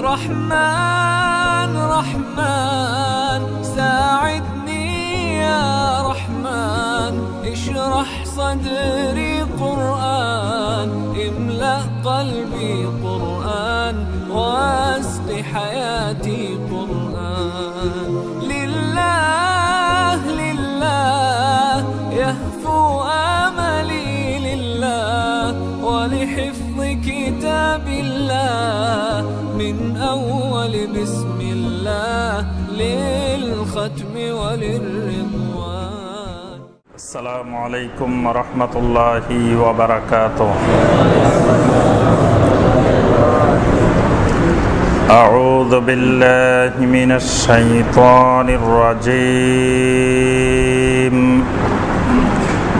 رحمن رحمن ساعدني يا رحمن اشرح صدري قرآن املأ قلبي قرآن واسق حياتي قرآن لله لله يهفو آملي لله ولحفظ كتاب الله من أول بسم الله للختم وللرضوان. السلام عليكم ورحمة الله وبركاته. أعوذ بالله من الشيطان الرجيم.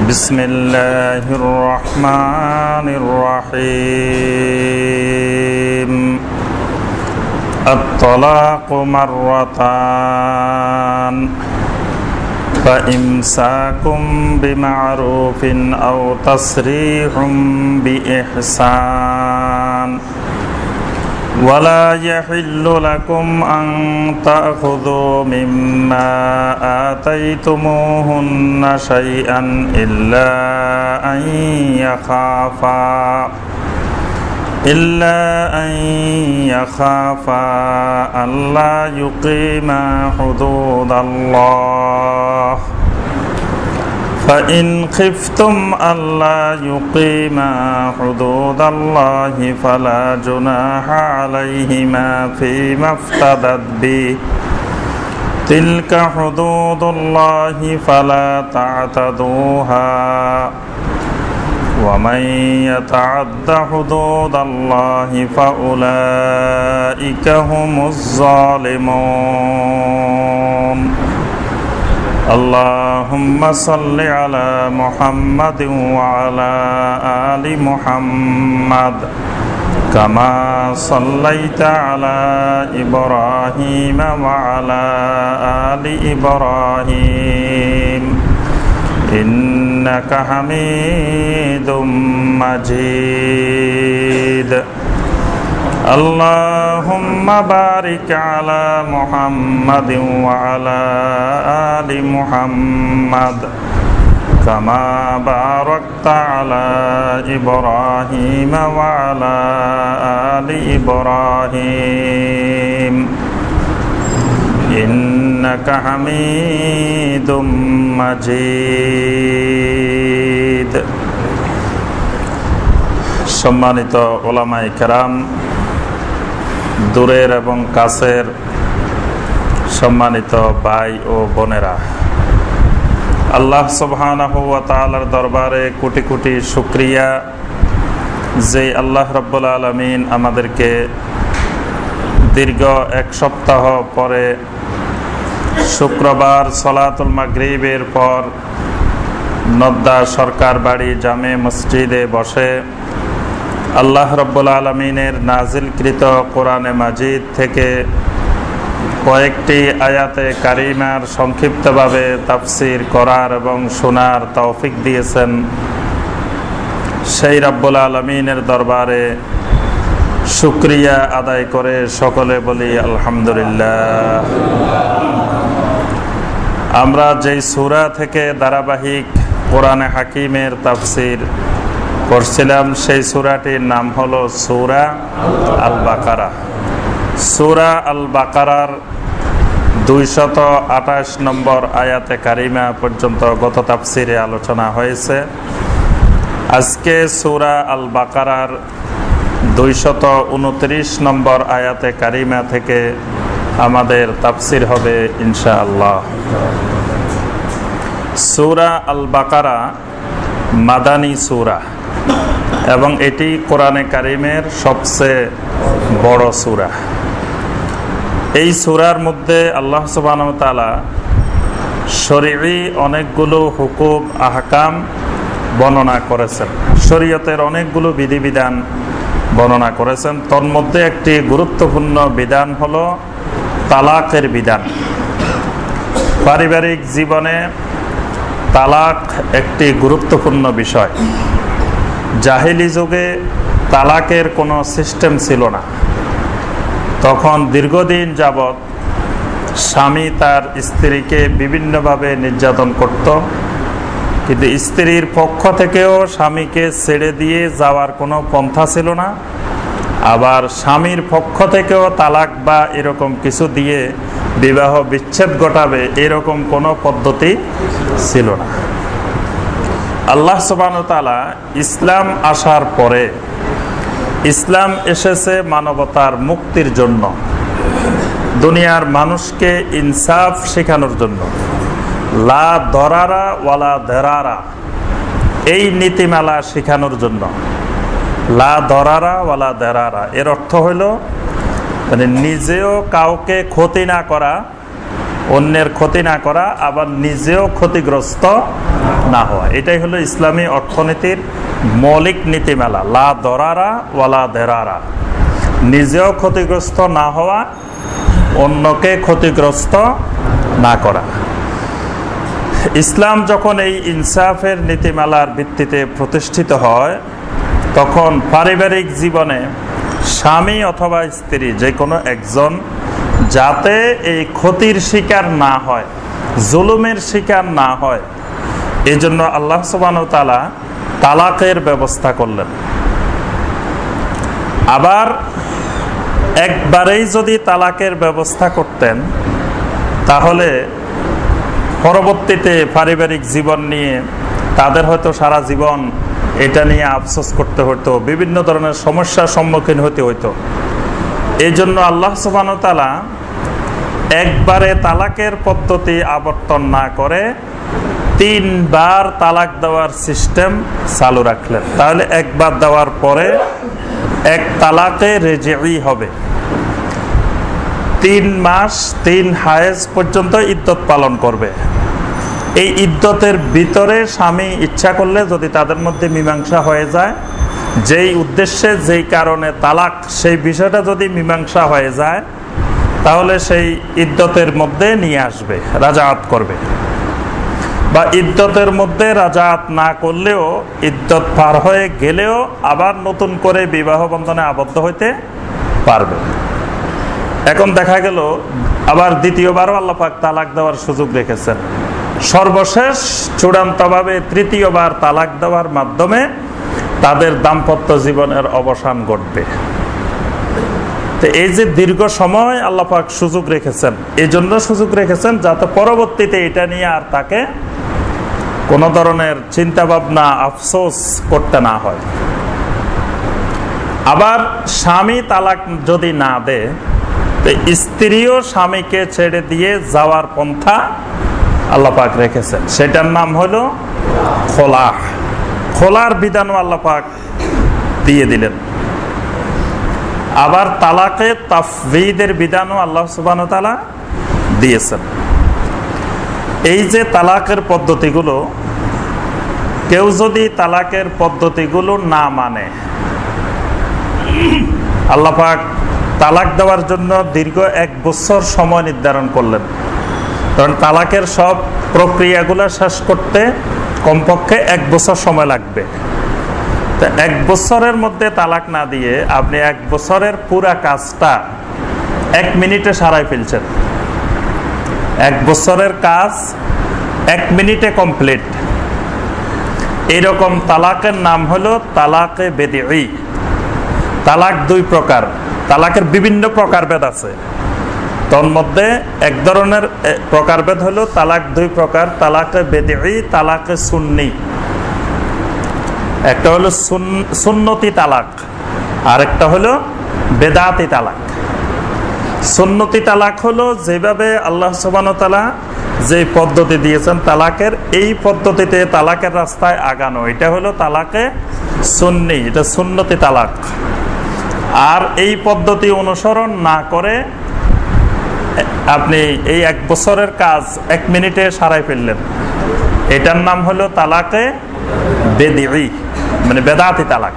بسم الله الرحمن الرحيم. الطلاق مرتان فإمساكم بمعروف أو تسريح بإحسان ولا يحل لكم أن تأخذوا مما آتيتموهن شيئا إلا أن يخافا ألا يقيما حدود الله فإن خفتم ألا يقيما حدود الله فلا جناح عليهما فيما افتدت به تلك حدود الله فلا تعتدوها ومن يتعد حدود الله فأولئك هم الظالمون. اللهم صل على محمد وعلى آل محمد كما صليت على إبراهيم وعلى آل إبراهيم إنك حميد مجيد. اللهم بارك على محمد وعلى آل محمد كما باركت على إبراهيم وعلى آل إبراهيم إنك حميد مجيد. সম্মানিত ওলামায়ে কেরাম, দূরের এবং কাছের সম্মানিত ভাই ও বোনেরা, আল্লাহ সুবহানাহু ওয়া তাআলার দরবারে কোটি কোটি শুকরিয়া যে আল্লাহ রাব্বুল আলামিন আমাদেরকে দীর্ঘ এক সপ্তাহ পরে শুক্রবার সলাতুল মাগরিবের পর নদ্দা সরকার বাড়ি জামে মসজিদে বসে আল্লাহ রাব্বুল আলামিনের নাজিলকৃত কোরআনে মাজিদ থেকে কয়েকটি আয়াতে কারিমার সংক্ষিপ্তভাবে তাফসির করার এবং শোনার তৌফিক দিয়েছেন। সেই রাব্বুল আলামিনের দরবারে শুকরিয়া আদায় করে সকলে বলি আলহামদুলিল্লাহ। আমরা যেই সূরা থেকে ধারাবাহিক কোরআনে হাকিমের তাফসির করছিলাম সেই সূরাটির নাম হলো সূরা আল বাকারা। সূরা আল বাকারার 228 নম্বর আয়াতে কারিমা পর্যন্ত গত তাফসিরে আলোচনা হয়েছে। আজকে সূরা আল বাকারার 229 নম্বর আয়াতে কারিমা থেকে আমাদের তাফসির হবে ইনশাআল্লাহ। সূরা আল বাকারা মাদানী সূরা এবং এটি কোরআনে কারিমের সবচেয়ে বড় সূরা। এই সূরার মধ্যে আল্লাহ সুবহানাহু ওয়া তাআলা শরঈ অনেকগুলো হুকুম আহকাম বর্ণনা করেছেন, শরীয়তের অনেকগুলো বিধিবিধান বর্ণনা করেছেন। তন্মধ্যে একটি গুরুত্বপূর্ণ বিধান হলো তালাকের বিধান। পারিবারিক জীবনে তালাক একটি গুরুত্বপূর্ণ বিষয়। জাহিলি যুগে তালাকের কোনো সিস্টেম ছিল না, তখন দীর্ঘদিন যাবৎ স্বামী তার স্ত্রীকে বিভিন্নভাবে নির্যাতন করত, কিন্তু স্ত্রীর পক্ষ থেকেও স্বামীকে ছেড়ে দিয়ে যাওয়ার কোনো পন্থা ছিল না, আবার স্বামীর পক্ষ থেকেও তালাক বা এরকম কিছু দিয়ে বিবাহ বিচ্ছেদ ঘটাবে এরকম কোনো পদ্ধতি ছিল না। আল্লাহ সুবহানাহু ওয়া তাআলা ইসলাম আসার পরে, ইসলাম এসেছে মানবতার মুক্তির জন্য, দুনিয়ার মানুষকে ইনসাফ শেখানোর জন্য। লা দরারা ওয়ালা দেরারা, এই নীতিমালা শেখানোর জন্য। লা দরারা ওয়ালা দেরারা এর অর্থ হইল মানে নিজেও কাউকে ক্ষতি না করা, অন্যের ক্ষতি না করা, আবার নিজেও ক্ষতিগ্রস্ত না হওয়া। এটাই হলো ইসলামী অর্থনীতির মৌলিক নীতিমালা। লা দরারা ওয়ালা দেরারা, নিজেও ক্ষতিগ্রস্ত না হওয়া, অন্যকে ক্ষতিগ্রস্ত না করা। ইসলাম যখন এই ইনসাফের নীতিমালার ভিত্তিতে প্রতিষ্ঠিত হয়, তখন পারিবারিক জীবনে স্বামী অথবা স্ত্রী যে কোনো একজন যাতে এই ক্ষতির শিকার না হয়, জুলুমের শিকার না হয়, এই জন্য আল্লাহ সুবহানাহু ওয়া তাআলা তালাকের ব্যবস্থা করলেন। আবার একবারেই যদি তালাকের ব্যবস্থা করতেন, তাহলে পরবর্তীতে পারিবারিক জীবন নিয়ে তাদের হয়তো সারা জীবন এটা নিয়ে আফসোস করতে হতো, বিভিন্ন ধরনের সমস্যার সম্মুখীন হতে হতো। এই জন্য আল্লাহ সুবহানাহু ওয়া তাআলা একবারে তালাকের পদ্ধতি আবর্তন না করে 3 বার তালাক দেওয়ার সিস্টেম চালু রাখলেন। তাহলে একবার দেওয়ার পরে এক তালাকে রেজিই হবে। 3 মাস 3 হায়েজ পর্যন্ত ইদ্যত পালন করবে। এই ইদ্যতের ভিতরে স্বামী ইচ্ছা করলে যদি তাদের মধ্যে মীমাংসা হয়ে যায়, যেই উদ্দেশ্যে যেই কারণে তালাক, সেই বিষয়টা যদি মীমাংসা হয়ে যায়, তাহলে সেই ইদ্যতের মধ্যে নিয়ে আসবে, রাজাআত করবে। বা ইদ্যতের মধ্যে রাজাআত না করলেও, ইদ্যত পার হয়ে গেলেও আবার নতুন করে বিবাহ বন্ধনে আবদ্ধ হইতে পারবে। এখন দেখা গেল আবার দ্বিতীয়বারও আল্লাহ পাক তালাক দেওয়ার সুযোগ রেখেছেন। সর্বশেষ চূড়ান্তভাবে তৃতীয়বার তালাক দেওয়ার মাধ্যমে তাদের দাম্পত্য জীবনের অবসান ঘটবে। তো এই যে দীর্ঘ সময় আল্লাহ পাক সুযোগ রেখেছেন, এই জন্য সুযোগ রেখেছেন যাতে পরবর্তীতে এটা নিয়ে আর তাকে কোনো ধরনের চিন্তা ভাবনা, আফসোস করতে না হয়। আবার স্বামী তালাক যদি না দেয়, তো স্ত্রীও স্বামীকে ছেড়ে দিয়ে যাওয়ার পন্থা আল্লাহ পাক রেখেছেন। সেটার নাম হলো খোলা। খোলার বিধানও আল্লাহ পাক দিয়ে দিলেন। আবার তালাকে তাফওয়ীদের বিধানও আল্লাহ সুবহানাহু ওয়া তাআলা দিয়েছেন। এই যে তালাকের পদ্ধতিগুলো, কেউ যদি তালাকের পদ্ধতিগুলো না মানে, আল্লাহ পাক তালাক দেওয়ার জন্য দীর্ঘ 1 বছর সময় নির্ধারণ করলেন। কারণ তালাকের সব প্রক্রিয়াগুলো শেষ করতে কমপক্ষে 1 বছর সময় লাগবে। তো 1 বছরের মধ্যে তালাক না দিয়ে আপনি 1 বছরের পুরা কাজটা 1 মিনিটে সারাই ফেলছেন। 1 বছরের কাজ 1 মিনিটে কমপ্লিট। এরকম তালাকের নাম হলো তালাকে বেদিই। তালাক 2 প্রকার। তালাকের বিভিন্ন প্রকারভেদ আছে। তোর মধ্যে এক ধরনের প্রকারভেদ হলো তালাক 2 প্রকার, তালাকে বেদিই, তালাকে সুন্নি। একটা হলো সুন্নতি তালাক, আর একটা হলো বেদাতি তালাক। সুন্নতি তালাক হলো যেভাবে আল্লাহ সুবহানাহু ওয়া তাআলা যে পদ্ধতি দিয়েছেন তালাকের, এই পদ্ধতিতে তালাকের রাস্তায় আগানো, এটা হলো তালাকে সুন্নি, এটা সুন্নতি তালাক। আর এই পদ্ধতি অনুসরণ না করে আপনি এই 1 বছরের কাজ 1 মিনিটে সারাই ফেললেন, এটার নাম হলো তালাকে বেদিই, মানে বেদাতি তালাক।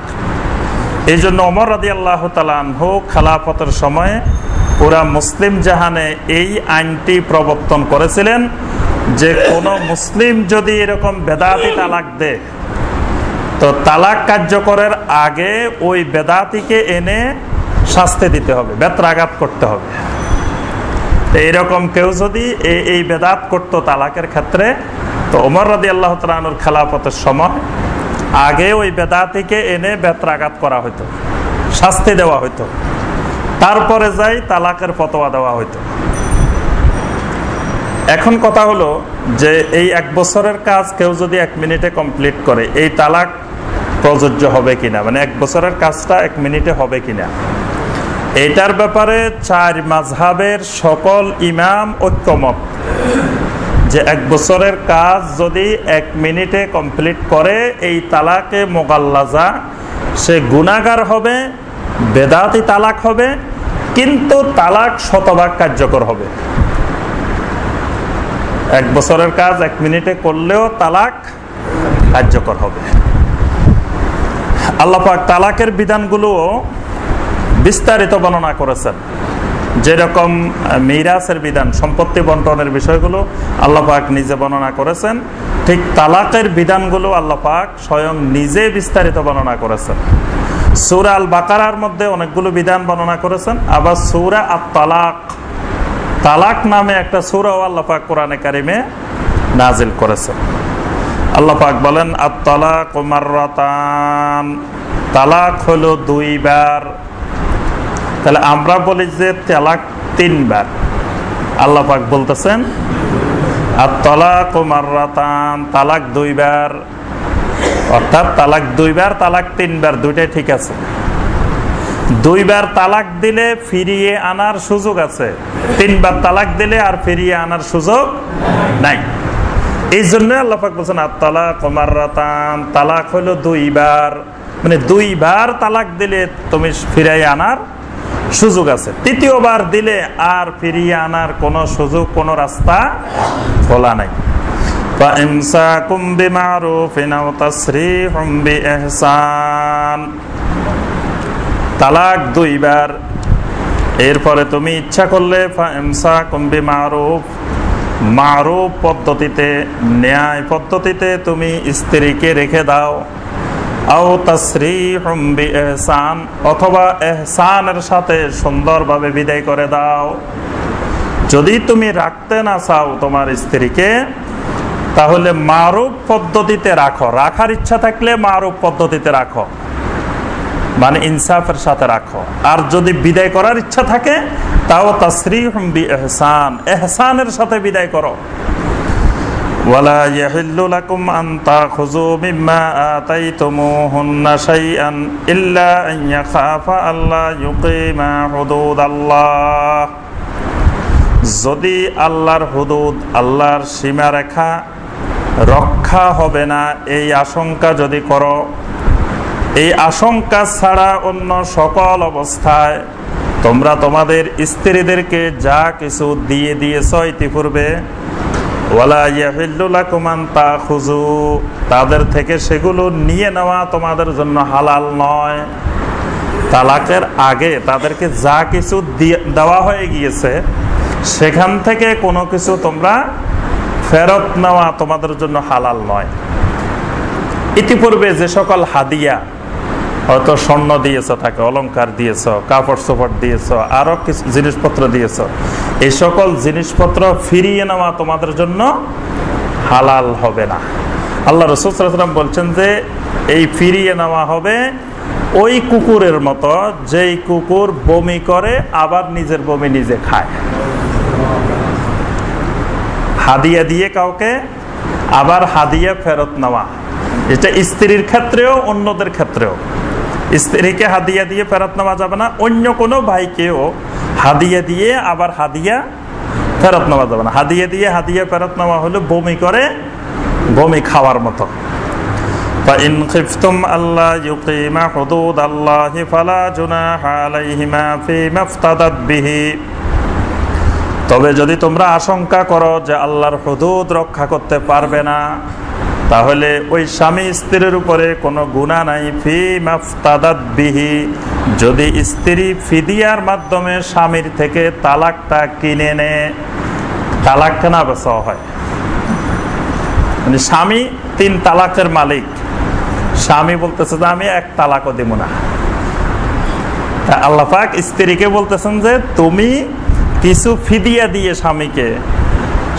এই জন্য ওমর রাদিয়াল্লাহু তাআলা আনহু খেলাফতের সময়ে পুরা মুসলিম জাহানে এই আইনটি প্রবর্তন করেছিলেন যে কোন মুসলিম যদি এরকম বেদাতি তালাক দেয়, তো তালাক কার্যকরের আগে ওই বেদাতিকে এনে শাস্তি দিতে হবে, বেত্রাঘাত করতে হবে। এইরকম কেউ যদি এই বেদাত করতো তালাকের ক্ষেত্রে, তো ওমর রাদিয়াল্লাহু তাআলা আনহুর খেলাফতের সময় আগে ওই বেদাতিকে এনে বেত্রাঘাত করা হতো, শাস্তি দেওয়া হতো, তারপরে যাই তালাকের ফতোয়া দেওয়া হতো। এখন কথা হলো যে এই 1 বছরের কাজ কেউ যদি 1 মিনিটে কমপ্লিট করে, এই তালাক প্রযোজ্য হবে কিনা, মানে 1 বছরের কাজটা 1 মিনিটে হবে কিনা, এটার ব্যাপারে 4 মাযহাবের সকল ইমাম ঐক্যমত যে 1 বছরের কাজ যদি 1 মিনিটে কমপ্লিট করে এই তালাকে মুগাল্লাজা, সে গুনাহগার হবে, বেদাতি তালাক হবে, কিন্তু তালাক শতভাগ কার্যকর হবে। 1 বছরের কাজ 1 মিনিটে করলেও তালাক কার্যকর হবে। আল্লাহ পাক তালাকের বিধানগুলো বিস্তারিত বর্ণনা করেছেন। যেরকম মিরাসের বিধান, সম্পত্তি বন্টনের বিষয়গুলো আল্লাহ পাক নিজে বর্ণনা করেছেন, ঠিক তালাকের বিধানগুলো আল্লাহ পাক স্বয়ং নিজে বিস্তারিত বর্ণনা করেছেন। সূরা আল বাকারার মধ্যে অনেকগুলো বিধান বর্ণনা করেছেন। আবার সূরা আত-তালাক, তালাক নামে একটা সূরাও আল্লাহ পাক কোরআনে কারিমে নাজিল করেছেন। আল্লাহ পাক বলেন আত-তালাকু মাররাতান, তালাক হলো 2 বার। তাহলে আমরা বলি যে তালাক 3 বার, আল্লাহ পাক বলতেছেন আত-তালাকু মাররাতান, তালাক 2 বার। অর্থাৎ তালাক 2 বার, তালাক 3 বার, দুইটাই ঠিক আছে। 2 বার তালাক দিলে ফিরিয়ে আনার সুযোগ আছে, 3 বার তালাক দিলে আর ফিরিয়ে আনার সুযোগ নাই। এই জন্য আল্লাহ পাক বলছেন আত-তালাকু মাররাতান, তালাক হলো 2 বার, মানে 2 বার তালাক দিলে তুমি ফিরিয়ে আনার সুযোগ আছে। 3য়বার দিলে আর ফিরিয়ে আনার কোনো সুযোগ, কোনো রাস্তা খোলা নাই। ফাইমসাকুম বিমারুফিন আও তাসরিহুম বিইহসান, তালাক 2 বার। এরপরে তুমি ইচ্ছা করলে ফাইমসাকুম বিমারুফ, মারুফ পদ্ধতিতে, ন্যায় পদ্ধতিতে তুমি স্ত্রীকে রেখে দাও। আও তাসরিহুম বিইহসান, অথবা ইহসানের সাথে সুন্দরভাবে বিদায় করে দাও। যদি তুমি রাখতে না চাও তোমার স্ত্রীকে, তাহলে মারুফ পদ্ধতিতে রাখো। রাখার ইচ্ছা থাকলে মারুফ পদ্ধতিতে রাখো, মানে ইনসাফের সাথে রাখো। আর যদি বিদায় করার ইচ্ছা থাকে তাও তাসরিহুম বিইহসান, ইহসানের সাথে বিদায় করো। ওয়ালা ইয়াহিল্লু লাকুম আন তাখুযু মিম্মা আতাইতুমুহুন্না শাইআন ইল্লা আন ইয়াখাফা আল্লা ইউকিমা হুদুদাল্লাহ, যদি আল্লাহর হুদুদ, আল্লাহর সীমারেখা রক্ষা হবে না এই আশঙ্কা যদি করো, এই আশঙ্কা ছাড়া অন্য সকল অবস্থায় তোমরা তোমাদের স্ত্রীদেরকে যা কিছু দিয়ে দিয়েছ ইতিপূর্বে, ওয়ালা ইয়াহিল্লু লাকুম আন তাখুযু, তাদের থেকে সেগুলো নিয়ে নেওয়া তোমাদের জন্য হালাল নয়। তালাকের আগে তাদেরকে যা কিছু দেওয়া হয়ে গিয়েছে সেখান থেকে কোনো কিছু তোমরা ফেরত নেওয়া তোমাদের জন্য হালাল নয়। ইতিপূর্বে যে সকল হাদিয়া, হয়তো স্বর্ণ দিয়েছ, তাকে অলংকার দিয়েছ, কাপড় চোপড় দিয়েছ, আরো কিছু জিনিসপত্র দিয়েছ, এই সকল জিনিসপত্র ফিরিয়ে নেওয়া তোমাদের জন্য হালাল হবে না। আল্লাহ রাসূল সাল্লাল্লাহু আলাইহি ওয়াসাল্লাম বলছেন যে এই ফিরিয়ে নেওয়া হবে ওই কুকুরের মতো, যেই কুকুর বমি করে আবার নিজের বমি নিজে খায়। হাদিয়া দিয়ে কাউকে আবার হাদিয়া ফেরত নেওয়া, এটা স্ত্রীর ক্ষেত্রেও অন্যদের ক্ষেত্রেও। স্ত্রীকে হাদিয়া দিয়ে ফেরত নেওয়া যাবে না, অন্য কোনো ভাইকেও হাদিয়া দিয়ে আবার হাদিয়া ফেরত নেওয়া যাবে না। হাদিয়া দিয়ে হাদিয়া ফেরত নেওয়া হলো বমি করে বমি খাওয়ার মতো। فإن خفتم ألا يقيما حدود الله فلا جناح عليهما فيما افتدت به, তবে যদি তোমরা আশঙ্কা করো যে আল্লাহর হুদুদ রক্ষা করতে পারবে না, তাহলে ওই স্বামী স্ত্রীর উপরে কোনো গুনাহ নাই। ফিমা ইফতাদাত বিহি, যদি স্ত্রী ফিদিয়ার মাধ্যমে স্বামীর থেকে তালাকটা কিনে নেয়, তালাক কেনা বেচা হয়, মানে স্বামী 3 তালাকের মালিক, স্বামী বলতেছে যে আমি 1 তালাকও দিব না, আল্লাহ পাক স্ত্রীকে বলতেছেন যে তুমি কিছু ফিদিয়া দিয়ে স্বামীকে,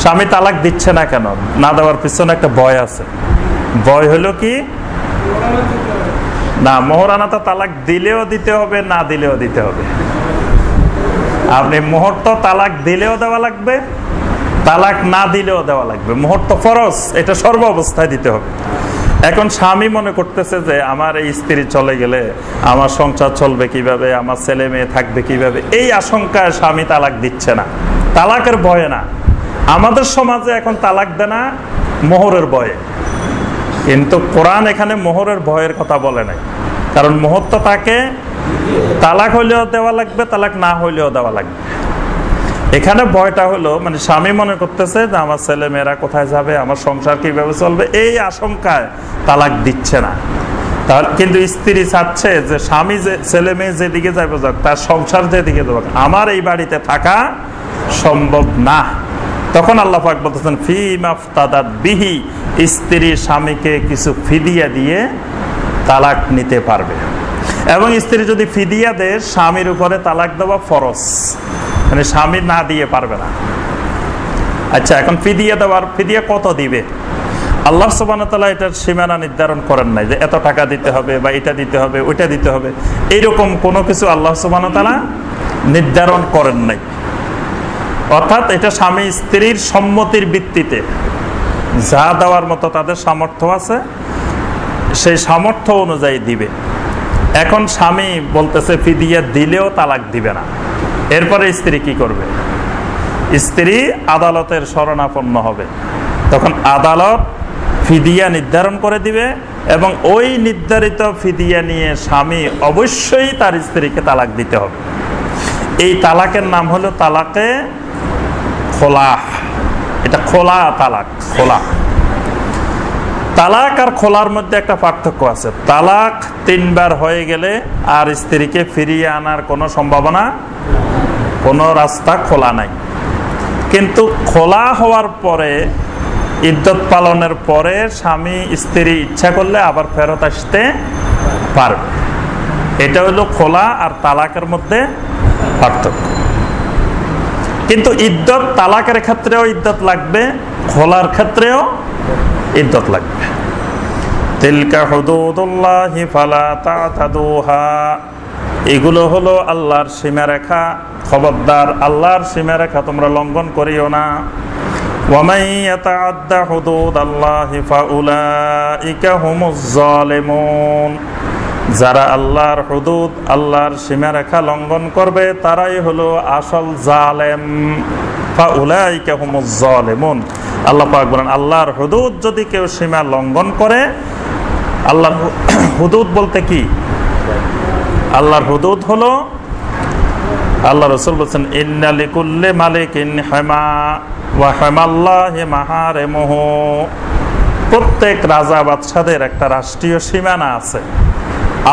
স্বামী তালাক দিচ্ছে না কেন, না দেওয়ার পিছনে একটা ভয় আছে। ভয় হলো কি না, মোহরানাটা তালাক দিলেও দিতে হবে, না দিলেও দিতে হবে। আপনি মোহর তো তালাক দিলেও দেওয়া লাগবে, তালাক না দিলেও দেওয়া লাগবে। মোহর তো ফরজ, এটা সর্ব অবস্থায় দিতে হবে। এখন স্বামী মনে করতেছে যে আমার এই স্ত্রী চলে গেলে আমার সংসার চলবে কিভাবে, আমার ছেলে মেয়ে থাকবে কিভাবে, এই আশঙ্কায় স্বামী তালাক দিচ্ছে না, তালাকের ভয়ে না। আমাদের সমাজে এখন তালাক দেয় না মোহরের ভয়ে, কিন্তু কোরআন এখানে মোহরের ভয়ের কথা বলে নাই। কারণ মোহর তো তাকে তালাক হইলেও দেওয়া লাগবে, তালাক না হইলেও দেওয়া লাগবে। এখানে ভয়টা হলো মানে স্বামী মনে করতেছে যে আমার ছেলে মেয়েরা কোথায় যাবে, আমার সংসার কিভাবে চলবে, এই আশঙ্কায় তালাক দিচ্ছে না। তাহলে কিন্তু স্ত্রী চাচ্ছে যে স্বামী যে ছেলে মেয়ে যেদিকে যাবে যাক, তার সংসার যেদিকে যাবে, আমার এই বাড়িতে থাকা সম্ভব না। তখন আল্লাহ পাক বলতেছেন ফি মাফতাদাত বিহি, স্ত্রী স্বামীকে কিছু ফিদিয়া দিয়ে তালাক নিতে পারবে। এবং স্ত্রী যদি ফিদিয়া দেয়, স্বামীর উপরে তালাক দেওয়া ফরজ, মানে স্বামী না দিয়ে পারবে না। আচ্ছা, এখন ফিদিয়া দেওয়ার, ফিদিয়া কত দিবে আল্লাহ সুবহানাহু ওয়া তাআলা এটার সীমানা নির্ধারণ করেন নাই যে এত টাকা দিতে হবে বা এটা দিতে হবে ওইটা দিতে হবে, এইরকম কোনো কিছু আল্লাহ সুবহানাহু ওয়া তাআলা নির্ধারণ করেন নাই। অর্থাৎ এটা স্বামী স্ত্রীর সম্মতির ভিত্তিতে যা দেওয়ার মতো তাদের সামর্থ্য আছে, সেই সামর্থ্য অনুযায়ী দিবে। এখন স্বামী বলতেছে ফিদিয়া দিলেও তালাক দিবে না, এরপরে স্ত্রী কি করবে? স্ত্রী আদালতের শরণাপন্ন হবে। তখন আদালত ফিদিয়া নির্ধারণ করে দিবে এবং ওই নির্ধারিত ফিদিয়া নিয়ে স্বামী অবশ্যই তার স্ত্রীকে তালাক দিতে হবে। এই তালাকের নাম হলো তালাকে খোলা। এটা খোলা তালাক। খোলা তালাক আর খোলার মধ্যে একটা পার্থক্য আছে। তালাক 3 বার হয়ে গেলে আর স্ত্রীকে ফিরিয়ে আনার কোনো সম্ভাবনা, কোনো রাস্তা খোলা নাই। কিন্তু খোলা হওয়ার পরে, ইদ্যত পালনের পরে স্বামী স্ত্রী ইচ্ছা করলে আবার ফেরত আসতে পারবে। এটা হলো খোলা আর তালাকের মধ্যে পার্থক্য। কিন্তু ইদ্যত তালাকের ক্ষেত্রেও ইদ্যত লাগবে, খোলার ক্ষেত্রেও ইদ্যত লাগবে। তিলকা হুদুদুল্লাহি ফালা তা'তাদুহা, এগুলো হলো আল্লাহর সীমারেখা, খবরদার আল্লাহর সীমারেখা তোমরা লঙ্ঘন করিও না। ওয়ামান ইয়াতাআদ্দা হুদুদাল্লাহি ফাউলাইকা হুমুজ জালিমুন, যারা আল্লাহর হুদুদ, আল্লাহর সীমারেখা লঙ্ঘন করবে তারাই হলো আসল জালেম। ফাউলাইকা হুমুজ জালিমুন, আল্লাহ পাক বলেন আল্লাহর হুদুদ যদি কেউ সীমা লঙ্ঘন করে, আল্লাহর হুদুদ বলতে কি? আল্লাহর হুদুদ হলো, আল্লাহ রাসূল বলেন ইন্না লিকুল্লি মালিকিন হিমা ওয়া হিমাল্লাহি মাহারিমুহু, প্রত্যেক রাজা বাদশাদের একটা রাষ্ট্রীয় সীমানা আছে,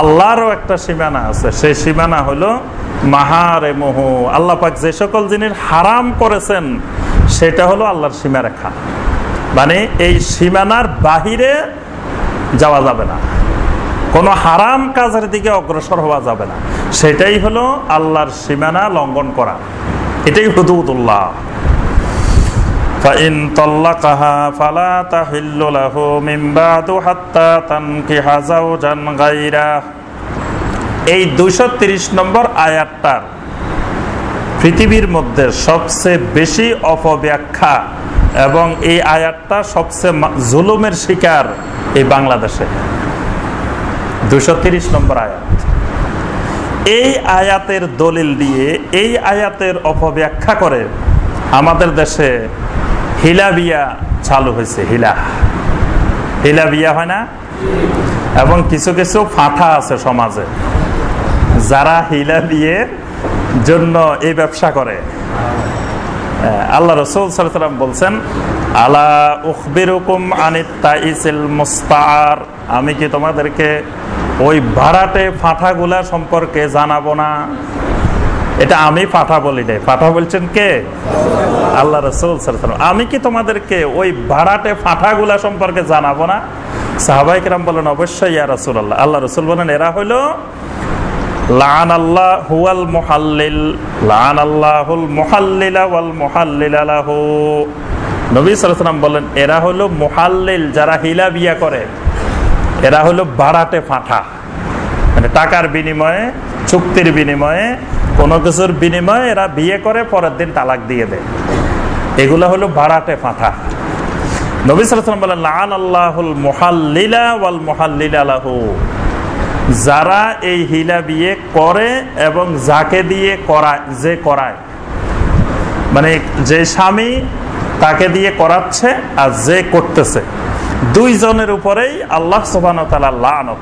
আল্লাহরও একটা সীমানা আছে। সেই সীমানা হলো মাহারিমুহু, আল্লাহ পাক যে সকল জিনিস হারাম করেছেন সেটা হলো আল্লাহর সীমারেখা। মানে এই সীমানার বাহিরে যাওয়া যাবে না, কোনো হারাম কাজের দিকে অগ্রসর হওয়া যাবে না। সেটাই হলো আল্লাহর সীমানা লঙ্ঘন করা, এটাই হুদুদুল্লাহ। ফাইন তাল্লাকাহা ফালা তাহিল্লু লাহু মিন বাদু হাত্তা তানকিহা যাওজান গায়রা। এই 230 নম্বর আয়াতটার পৃথিবীর মধ্যে সবচেয়ে বেশি অপব্যাখ্যা এবং এই আয়াতটা সবচেয়ে জুলুমের শিকার এই বাংলাদেশে। 230 নম্বর আয়াত, এই আয়াতের দলিল দিয়ে, এই আয়াতের অপব্যাখ্যা করে আমাদের দেশে হিলা বিয়া চালু হয়েছে। হিলা বিয়া হয় না? এবং কিছু কিছু ফাঁথা আছে সমাজে যারা হিলা বিয়ের জন্য এই ব্যবসা করে। আল্লাহ রাসূল সাল্লাল্লাহু আলাইহি ওয়াসাল্লাম বলছেন আলা উখবিরুকুম আনিত তাইসিল মুস্তাআর, আমি কি তোমাদেরকে ওই ভাড়াটে ফাঁঠাগুলা সম্পর্কে জানাবো না? এটা আমি ফাঁঠা বলি নাই, ফাঁঠা বলছেন কে? আল্লাহ রাসূল সাল্লাল্লাহু আলাইহি ওয়াসাল্লাম। আমি কি তোমাদেরকে ওই ভাড়াটে ফাঁঠাগুলা সম্পর্কে জানাবো না? সাহাবায়ে কেরাম বলেন অবশ্যই ইয়া রাসূলুল্লাহ। আল্লাহ রাসূল বলেন এরা হলো লাআনাল্লাহু ওয়াল মুহাল্লিল লাআনাল্লাহুল মুহাল্লিলা ওয়াল মুহাল্লিলা লাহু। নবী সাল্লাল্লাহু আলাইহি ওয়াসাল্লাম বলেন, এরা হলো মুহাল্লিল, যারা হিলা বিয়া করে, এরা হলো বাড়াটে ফাঁটা, মানে টাকার বিনিময়ে, চুক্তির বিনিময়ে, কোনো কিছুর বিনিময়ে এরা বিয়ে করে পরের দিন তালাক দিয়ে দেয়। এগুলো হলো বাড়াটে ফাঁটা। নবী সাল্লাল্লাহু আলাইহি ওয়াসাল্লাম বলেন, লাআনাল্লাহুল মুহাল্লিলা ওয়াল মুহাল্লিলা লাহু। যারা এই হিলা বিয়ে করে এবং যাকে দিয়ে করায়, যে করায়, মানে যে স্বামী তাকে দিয়ে করাচ্ছে আর যে করতেছে, দুইজনের উপরেই আল্লাহ সুবহানাহু ওয়া তাআলা লানত।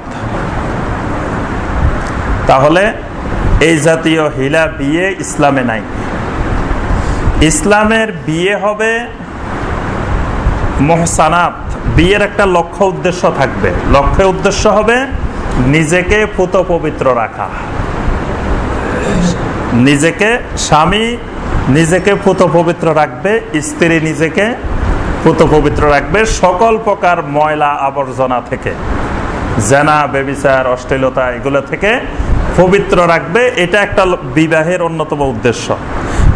তাহলে এই জাতীয় হিলা বিয়ে ইসলামে নাই। ইসলামের বিয়ে হবে মুহসানাত। বিয়ের একটা লক্ষ্য উদ্দেশ্য থাকবে। লক্ষ্য উদ্দেশ্য হবে নিজেকে পুত পবিত্র রাখা। নিজেকে, স্বামী নিজেকে পুত পবিত্র রাখবে, স্ত্রী নিজেকে পুত পবিত্র রাখবে সকল প্রকার ময়লা আবর্জনা থেকে, জেনা, ব্যভিচার, অশ্লীলতা, এগুলো থেকে পবিত্র রাখবে। এটা একটা বিবাহের অন্যতম উদ্দেশ্য।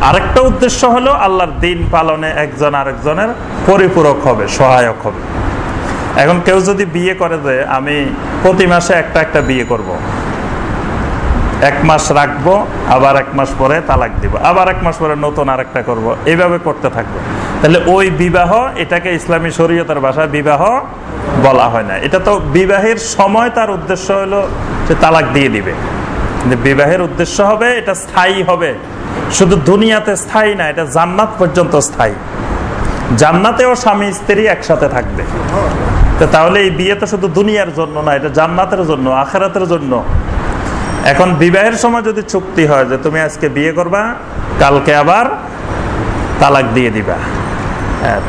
আরেকটা উদ্দেশ্য হলো আল্লাহর দিন পালনে একজন আরেকজনের পরিপূরক হবে, সহায়ক হবে। এখন কেউ যদি বিয়ে করে যে আমি প্রতি মাসে একটা বিয়ে করব, 1 মাস রাখবো, আবার 1 মাস পরে তালাক দিব, আবার 1 মাস পরে নতুন আরেকটা করব, এইভাবে করতে থাকবো, তাহলে ওই বিবাহ, এটাকে ইসলামী শরীয়তের ভাষায় বিবাহ বলা হয় না। এটা তো বিবাহের সময় তার উদ্দেশ্য হলো যে তালাক দিয়ে দিবে। কিন্তু বিবাহের উদ্দেশ্য হবে এটা স্থায়ী হবে, শুধু দুনিয়াতে স্থায়ী না, এটা জান্নাত পর্যন্ত স্থায়ী। জান্নাতেও স্বামী স্ত্রী একসাথে থাকবে। তাহলে এই বিয়ে তো শুধু দুনিয়ার জন্য না, এটা জান্নাতের জন্য, আখিরাতের জন্য। এখন বিবাহের সময় যদি চুক্তি হয় যে তুমি আজকে বিয়ে করবা, কালকে আবার তালাক দিয়ে দিবা,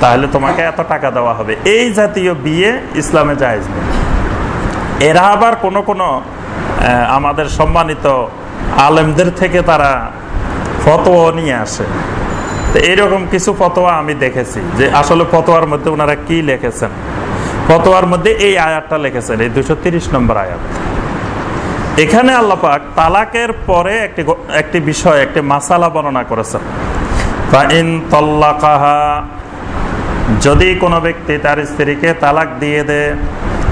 তাহলে তোমাকে এত টাকা দেওয়া হবে, এই জাতীয় বিয়ে ইসলামে জায়েজ নেই। এরা আবার কোনো আমাদের সম্মানিত আলেমদের থেকে তারা ফতোয়া নিয়ে আসে। তো এইরকম কিছু ফতোয়া আমি দেখেছি যে আসলে ফতোয়ার মধ্যে ওনারা কি লিখেছেন। ফতোয়ার মধ্যে এই আয়াতটা লিখেছেন, এই 230 নম্বর আয়াত। এখানে আল্লাহ পাক তালাকের পরে একটি বিষয়, একটি মাসালা বর্ণনা করেছেন। ফাইন তাল্লাকাহা, যদি কোনো ব্যক্তি তার স্ত্রীকে তালাক দিয়ে দেয়,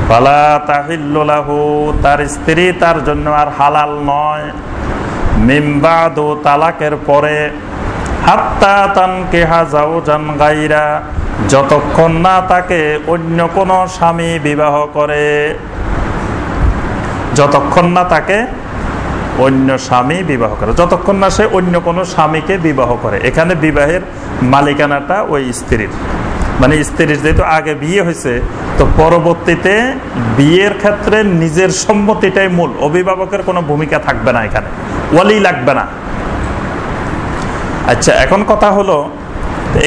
ফালা তাহিল্লু লাহু, তার স্ত্রী তার জন্য আর হালাল নয়, মিন বাদু, তালাকের পরে, হাত্তা তানকিহা যাওজান গায়রা, যতক্ষণ না তাকে অন্য কোনো স্বামী বিবাহ করে, যতক্ষণ না তাকে অন্য স্বামী বিবাহ করে, যতক্ষণ না সে অন্য কোনো স্বামীকে বিবাহ করে। এখানে বিবাহের মালিকানাটা ওই স্ত্রীর, মানে স্ত্রীর যেহেতু আগে বিয়ে হয়েছে, তো পরবর্তীতে বিয়ের ক্ষেত্রে নিজের সম্মতিটাই মূল, অভিভাবকের কোনো ভূমিকা থাকবে না, এখানে ওয়ালি লাগবে না। আচ্ছা, এখন কথা হলো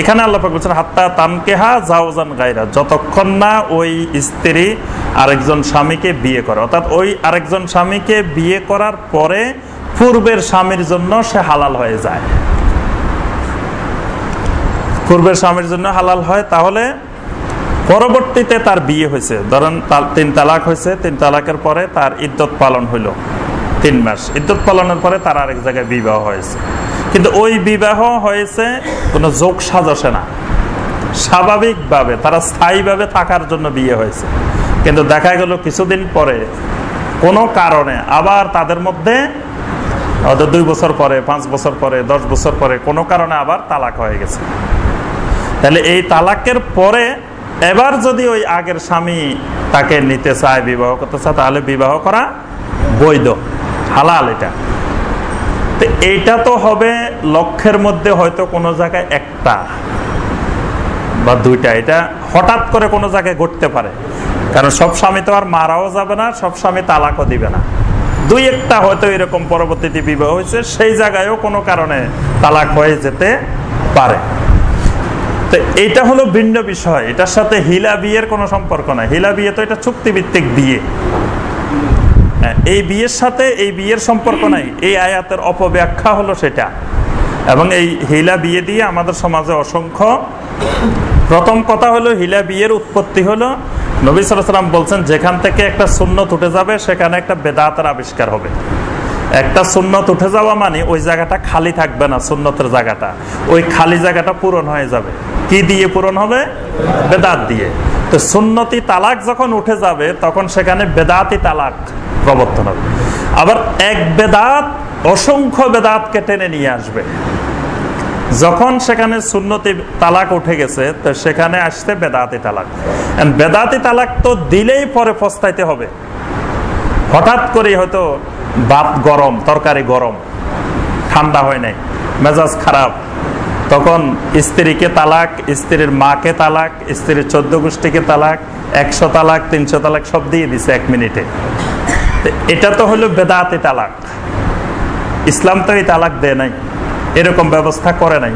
এখানে আল্লাহ পাক বলছেন হাত্তা তানকিহা যাওজান গায়রা, যতক্ষণ না ওই স্ত্রী আরেকজন স্বামীকে বিয়ে করে, অর্থাৎ ওই আরেকজন স্বামীকে বিয়ে করার পরে পূর্বের স্বামীর জন্য সে হালাল হয়ে যায়, পূর্বের স্বামীর জন্য হালাল হয়। তাহলে পরবর্তীতে তার বিয়ে হয়েছে, ধরেন 3 তালাক হয়েছে, 3 তালাকের পরে তার ইদ্যত পালন হইল 3 মাস, ইদ্যত পালনের পরে তার আরেক জায়গায় বিবাহ হয়েছে, কিন্তু ওই বিবাহ হয়েছে কোনো যোগ সাজসে না, স্বাভাবিকভাবে তারা স্থায়ীভাবে থাকার জন্য বিয়ে হয়েছে। কিন্তু দেখা গেল কিছুদিন পরে কোনো কারণে আবার তাদের মধ্যে 2 বছর পরে, 5 বছর পরে, 10 বছর পরে কোনো কারণে আবার তালাক হয়ে গেছে। তাহলে এই তালাকের পরে এবার যদি ওই আগের স্বামী তাকে নিতে চায়, বিবাহ করতে চায়, তাহলে বিবাহ করা বৈধ, হালাল। এইটা তো হবে লক্ষের মধ্যে হয়তো কোনো জায়গায় 1টা বা 2টা, এটা হঠাৎ করে কোনো জায়গায় ঘটতে পারে, কারণ সব স্বামী তো আর মারাও যাবে না, সব স্বামী তালাকও দিবে না। 2-1টা হয়তো এরকম পরবর্তীতে বিবাহ হয়েছে, সেই জায়গায়ও কোনো কারণে তালাক হয়ে যেতে পারে। তো এইটা হলো ভিন্ন বিষয়, এটার সাথে হিলা বিয়ের কোনো সম্পর্ক নাই। হিলা বিয়ে তো এটা চুক্তিভিত্তিক বিয়ে, এই বিয়ের সাথে এই বিয়ের সম্পর্ক নাই। এই আয়াতের অপব্যাখ্যা হলো সেটা। এবং এই হিলা বিয়ে দিয়ে আমাদের সমাজে অসংখ্য, প্রথম কথা হলো হিলা বিয়ের উৎপত্তি হলো নবী সাল্লাল্লাহু আলাইহি ওয়াসাল্লাম বলছেন যেখান থেকে একটা সুন্নত উঠে যাবে সেখানে একটা বেদাতের আবিষ্কার হবে। একটা সুন্নত উঠে যাওয়া মানে ওই জায়গাটা খালি থাকবে না, সুন্নতের জায়গাটা, ওই খালি জায়গাটা পূরণ হয়ে যাবে। কি দিয়ে পূরণ হবে? বেদাত দিয়ে। তো সুন্নতি তালাক যখন উঠে যাবে তখন সেখানে বেদাতি তালাক প্রবর্তন হবে। আবার এক বেদাত অসংখ্য বেদাতকে টেনে নিয়ে আসবে। যখন সেখানে সুন্নতি তালাক উঠে গেছে তো সেখানে আসছে বেদাতি তালাক। বেদাতি তালাক তো দিলেই পরে পস্তাইতে হবে। হঠাৎ করে হয়তো ভাত গরম, তরকারি গরম, ঠান্ডা হয় নাই, মেজাজ খারাপ, তখন স্ত্রীকে তালাক, স্ত্রীর মাকে তালাক, স্ত্রীর 14 গোষ্ঠীকে তালাক, 100 তালাক, 300 তালাক সব দিয়ে দিছে 1 মিনিটে। এটা তো হলো বেদাতি তালাক। ইসলাম তো এই তালাক দেয় নাই, এরকম ব্যবস্থা করে নাই।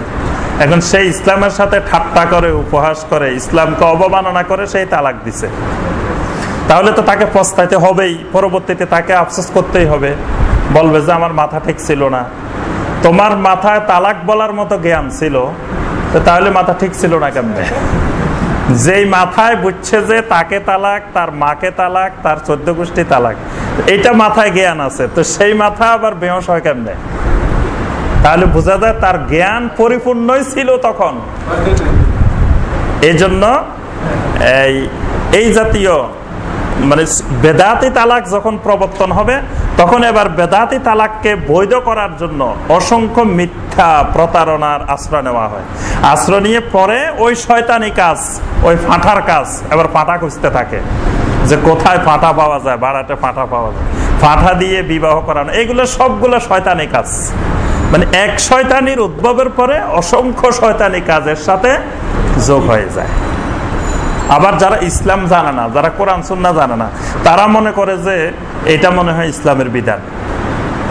এখন সেই ইসলামের সাথে ঠাট্টা করে, উপহাস করে, ইসলামকে অবমাননা করে সেই তালাক দিছে। তাহলে তো তাকে পস্তাইতে হবেই, পরবর্তীতে তাকে আফসোস করতেই হবে, বলবে যে আমার মাথা ঠিক ছিল না। তোমার মাথায় তালাক বলার মতো জ্ঞান ছিল, তাহলে মাথা ঠিক ছিল না কেমনে? যেই মাথায় বুঝছে যে তাকে তালাক, তার মাকে তালাক, তার 14 গোষ্ঠী তালাক, এইটা মাথায় জ্ঞান আছে, তো সেই মাথা আবার বেহস হয় কেমনে? তাহলে বোঝা যায় তার জ্ঞান পরিপূর্ণই ছিল তখন। এই জন্য এই জাতীয় মানে বেদাতি তালাক যখন প্রবর্তন হবে তখন এবার বেদাতি তালাককে বৈধ করার জন্য অসংখ্য মিথ্যা প্রতারণার আশ্রয় নেওয়া হয়। আশ্রয় নিয়ে পরে ওই শয়তানি কাজ, ওই ফাঁটার কাজ এবার ফাঁটা খুঁজতে থাকে, যে কোথায় ফাঁটা পাওয়া যায়, বাড়াতে ফাঁটা পাওয়া যায়, ফাঁটা দিয়ে বিবাহ করানো, এগুলো সবগুলো শয়তানি কাজ। মানে এক শয়তানির উদ্ভবের পরে অসংখ্য শয়তানি কাজের সাথে যোগ হয়ে যায়। আবার যারা ইসলাম জানে না, যারা কোরআন সুন্নাহ জানে না, তারা মনে করে যে এটা মনে হয় ইসলামের বিধান।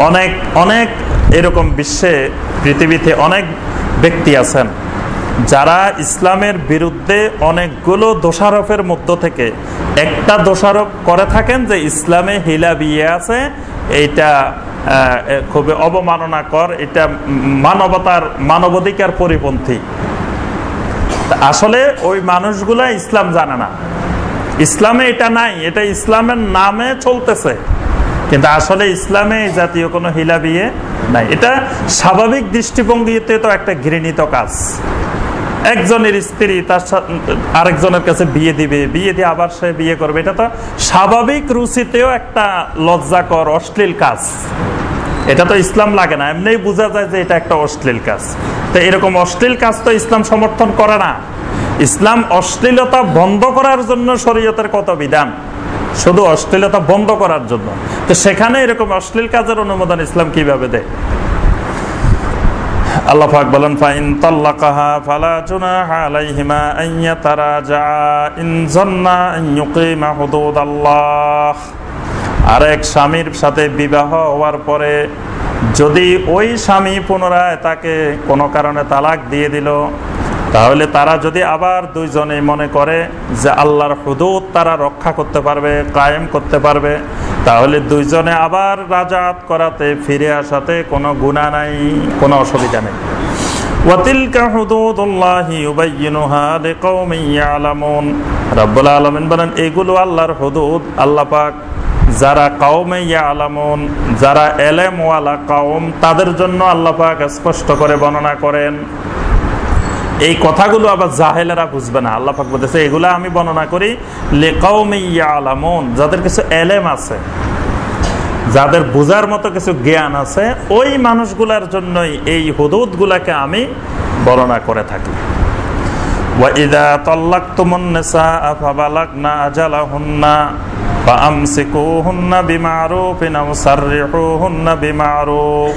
অনেক অনেক এরকম বিশ্বে, পৃথিবীতে অনেক ব্যক্তি আছেন যারা ইসলামের বিরুদ্ধে অনেকগুলো দোষারোপের মধ্য থেকে একটা দোষারোপ করে থাকেন যে ইসলামে হিলা বিয়ে আছে, এইটা খুবই অবমাননাকর, এটা মানবাধিকার পরিপন্থী। আসলে ওই মানুষগুলা ইসলাম জানে না, ইসলামে এটা নাই, এটা ইসলামের নামে চলতেছে, কিন্তু আসলে ইসলামে এই জাতীয় কোনো হিলা বিয়ে নাই। এটা স্বাভাবিক দৃষ্টিভঙ্গিতে তো একটা ঘৃণিত কাজ। একজনের স্ত্রী তার আরেকজনের কাছে বিয়ে দিবে, বিয়ে দিয়ে আবার সে বিয়ে করবে, এটা তো স্বাভাবিক রুচিতেও একটা লজ্জাকর অশ্লীল কাজ। এটা তো ইসলাম লাগে না, এমনি বোঝা যায় যে এটা একটা অশ্লীল কাজ। তো এরকম অশ্লীল কাজ তো ইসলাম সমর্থন করে না। ইসলাম অশ্লীলতা বন্ধ করার জন্য শরীয়তের কত বিধান, শুধু অশ্লীলতা বন্ধ করার জন্য। তো সেখানে এরকম অশ্লীল কাজের অনুমোদন ইসলাম কিভাবে দেয়? আল্লাহ পাক বলেন, ফাইন তাল্লাকাহা ফালা জুনাহা আলাইহিমা আন ইয়াতারাজা ইন জান্না আন ইউকিমা হুদুদাল্লাহ। আরেক স্বামীর সাথে বিবাহ হওয়ার পরে যদি ওই স্বামী পুনরায় তাকে কোনো কারণে তালাক দিয়ে দিল, তাহলে তারা যদি আবার দুইজনে মনে করে যে আল্লাহর হুদুদ তারা রক্ষা করতে পারবে, কায়েম করতে পারবে, তাহলে দুইজনে আবার রাজাত করাতে ফিরে আসাতে কোনো গুনাহ নাই, কোনো অসুবিধা নেই। ওয়াতিলকা হুদুদুল্লাহি ইউবাইয়িনুহা লিকাওমিন ইয়ালামুন। রাব্বুল আলামিন বলেন, এগুলো আল্লাহর হুদুদ, আল্লাহ পাক যারা কওমে ইয়ালামুন, যারা এলেম ওয়ালা কওম, তাদের জন্য আল্লাহ পাক স্পষ্ট করে বর্ণনা করেন। এই কথাগুলো আবার জাহেলেরা বুঝবে না। আল্লাহ পাক বলতেছে এগুলা আমি বর্ণনা করি লিকাওমি ইয়ালামুন, যাদের কিছু এলেম আছে, যাদের বুঝার মতো কিছু জ্ঞান আছে, ওই মানুষগুলার জন্যই এই হুদুদগুলাকে আমি বর্ণনা করে থাকি। ওয়া ইযা তাল্লাকতুমুন নিসা ফাবালাগনা আজালাহুন্না ফাআমসিকুহুন্না বিমারুফিন আও সাররিহুহুন্না বিমারুফ।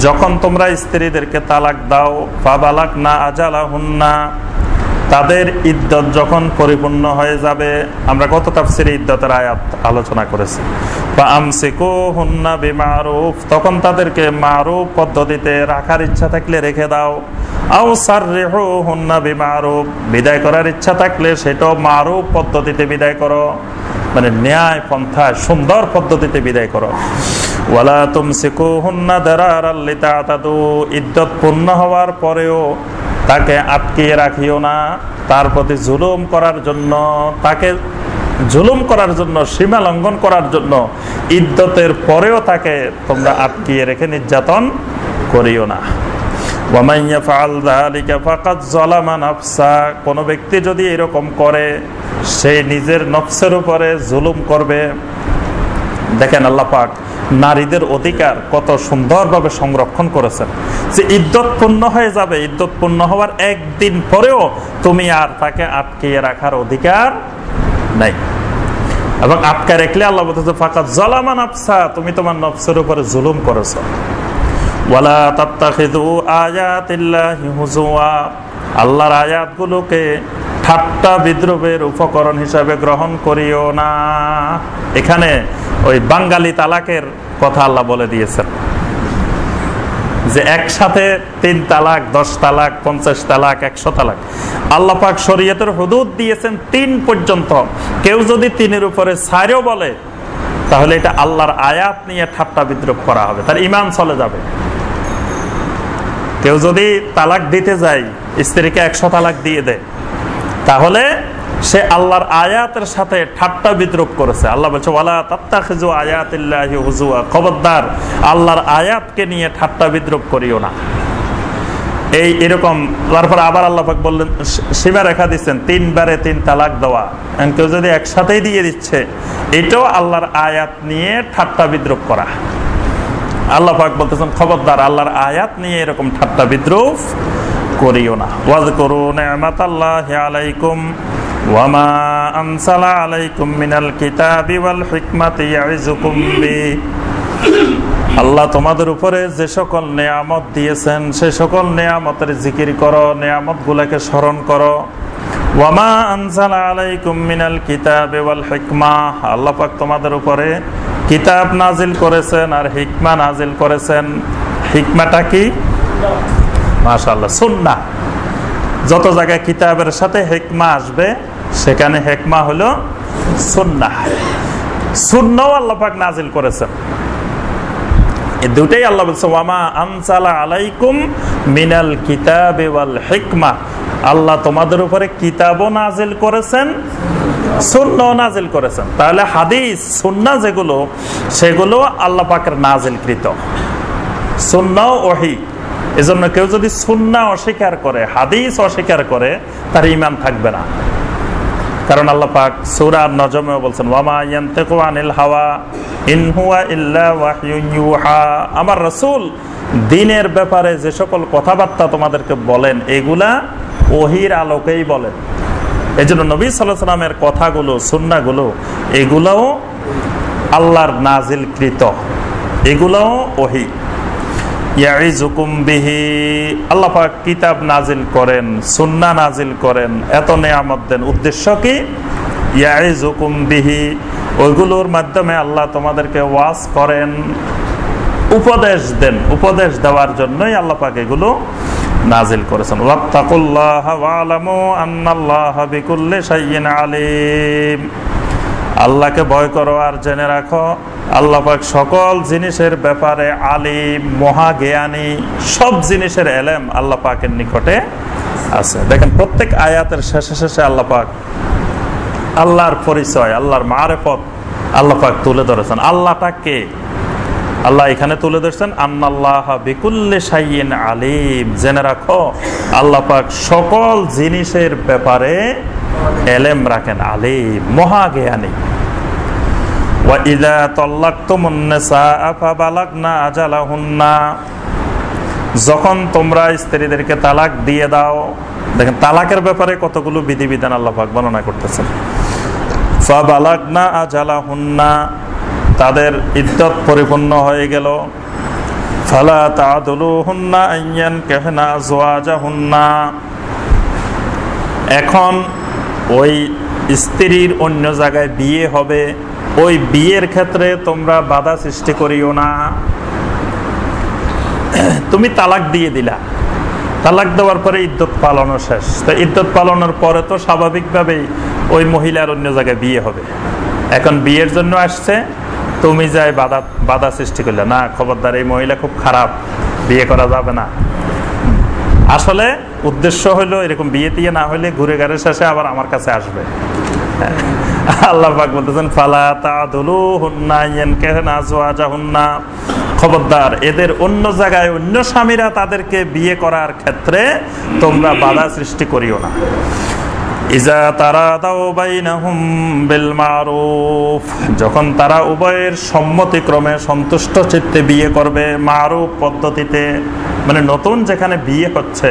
যখন তোমরা স্ত্রীদেরকে তালাক দাও, ফাবালাগনা আজালাহুন্না, তাদের ইদ্দত যখন পরিপূর্ণ হয়ে যাবে, আমরা কত তাফসীরে ইদ্দতের আয়াত আলোচনা করেছি। ফাআমসিকুহুন্না বিমারুফ, তখন তাদেরকে মারুফ পদ্ধতিতে রাখার ইচ্ছা থাকলে রেখে দাও। আও সাররিহুহুন্না বিমারুফ, বিদায় করার ইচ্ছা থাকলে সেটাও মারুফ পদ্ধতিতে বিদায় করো, মানে ন্যায় পন্থায় সুন্দর পদ্ধতিতে বিদায় করো। ওয়ালা তুমসিকুহুন্না দারারাল লিতাতাদু, ইদ্দত পূর্ণ হওয়ার পরেও তাকে আটকিয়ে রাখিও না, তার প্রতি জুলুম করার জন্য, তাকে জুলুম করার জন্য, সীমা লঙ্ঘন করার জন্য ইদ্যতের পরেও তাকে তোমরা আটকিয়ে রেখে নির্যাতন করিও না। ওয়ামান ইয়াফআল যালিকা ফাকাদ যালামা নাফসা, কোন ব্যক্তি যদি এরকম করে সে নিজের নফসের উপরে জুলুম করবে। দেখেন আল্লাহ পাক নারীদের অধিকার কত সুন্দরভাবে সংরক্ষণ করেছেন, যে ইদ্যত পূর্ণ হয়ে যাবে, ইদ্যত পূর্ণ হওয়ার একদিন পরেও তুমি আর তাকে আটকিয়ে রাখার অধিকার নাই। এবং আটকে রাখলে আল্লাহ বলতেছে ফাকাদ যালামা নাফসা, তুমি তোমার নফসের উপরে জুলুম করেছো। ওয়ালা তাত্তাখিযু আয়াতিল্লাহি হুজুয়া, আল্লাহর আয়াতগুলোকে ঠাট্টা বিদ্রুপের উপকরণ হিসাবে গ্রহণ করিও না। এখানে ওই বাঙালি তালাকের কথা আল্লাহ বলে দিয়েছেন, যে একসাথে 3 তালাক, 10 তালাক, 50 তালাক, 100 তালাক। আল্লাহ পাক শরীয়তের হুদুদ দিয়েছেন 3 পর্যন্ত। কেউ যদি 3-এর উপরে ছাড়ও বলে তাহলে এটা আল্লাহর আয়াত নিয়ে ঠাট্টা বিদ্রুপ করা হবে, তার ঈমান চলে যাবে। কেউ যদি তালাক দিতে যায়, স্ত্রীকে 100 তালাক দিয়ে দেয়, তাহলে সে আল্লাহর আয়াতের সাথে ঠাট্টা বিদ্রুপ করেছে। আল্লাহ বলছে ওয়ালা তাত্তাখিযু আয়াতিল্লাহি হুজুয়া, খবরদার আল্লাহর আয়াতকে নিয়ে ঠাট্টা বিদ্রুপ করিও না। এরকম। তারপর আবার আল্লাহ পাক বললেন, সীমা রেখা দিচ্ছেন 3 বারে 3 তালাক দেওয়া। কেউ যদি একসাথেই দিয়ে দিচ্ছে, এটাও আল্লাহর আয়াত নিয়ে ঠাট্টা বিদ্রুপ করা। আল্লাহ পাক বলতেছেন খবরদার আল্লাহর আয়াত নিয়ে এরকম ঠাট্টা বিদ্রুপ করিও না। ওয়াজকুরু নি'মাতাল্লাহি আলাইকুম ওয়া মা আনসালা আলাইকুম মিনাল কিতাবি ওয়াল হিকমাতি ইয়াইযুকুম বি, আল্লাহ তোমাদের উপরে যে সকল নেয়ামত দিয়েছেন সে সকল নেয়ামতের জিকির করো, নেয়ামতগুলোকে স্মরণ করো। ওয়া মা আনসালা আলাইকুম মিনাল কিতাবি ওয়াল হিকমা, আল্লাহ পাক তোমাদের উপরে কিতাব নাজিল করেছেন আর হিকমা নাজিল করেছেন। হিকমাটা কি? মাশাআল্লাহ, সুন্নাহ। যত জায়গায় কিতাবের সাথে হিকমা আসবে সেখানে হিকমা হলো সুন্নাহ। সুন্নাহও আল্লাহ পাক নাজিল করেছেন। এই দুটেই আল্লাহ বলছে ওয়া মা আনসালা আলাইকুম মিনাল কিতাবি ওয়াল হিকমা, আল্লাহ তোমাদের উপরে কিতাবও নাজিল করেছেন, সুন্নাহও নাজিল করেছেন। তাহলে হাদিস সুন্নাহ যেগুলো, সেগুলো আল্লাহ পাকের নাজিলকৃত। সুন্নাহ ওহী। এজন্য কেউ যদি সুন্নাহ অস্বীকার করে, হাদিস অস্বীকার করে, তার ঈমান থাকবে না। কারণ আল্লাহ পাক সূরা আন-নজমে বলছেন ওয়া মা ইয়ানতিকু আনিল হাওয়া ইন হুয়া ইল্লা ওয়াহয়ুন ইউহা, আমার রাসূল দ্বীনের ব্যাপারে যে সকল কথাবার্তা তোমাদেরকে বলেন এগুলা ওহীর আলোকেই বলেন। এজন্য নবী সাল্লাল্লাহু আলাইহি ওয়াসাল্লামের কথাগুলো, সুন্নাহগুলো, এগুলাও আল্লাহর নাজিলকৃত, এগুলাও ওহী। ইয়াইযুকুম বিহি, আল্লাহ পাক কিতাব নাজিল করেন, সুন্নাহ নাজিল করেন, এত নেয়ামত দেন। উদ্দেশ্য কি? ইয়াইযুকুম বিহি, ওইগুলোর মাধ্যমে আল্লাহ তোমাদেরকে ওয়াজ করেন, উপদেশ দেন। উপদেশ দেওয়ার জন্যই আল্লাহ পাক এগুলো নাজিল করেছেন। ওয়াত্তাকুল্লাহা ওয়ালামু আন্নাল্লাহা বিকুল্লি শাইইন আলিম, আল্লাহকে ভয় করো আর জেনে রাখো আল্লাহ পাক সকল জিনিসের ব্যাপারে আলিম, মহাজ্ঞানী। সব জিনিসের এলেম আল্লাহ পাকের নিকটে আছে। দেখেন প্রত্যেক আয়াতের শেষে শেষে আল্লাহ পাক আল্লাহর পরিচয়, আল্লাহর মারিফত আল্লাহ পাক তুলে ধরেছেন। আল্লাহটা কে? আল্লাহ এখানে তুলে ধরেছেন আন্নাল্লাহা বিকুল্লি শাইইন আলিম, জেনে রাখো আল্লাহ পাক সকল জিনিসের ব্যাপারে এলেম রাখেন, আলিম, মহাজ্ঞানী। ওয়া ইযা তাল্লাকতুমুন নিসা ফাবালাগনা আজালাহুন্না, যখন তোমরা স্ত্রীদেরকে তালাক দিয়ে দাও। দেখেন তালাকের ব্যাপারে কতগুলো বিধিবিধান আল্লাহ পাক বর্ণনা করতেছেন। ফাবালাগনা আজালাহুন্না, তাদের ইদ্দত পরিপূর্ণ হয়ে গেল। ফালা তাদুলুহুন্না আইয়ানকিহনা আজওয়াজাহুন্না, এখন ওই স্ত্রীর অন্য জায়গায় বিয়ে হবে, ওই বিয়ের ক্ষেত্রে তোমরা বাধা সৃষ্টি করিও না। তুমি তালাক দিয়ে দিলা, তালাক দেওয়ার পরে ইদ্যত পালনও শেষ। তো ইদ্যত পালনের পরে তো স্বাভাবিকভাবেই ওই মহিলার অন্য জায়গায় বিয়ে হবে। এখন বিয়ের জন্য আসছে, তুমি যাই বাধা সৃষ্টি করলে, না খবরদার এই মহিলা খুব খারাপ, বিয়ে করা যাবে না। আসলে উদ্দেশ্য হলো এরকম বিয়ে টিয়ে না হলে ঘুরে ঘাড়ে শেষে আবার আমার কাছে আসবে। আল্লাহ পাক বলতেছেন ফালা তাদুলুহুন্না ইয়ানকিহনা আজওয়াজাহুন্না, খবরদার এদের অন্য জায়গায় অন্য স্বামীরা তাদেরকে বিয়ে করার ক্ষেত্রে তোমরা বাধা সৃষ্টি করিও না। ইজা তারাদাউ বাইনাহুম বিল মারুফ, যখন তারা উভয়ের সম্মতিক্রমে সন্তুষ্ট চিত্তে বিয়ে করবে, মারুফ পদ্ধতিতে, মানে নতুন যেখানে বিয়ে হচ্ছে,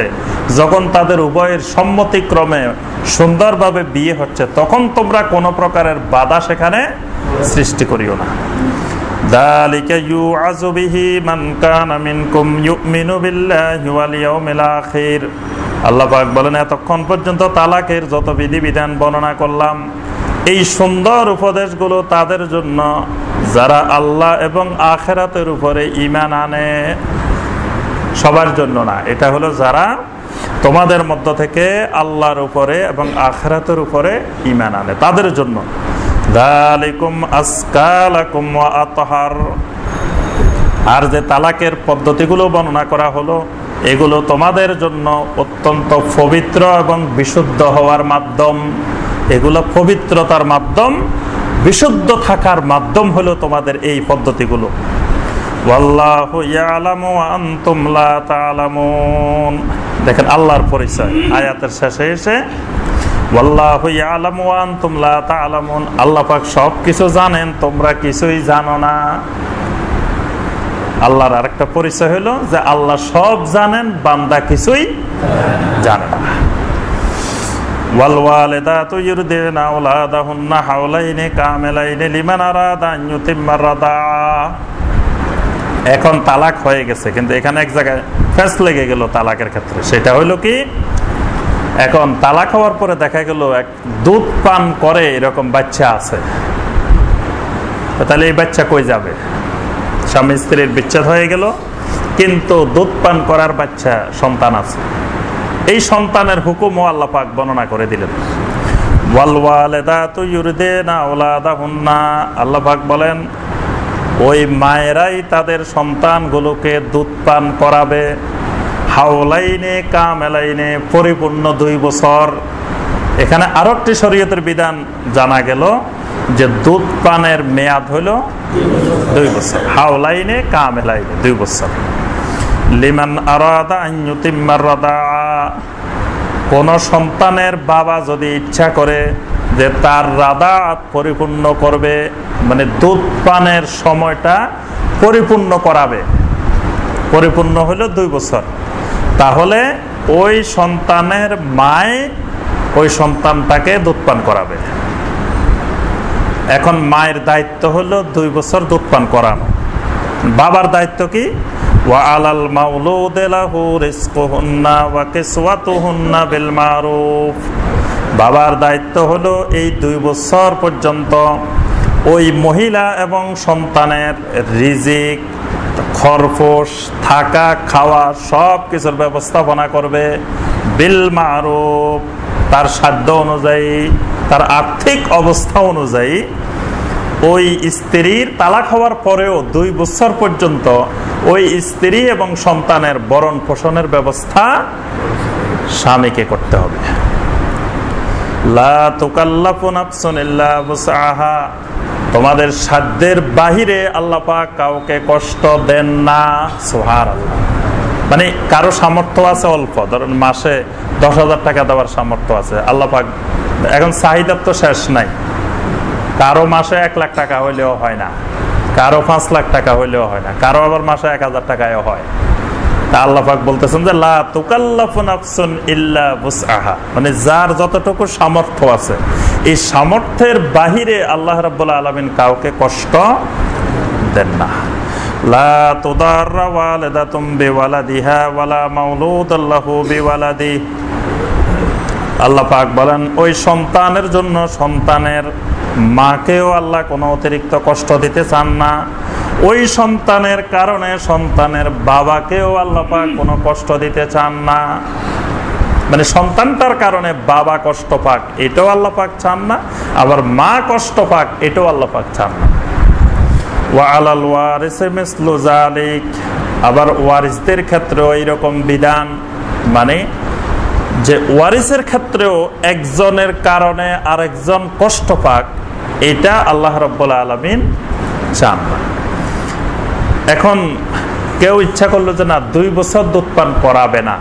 যখন তাদের উভয়ের সম্মতিক্রমে সুন্দরভাবে বিয়ে হচ্ছে, তখন তোমরা কোনো প্রকারের বাধা সেখানে সৃষ্টি করিও না। যালিকা ইউআযু বিহি মান কানা মিনকুম ইউমিনু বিল্লাহি ওয়াল ইয়াউমিল আখির। আল্লাহ পাক বলেন, এতক্ষণ পর্যন্ত তালাকের যত বিধিবিধান বর্ণনা করলাম, এই সুন্দর উপদেশগুলো তাদের জন্য যারা আল্লাহ এবং আখিরাতের উপরে ঈমান আনে, সবার জন্য না। এটা হলো যারা তোমাদের মধ্য থেকে আল্লাহর উপরে এবং আখিরাতের উপরে ঈমান আনে, তাদের জন্য। যালিকুম আযকা লাকুম ওয়া আতহার। আর যে তালাকের পদ্ধতিগুলো বর্ণনা করা হলো, এগুলো তোমাদের জন্য অত্যন্ত পবিত্র এবং বিশুদ্ধ হওয়ার মাধ্যম। এগুলো পবিত্রতার মাধ্যম, বিশুদ্ধ থাকার মাধ্যম হলো তোমাদের এই পদ্ধতিগুলো। ওয়াল্লাহু ইয়ালামু ওয়া আনতুম লা তা'লামুন। দেখেন আল্লাহর পরিচয় আয়াতের শেষে এসে, ওয়াল্লাহু ইয়ালামু ওয়া আনতুম লা তা'লামুন। আল্লাহ পাক সব কিছু জানেন, তোমরা কিছুই জানো না। আল্লাহর আরেকটা পরিচয় হলো যে আল্লাহ সব জানেন, বান্দা কিছুই জানে না। ওয়াল ওয়ালিদাতু ইউরদিনা আওলাদাহুন্না হাওলাইনি কামিলাইনি লিমান আরাদা আন ইউতিম্মা রাদাআ। এখন তালাক হয়ে গেছে, কিন্তু এখানে এক জায়গায় ফেস লেগে গেল তালাকের ক্ষেত্রে। সেটা হলো কি, এখন তালাক হওয়ার পরে দেখা গেল এক দুধ পান করে এরকম বাচ্চা আছে, তাহলে এই বাচ্চা কই যাবে? স্বামী স্ত্রীর বিচ্ছেদ হয়ে গেল, কিন্তু দুধ পান করার বাচ্চা সন্তান আছে। এই সন্তানের হুকুমও আল্লাহ পাক বর্ণনা করে দিলেন। ওয়াল ওয়ালিদাতু ইউরদিনা আওলাদাহুন্না। আল্লাহ পাক বলেন, ওই মায়েরাই তাদের সন্তানগুলোকে দুধ পান করাবে, হাওলাইনে কামেলাইনে, পরিপূর্ণ 2 বছর। এখানে আরো একটি শরীয়তের বিধান জানা গেল যে দুধ পানের মেয়াদ হলো 2 বছর, হাওলাইনে কামেলাইনে 2 বছর। লিমান আরাদা আন ইউতিম্মা রাদাআ। কোন সন্তানের বাবা যদি ইচ্ছা করে যে তার রাদাআত পরিপূর্ণ করবে, মানে দুধ পানের সময়টা পরিপূর্ণ করাবে, পরিপূর্ণ হলো 2 বছর, তাহলে ওই সন্তানের মায় ওই সন্তানটাকে দুধ পান করাবে। এখন মায়ের দায়িত্ব হলো 2 বছর দুধ পান করানো। বাবার দায়িত্ব কি? ওয়া আলাল মাউলুদি লাহু রিজকুহুন্না ওয়া কিসওয়াতুহুন্না বিল মারুফ। বাবার দায়িত্ব হলো এই 2 বছর পর্যন্ত ওই মহিলা এবং সন্তানের রিজিক, খরপোশ, থাকা খাওয়া সব কিছুর ব্যবস্থাপনা করবে বিল মারুফ, তার সাধ্য অনুযায়ী, তার আর্থিক অবস্থা অনুযায়ী। ওই স্ত্রীর তালাক হওয়ার পরেও 2 বছর পর্যন্ত ওই স্ত্রী এবং সন্তানের ভরণ পোষণের ব্যবস্থা স্বামীকে করতে হবে। লা তুকাল্লাফু নাফসুন ইল্লা বুসআহা। তোমাদের সাধ্যের বাহিরে আল্লাহ পাক কাউকে কষ্ট দেন না। সুবহানাল্লাহ। মানে কারো সামর্থ্য আছে অল্প, ধরেন মাসে 10,000 টাকা দেওয়ার সামর্থ্য আছে, আল্লাহ পাক এখন চাহিদার তো শেষ নাই। কারো মাসে 1 লাখ টাকা হইলেও হয় না, কারো 5 লাখ টাকা হইলেও হয় না, কারো আবার মাসে 1000 টাকায়ও হয়। তা আল্লাহ পাক বলতেছেন যে লা তুকাল্লাফু নাফসুন ইল্লা বুসআহা, মানে যার যতটুকু সামর্থ্য আছে, এই সামর্থ্যের বাহিরে আল্লাহ রাব্বুল আলামিন কাউকে কষ্ট দেন না। লা তুদাররা ওয়ালিদাতুম বিওয়ালাদিহা ওয়ালা মাউলুদুন লাহু বিওয়ালাদিহি। আল্লাহ পাক বলেন, ওই সন্তানের জন্য সন্তানের মাকেও আল্লাহ কোনো অতিরিক্ত কষ্ট দিতে চান না। ওই সন্তানের কারণে সন্তানের বাবাকেও আল্লাহ পাক কোনো কষ্ট দিতে চান না। মানে সন্তানটার কারণে বাবা কষ্ট পাক, এটাও আল্লাহ পাক চান না, আবার মা কষ্ট পাক, এটাও আল্লাহ পাক চান না। ওয়া আলাল ওয়ারিসি মিসলু যালিক। আবার ওয়ারিসদের ক্ষেত্রেও এইরকম বিধান, মানে যে ওয়ারিসের ক্ষেত্রেও একজনের কারণে আরেকজন কষ্ট পাক, এটা আল্লাহ রাব্বুল আলামিন চান না। এখন কেউ ইচ্ছা করলো যে না 2 বছর দুধ পান করাবে না,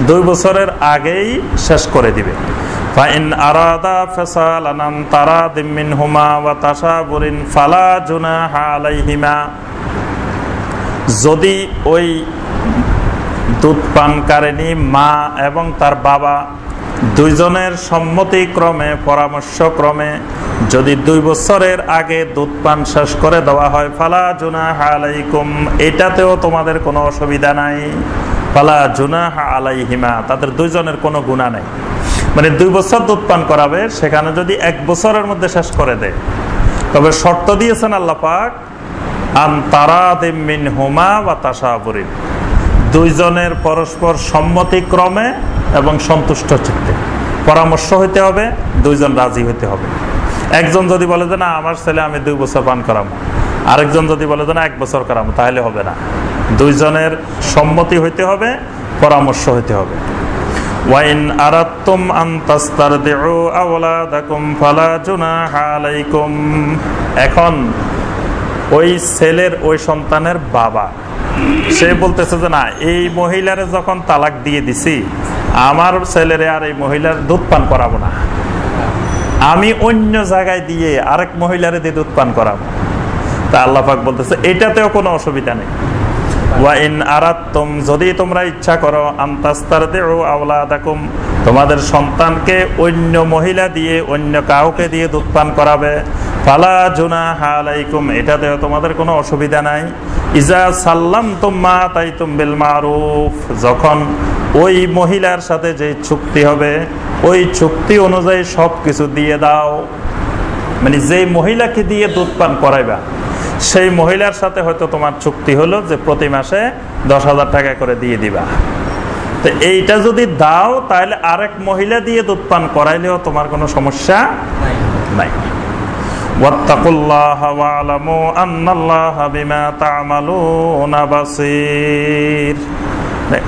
2 বছরের আগেই শেষ করে দিবে। ফাইন আরাদা ফাসালান আন তারাদিম মিনহুমা ওয়া তাশাবুরিন ফালা জুনাহা আলাইহিমা, যদি ওই দুধ পানকারিনী মা এবং তার বাবা দুইজনের সম্মতিক্রমে পরামর্শক্রমে যদি 2 বছরের আগে দুধ পান শেষ করে দেওয়া হয়, ফালা জুনাহা আলাইকুম, এটাতেও তোমাদের কোনো অসুবিধা নাই। ফালা জুনাহা আলাইহিমা, তাদের দুইজনের কোনো গুনাহ নাই। মানে 2 বছর দুধ পান করাবে, সেখানে যদি 1 বছরের মধ্যে শেষ করে দেয়, তবে শর্ত দিয়েছেন আল্লাহ পাক আন তারাদিম মিনহুমা ওয়া তাশাবুরিন, দুইজনের পরস্পর সম্মতিক্রমে এবং সন্তুষ্ট চিত্তে পরামর্শ হইতে হবে, দুইজন রাজি হইতে হবে। একজন যদি বলে যে না আমার ছেলে আমি 2 বছর পান করাবো, আরেকজন যদি বলে যে না 1 বছর করাবো, তাহলে হবে না। দুইজনের সম্মতি হইতে হবে, পরামর্শ হইতে হবে। ওয়াইন আরাদতুম আন তাস্তারদিউ আওলাদাকুম ফালা জুনাহা আলাইকুম, এখন ওই ছেলের ওই সন্তানের বাবা সে বলতেছে যে না এই মহিলারে যখন তালাক দিয়ে দিছি, আমার ছেলেরে আর এই মহিলার দুধ পান করাবো না, আমি অন্য জায়গায় দিয়ে আরেক মহিলারে দিয়ে দুধ পান করাবো। তা আল্লাহ পাক বলতেছে এটাতেও কোনো অসুবিধা নেই। ওয়াইন আরাদতুম, যদি তোমরা ইচ্ছা করো আন তাস্তারদিউ আওলাদাকুম, তোমাদের সন্তানকে অন্য মহিলা দিয়ে অন্য কাউকে দিয়ে দুধ পান করাবে, ফালা জুনাহা আলাইকুম, এটাতেও তোমাদের কোনো অসুবিধা নাই। ইজা সাল্লামতুম মা আতাইতুম বিল মারুফ, যখন ওই মহিলার সাথে যে চুক্তি হবে ওই চুক্তি অনুযায়ী সব কিছু দিয়ে দাও। মানে যে মহিলাকে দিয়ে দুধ পান করাইবা সেই মহিলার সাথে হয়তো তোমার চুক্তি হলো যে প্রতি মাসে 10,000 টাকা করে দিয়ে দিবা, তো এইটা যদি দাও তাহলে আরেক মহিলা দিয়ে দুধ পান করাইলেও তোমার কোনো সমস্যা নাই। ওয়াত্তাকুল্লাহা ওয়া'লামু আন্নাল্লাহা বিমা তা'মালুনা বাসীর।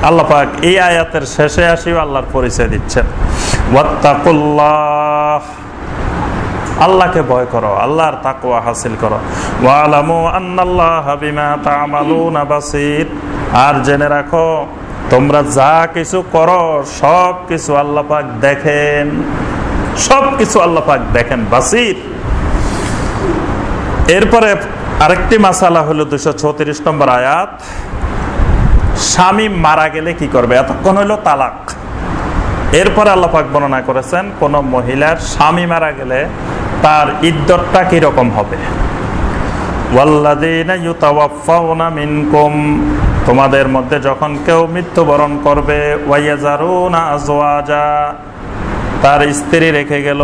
আল্লাহ পাক এই আয়াতের শেষে আসিও আল্লাহর পরিচয় দিচ্ছেন, ওয়াত্তাকুল্লাহ, আল্লাহকে ভয় করো, আল্লাহর তাকওয়া হাসিল করো। ওয়া'লামু আন্নাল্লাহা বিমা তা'মালুনা বাসীর, আর জেনে রাখো তোমরা যা কিছু করো সব কিছু আল্লাহ পাক দেখেন, সব কিছু আল্লাহ পাক দেখেন, বাসীর। এরপরে আরেকটি মাসালা হলো 234 নম্বর আয়াত, স্বামী মারা গেলে কি করবে। এতক্ষণ হলো তালাক, এরপরে আল্লাহ পাক বর্ণনা করেছেন কোন মহিলার স্বামী মারা গেলে তার ইদ্দতটা কি রকম হবে। ওয়াল্লাযীনা ইউতাওয়াফাউনা মিনকুম, তোমাদের মধ্যে যখন কেউ মৃত্যুবরণ করবে, ওয়ায়াযারুনা আজওয়াজা, তার স্ত্রী রেখে গেল,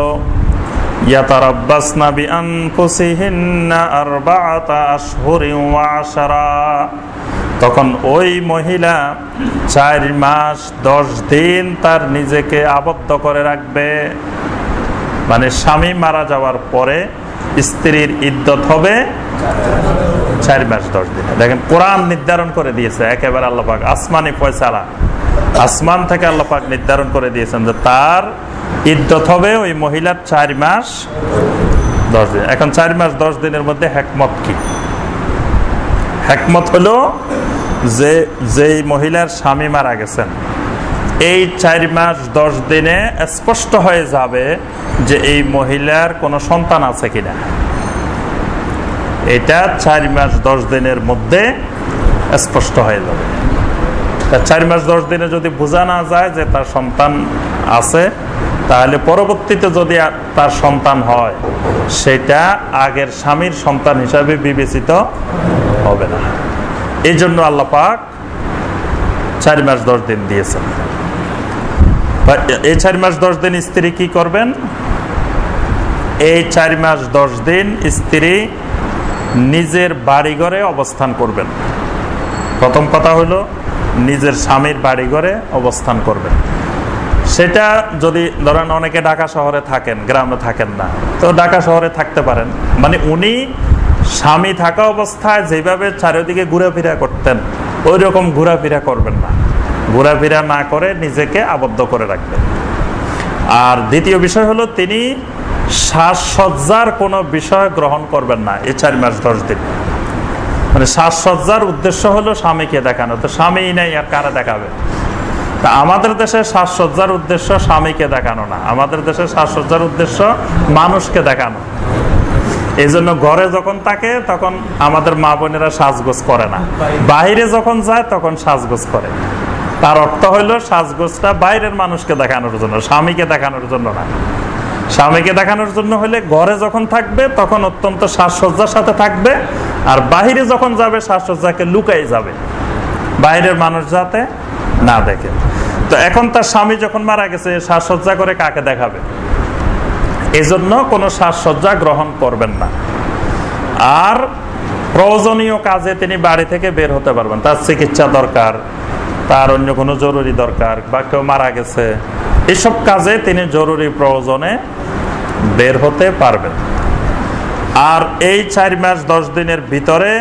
ইয়াতারাব্বাসনা বিআনফুসিহিন্না আরবাআতা আশহুরিন ওয়া আশরা, তখন ওই মহিলা 4 মাস 10 দিন তার নিজেকে আবদ্ধ করে রাখবে। মানে স্বামী মারা যাওয়ার পরে স্ত্রীর ইদ্দত হবে 4 মাস 10 দিন। দেখেন কোরআন নির্ধারণ করে দিয়েছে একেবারে আল্লাহ পাক, আসমানি ফয়সালা, আসমান থেকে আল্লাহ পাক নির্ধারণ করে দিয়েছেন যে তার ইদ্দত হবে ওই মহিলার 4 মাস 10 দিন। এখন 4 মাস 10 দিনের মধ্যে হিকমত কি? হিকমত হলো যে যেই মহিলার স্বামী মারা গেছেন এই 4 মাস 10 দিনে স্পষ্ট হয়ে যাবে যে এই মহিলার কোনো সন্তান আছে কিনা। এটা 4 মাস 10 দিনের মধ্যে স্পষ্ট হয়ে যাবে। 4 মাস 10 দিনে যদি বোঝা না যায় যে তার সন্তান আছে, তাহলে পরবর্তীতে যদি তার সন্তান হয় সেটা আগের স্বামীর সন্তান হিসাবে বিবেচিত হবে না। এই জন্য আল্লাহ পাক 4 মাস 10 দিন দিয়েছেন। এই 4 মাস 10 দিন স্ত্রী কি করবেন? এই 4 মাস 10 দিন স্ত্রী নিজের বাড়িঘরে অবস্থান করবেন। প্রথম কথা হলো নিজের স্বামীর বাড়িঘরে অবস্থান করবেন। সেটা যদি ধরেন অনেকে ঢাকা শহরে থাকেন, গ্রামে থাকেন না, তো ঢাকা শহরে থাকতে পারেন। মানে উনি স্বামী থাকা অবস্থায় যেভাবে চারিদিকে ঘোরাফেরা করতেন ওই রকম ঘোরাফেরা করবেন না, ঘোরাফেরা না করে নিজেকে আবদ্ধ করে রাখবেন। আর দ্বিতীয় বিষয় হলো তিনি সাজসজ্জার কোনো বিষয় গ্রহণ করবেন না এই 4 মাস 10 দিন। মানে সাজসজ্জার উদ্দেশ্য হলো স্বামীকে দেখানো, তো স্বামী নেই আর কারা দেখাবে? তা আমাদের দেশে সাজসজ্জার উদ্দেশ্য স্বামীকে দেখানো না, আমাদের দেশে সাজসজ্জার উদ্দেশ্য মানুষকে দেখানো। এই জন্য ঘরে যখন থাকে তখন আমাদের মা বোনেরা সাজগোজ করে না, বাইরে যখন যায় তখন সাজগোজ করে। তার অর্থ হইল সাজগোজটা বাইরের মানুষকে দেখানোর জন্য, স্বামীকে দেখানোর জন্য না। স্বামীকে দেখানোর জন্য হলে ঘরে যখন থাকবে তখন অত্যন্ত সাজসজ্জার সাথে থাকবে, আর বাহিরে যখন যাবে সাজসজ্জাকে লুকাই যাবে, বাইরের মানুষ যাতে না দেখে। তো এখন তার স্বামী যখন মারা গেছে, সাজসজ্জা করে কাকে দেখাবে? এজন্য কোনো সাজসজ্জা গ্রহণ করবেন না। আর প্রয়োজনীয় কাজে তিনি বাড়ি থেকে বের হতে পারবেন, তার চিকিৎসা দরকার, তার অন্য কোনো জরুরি দরকার, বা কেউ মারা গেছে, এসব কাজে তিনি জরুরি প্রয়োজনে বের হতে পারবেন। আর এই 4 মাস 10 দিনের ভিতরে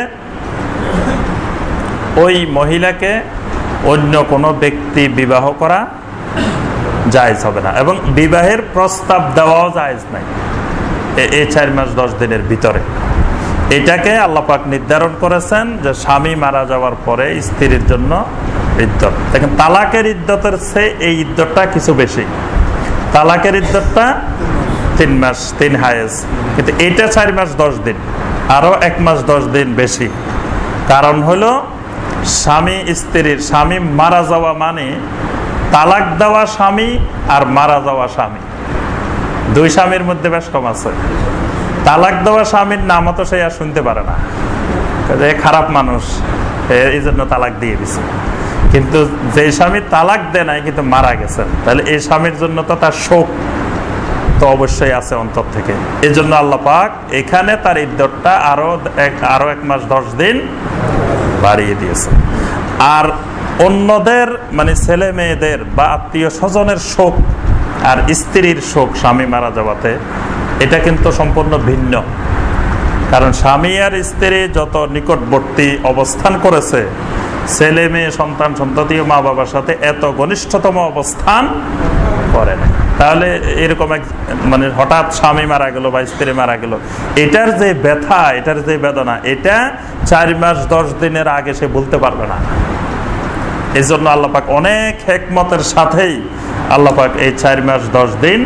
ওই মহিলাকে অন্য কোনো ব্যক্তি বিবাহ করা জায়েজ হবে না, এবং বিবাহের প্রস্তাব দেওয়াও জায়েজ নাই এই 4 মাস 10 দিনের ভিতরে। এটাকে আল্লাহ পাক নির্ধারণ করেছেন যে স্বামী মারা যাওয়ার পরে স্ত্রীর জন্য ইদ্যত। দেখেন, তালাকের ইদ্যতের চেয়ে এই ইদ্যতটা কিছু বেশি। তালাকের ইদ্যতটা 3 মাস 3 হায়েজ, কিন্তু এটা 4 মাস 10 দিন, আরো 1 মাস 10 দিন বেশি। কারণ হলো স্বামী মারা যাওয়া মানে তালাক দেওয়া স্বামী আর মারা যাওয়া স্বামী, 2 স্বামীর মধ্যে বেশ কম আছে। তালাক দেওয়া স্বামীর নামও তো সে আর শুনতে পারে না, খারাপ মানুষ, এই জন্য তালাক দিয়ে দিছে। কিন্তু যে স্বামী তালাক দেয় নাই কিন্তু মারা গেছেন, তাহলে এই স্বামীর জন্য তো তার শোক তো অবশ্যই আছে অন্তর থেকে। এই জন্য আল্লাহ পাক এখানে তার ইদ্যতটা আরো 1 মাস 10 দিন বাড়িয়ে দিয়েছে। আর অন্যদের মানে ছেলে মেয়েদের বা আত্মীয় স্বজনের শোক আর স্ত্রীর শোক স্বামী মারা যাওয়াতে, এটা কিন্তু সম্পূর্ণ ভিন্ন। কারণ স্বামী আর স্ত্রী যত নিকটবর্তী অবস্থান করেছে, ছেলে মেয়ে সন্তান সন্ততি ও মা বাবার সাথে এত ঘনিষ্ঠতম অবস্থান করে না। তাহলে এরকম মানে হঠাৎ স্বামী মারা গেল বা স্ত্রী মারা গেল, এটার যে ব্যথা, এটার যে বেদনা, এটা 4 মাস 10 দিনের আগে সে বলতে পারবে না। এই জন্য আল্লাহ পাক অনেক হিকমতের সাথেই আল্লাহ পাক এই 4 মাস 10 দিন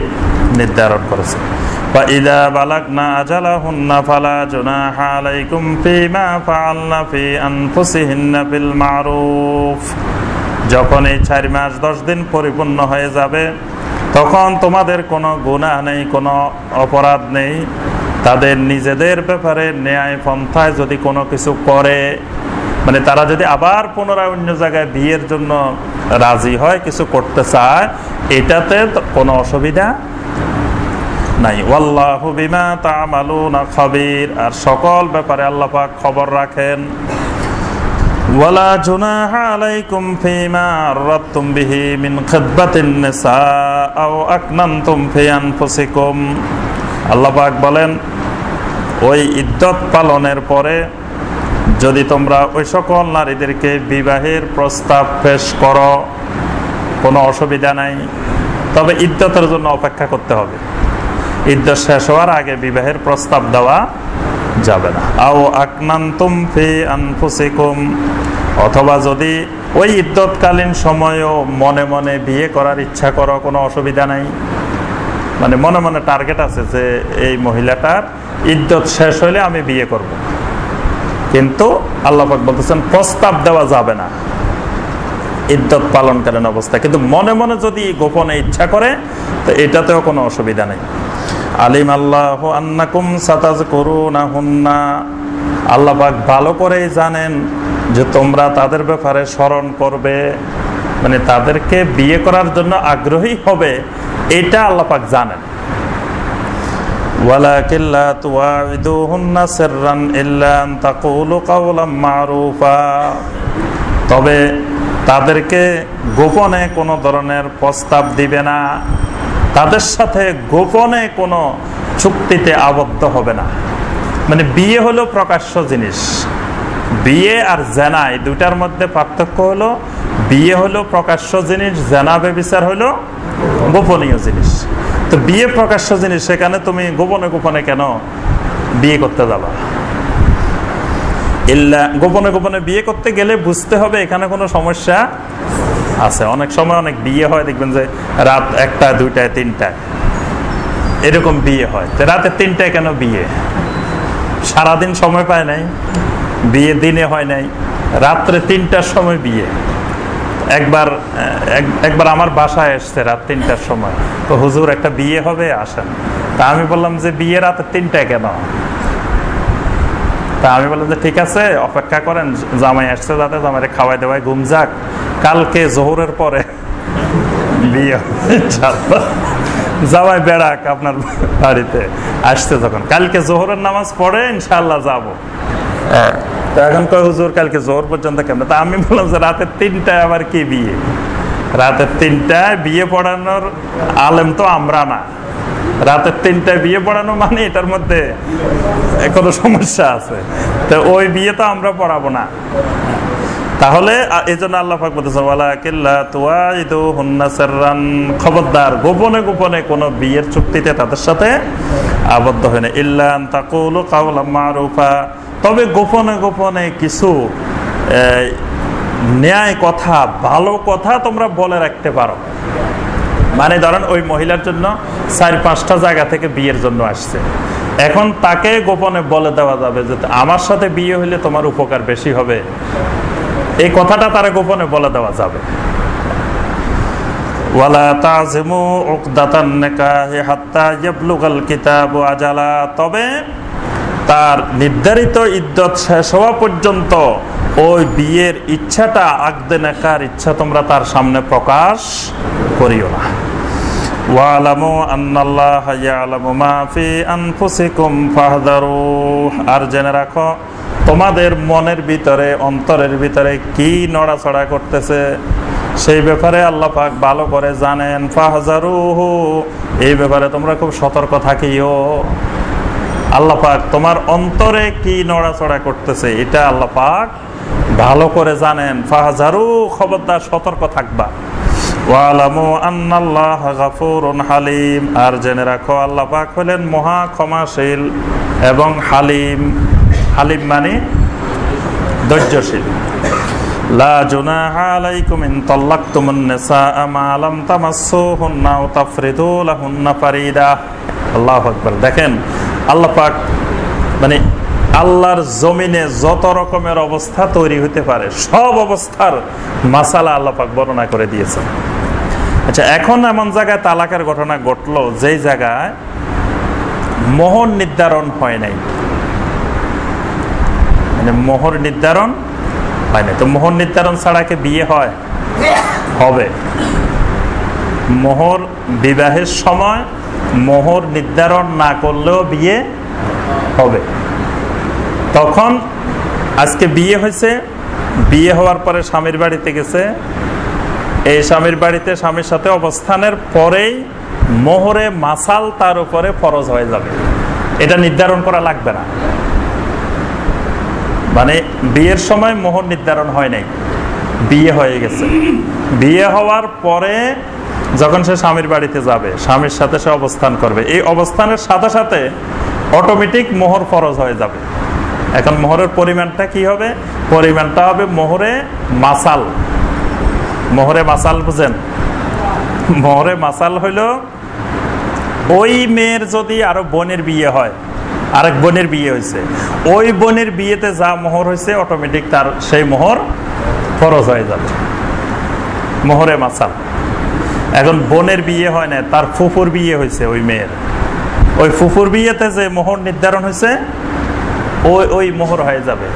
নির্ধারণ করেছে। وَإِذَا بَلَغْنَا أَجَلَهُنَّ فَلَا جُنَاحَ عَلَيْكُمْ فِيمَا فَعَلْنَ فِي أَنفُسِهِنَّ بِالْمَعْرُوفِ। যখন এই 4 মাস 10 দিন পরিপূর্ণ হয়ে যাবে, তখন তোমাদের কোনো গুনাহ নেই, কোনো অপরাধ নেই। তাদের নিজেদের ব্যাপারে ন্যায় পন্থায় যদি কোনো কিছু করে, মানে তারা যদি আবার পুনরায় অন্য জায়গায় বিয়ের জন্য রাজি হয়, কিছু করতে চায়, এটাতে কোনো অসুবিধা নাই। ওয়াল্লাহু বিমা তা'মালুনা খাবীর, আর সকল ব্যাপারে আল্লাহ পাক খবর রাখেন। ওয়ালা জুনাহা আলাইকুম ফীমা আরাদতুম বিহি মিন খিদবাতিন নিসা আও আকনানতুম ফি আনফুসিকুম। আল্লাহ পাক বলেন, ওই ইদ্যত পালনের পরে যদি তোমরা ওই সকল নারীদেরকে বিবাহের প্রস্তাব পেশ করো, কোনো অসুবিধা নাই, তবে ইদ্যতের জন্য অপেক্ষা করতে হবে। ইদ্যত শেষ হওয়ার আগে বিবাহের প্রস্তাব দেওয়া যাবে না। আও আকনানতুম ফি আনফুসিকুম, অথবা যদি ওই ইদ্যতকালীন সময়ও মনে মনে বিয়ে করার ইচ্ছা করো, কোনো অসুবিধা নাই। মানে মনে মনে টার্গেট আছে যে এই মহিলাটার ইদ্যত শেষ হলে আমি বিয়ে করব, কিন্তু আল্লাহ পাক বলতেছেন প্রস্তাব দেওয়া যাবে না ইদ্যত পালনকালীন অবস্থায়। কিন্তু মনে মনে যদি গোপনে ইচ্ছা করে, তো এটাতেও কোনো অসুবিধা নেই। আলিম আল্লাহু আন্নাকুম সাতাযকুরুনাহুন্না, আল্লাহ পাক ভালো করেই জানেন যে তোমরা তাদের ব্যাপারে স্মরণ করবে, মানে তাদেরকে বিয়ে করার জন্য আগ্রহী হবে, এটা আল্লাহ পাক জানেন। ওয়ালাকিন লা তুওয়াইদুহুন্না সিররান ইল্লা আন তাকুলু কাওলাম মারুফা, তবে তাদেরকে গোপনে কোনো ধরনের প্রস্তাব দিবে না, তাদের সাথে গোপনে কোনো চুক্তিতে আবদ্ধ হবে না। মানে বিয়ে হলো প্রকাশ্য জিনিস, বিয়ে আর জেনা এই দুটার মধ্যে পার্থক্য হলো, বিয়ে হলো প্রকাশ্য জিনিস, জেনা ব্যভিচার হলো গোপনীয় জিনিস। তো বিয়ে প্রকাশ্য জিনিস, সেখানে তুমি গোপনে গোপনে কেন বিয়ে করতে যাবা? ইল্লা গোপনে গোপনে বিয়ে করতে গেলে বুঝতে হবে এখানে কোনো সমস্যা আছে। অনেক সময় অনেক বিয়ে হয়, দেখবেন যে রাত 1টা 2টায় 3টায় এরকম বিয়ে হয়। তো রাতে 3টায় কেন বিয়ে? সারাদিন সময় পায় নাই, বিয়ে দিনে হয় নাই, রাত্রে 3টার সময় বিয়ে। একবার আমার বাসায় এসছে রাত 3টার সময়, তো হুজুর একটা বিয়ে হবে, আসেন। তা আমি বললাম যে বিয়ে রাতে 3টায় কেন? তা আমি বললাম যে ঠিক আছে, অপেক্ষা করেন, জামাই আসছে যাতে জামাইরে খাওয়াই দেওয়াই ঘুম যাক, কালকে জোহরের পরে বিয়ে ইনশাআল্লাহ। জামাই বেড়াক আপনার বাড়িতে আসছে যখন, কালকে জোহরের নামাজ পড়ে ইনশাআল্লাহ যাবো। তো এখন কয় হুজুর কালকে জোহর পর্যন্ত কেমন? তা আমি বললাম যে রাতে 3টায় আবার কি বিয়ে? রাতে 3টায় বিয়ে পড়ানোর আলেম তো আমরা না। রাতে 3টায় বিয়ে পড়ানো মানে এটার মধ্যে কোনো সমস্যা আছে, তো ওই বিয়ে তো আমরা পড়াবো না। তাহলে এই জন্য আল্লাহ পাক বলতেছেন ওয়ালাকিল্লা তুআইদুহুন্না সিররান, খবরদার গোপনে গোপনে কোনো বিয়ের চুক্তিতে তাদের সাথে আবদ্ধ হয় না। ইল্লা আন তাকুলু কাওলাম মারুফা, তবে গোপনে গোপনে কিছু ন্যায় কথা, ভালো কথা তোমরা বলে রাখতে পারো। মানে ধরেন ওই মহিলার জন্য 4-5টা জায়গা থেকে বিয়ের জন্য আসছে, এখন তাকে গোপনে বলে দেওয়া যাবে যে আমার সাথে বিয়ে হইলে তোমার উপকার বেশি হবে, এই কথাটা তারা গোপনে বলে দেওয়া যাবে। ওয়ালা তাযিমু উকদাতান নিকাহি হাত্তা ইয়াবলুগাল কিতাবু আজালা, তবে তার নির্ধারিত ইদ্যত শেষ হওয়া পর্যন্ত ওই বিয়ের ইচ্ছাটা, আকদে নেকার ইচ্ছা তোমরা তার সামনে প্রকাশ করিও না। ওয়ালামু আন্নাল্লাহা ইয়ালামু মা ফি আনফুসিকুম ফাহযারুহ, আর জেনে রাখো তোমাদের মনের ভিতরে, অন্তরের ভিতরে কি নড়াচড়া করতেছে সেই ব্যাপারে আল্লাহ পাক ভালো করে জানেন। ফাহযারুহু, এই ব্যাপারে তোমরা খুব সতর্ক থাকিও। আল্লাহ পাক তোমার অন্তরে কি নড়াচড়া করতেছে এটা আল্লাহ পাক ভালো করে জানেন। ফাহযারু, খবরদার সতর্ক থাকবা। ওয়ালামু আন্নাল্লাহা গাফুরুন হালিম, আর জেনে রাখো আল্লাহ পাক হলেন মহা ক্ষমাশীল এবং হালিম। হালিম মানে ধৈর্যশীল। লা জুনাহা আলাইকুম ইন তাল্লাকতুমুন নিসাআ মা লাম তামাসসুহুন্না ওয়া তাফরিদু লাহুন্না ফারিদা। আল্লাহু আকবার। দেখেন আল্লাহ পাক মানে আল্লাহর জমিনে যত রকমের অবস্থা তৈরি হতে পারে সব অবস্থার মাসালা আল্লাহ পাক বর্ণনা করে দিয়েছেন। আচ্ছা, এখন এমন জায়গায় তালাকের ঘটনা ঘটলো যেই জায়গায় মোহর নির্ধারণ হয় নাই, মানে মোহর নির্ধারণ হয় নাই। তো মোহর নির্ধারণ ছাড়া কি বিয়ে হয়? হবে। মোহর বিবাহের সময় মোহর নির্ধারণ না করলেও বিয়ে হবে। তখন আজকে বিয়ে হয়েছে, বিয়ে হওয়ার পরে স্বামীর বাড়িতে গেছে, এই স্বামীর বাড়িতে স্বামীর সাথে অবস্থানের পরেই মোহরে মাসাল তার উপরে ফরজ হয়ে যাবে, এটা নির্ধারণ করা লাগবে না। মানে বিয়ের সময় মোহর নির্ধারণ হয় নাই, বিয়ে হয়ে গেছে, বিয়ে হওয়ার পরে যখন সে স্বামীর বাড়িতে যাবে, স্বামীর সাথে সে অবস্থান করবে, এই অবস্থানের সাথে সাথে অটোমেটিক মোহর ফরজ হয়ে যাবে। এখন মোহরের পরিমাণটা কি হবে? পরিমাণটা হবে মোহরে মাসাল। মোহরে মাসাল বুঝেন? মোহরে মাসাল হইল ওই মেয়ের যদি আরো বোনের বিয়ে হয়, আরেক বোনের বিয়ে হয়েছে, ওই বোনের বিয়েতে যা মোহর হয়েছে অটোমেটিক তার সেই মোহর ফরজ হয়ে যাবে, মোহরে মাসাল। এখন বোনের বিয়ে হয় না, তার ফুফুর বিয়ে হয়েছে ওই মেয়ের, ওই ফুফুর বিয়েতে যে মোহর নির্ধারণ হয়েছে ওই মোহর হয়ে যাবে।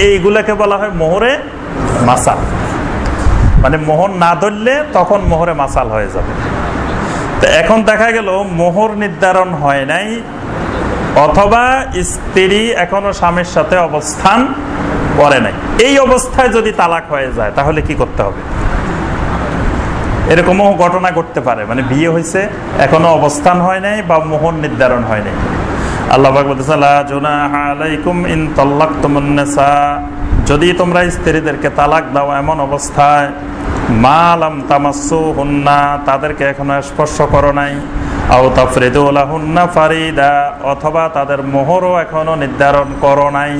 এইগুলাকে বলা হয় মোহরে মাসাল। মানে মোহর না ধরলে তখন মোহরে মাসাল হয়ে যাবে। তো এখন দেখা গেল মোহর নির্ধারণ হয় নাই, অথবা স্ত্রী এখনো স্বামীর সাথে অবস্থান করে নাই, এই অবস্থায় যদি তালাক হয়ে যায় তাহলে কি করতে হবে? এরকমও ঘটনা ঘটতে পারে, মানে বিয়ে হয়েছে এখনো অবস্থান হয় নাই বা মোহর নির্ধারণ হয় নাই। আল্লাহ পাক বলতেছেন লা জুনাহা আলাইকুম ইন তাল্লাকতুমুন নিসা, যদি তোমরা স্ত্রীদেরকে তালাক দাও এমন অবস্থায় মা লাম তামাসসুহুন্না, তাদেরকে এখনো স্পর্শ করো নাই, আও তাফরিদু লাহুন্না ফারিদা, অথবা তাদের মোহরও এখনো নির্ধারণ করো নাই।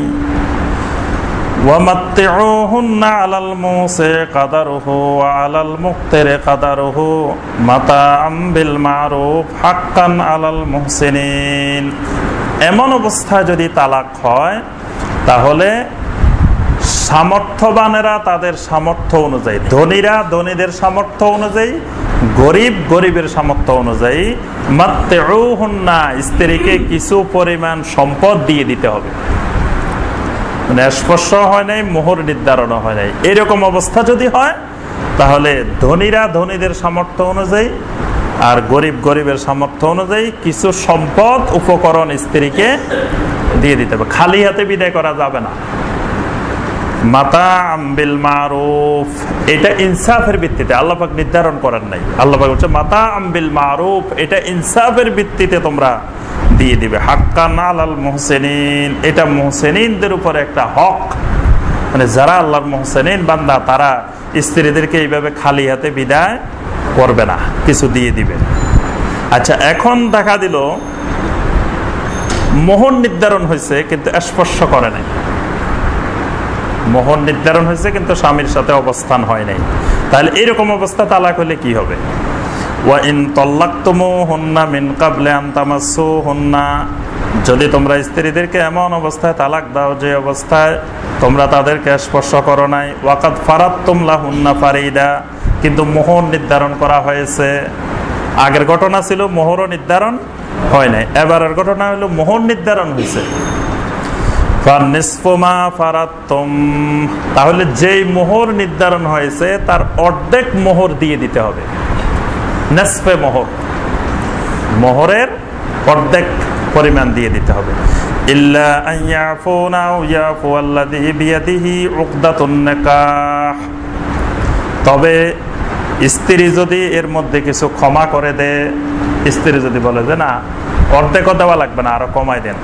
ওয়ামাত্তিউহুন্না আলাল মুসি কাদারুহু ওয়া আলাল মুকতিরি কাদারুহু মাতাআম বিল মারুফ হাক্কান আলাল মুহসিনিন। এমন অবস্থায় যদি তালাক হয় তাহলে সামর্থ্যবানেরা তাদের সামর্থ্য অনুযায়ী, ধনীরা ধনীদের সামর্থ্য অনুযায়ী, গরিব গরিবের সামর্থ্য অনুযায়ী মাত্তিউহুন্না, স্ত্রীকে কিছু পরিমাণ সম্পদ দিয়ে দিতে হবে। মানে স্পর্শ হয় নাই, মোহর নির্ধারণ হয় নাই, এরকম অবস্থা যদি হয় তাহলে ধনীরা ধনীদের সামর্থ্য অনুযায়ী আর গরিব গরিবের সামর্থ্য অনুযায়ী কিছু সম্পদ উপকরণ স্ত্রীকে দিয়ে দিতে হবে। খালি হাতে বিদায় করা যাবে না। মাতাআম বিল মারুফ, এটা ইনসাফের ভিত্তিতে, আল্লাহ পাক নির্ধারণ করেন নাই। আল্লাহ পাক বলছে মাতাআম বিল মারুফ, এটা ইনসাফের ভিত্তিতে তোমরা দিয়ে দিবে। হাক্কান আলাল মুহসিনিন, এটা মুহসিনিনদের উপরে একটা হক। মানে যারা আল্লাহর মুহসিনিন বান্দা তারা স্ত্রীদেরকে এইভাবে খালি হাতে বিদায় করবে না, কিছু দিয়ে দিবে। আচ্ছা, এখন দেখা দিল মোহর নির্ধারণ হয়েছে কিন্তু স্পর্শ করে নাই। মোহর নির্ধারণ হয়েছে কিন্তু স্বামীর সাথে অবস্থান হয় নাই, তাহলে এরকম অবস্থা তালাক হলে কি হবে? ওয়া ইন তাল্লাকতুমুহুন্না মিন ক্বাবলি আন তামাসসুহুন্না, যদি তোমরা স্ত্রীদেরকে এমন অবস্থায় তালাক দাও যে অবস্থায় তোমরা তাদেরকে স্পর্শ করো নাই, ওয়াকাদ ফারাদতুম লাহুন্না ফারিদা, কিন্তু মোহর নির্ধারণ করা হয়েছে। আগের ঘটনা ছিল মোহরও নির্ধারণ হয় নাই, এবারের ঘটনা হলো মোহর নির্ধারণ হয়েছে। তাহলে যেই মোহর নির্ধারণ হয়েছে তার অর্ধেক মোহর দিয়ে দিতে হবে। নিসফে মোহর, মোহরের অর্ধেক পরিমাণ দিয়ে দিতে হবে। ইল্লা আন ইয়াফুনা আও ইয়াফু আল্লাযী বিয়াদিহি উকদাতুন নিকাহ, তবে স্ত্রী যদি এর মধ্যে কিছু ক্ষমা করে দেয়, স্ত্রী যদি বলে যে না অর্ধেকও দেওয়া লাগবে না, আরো কমাই দেন,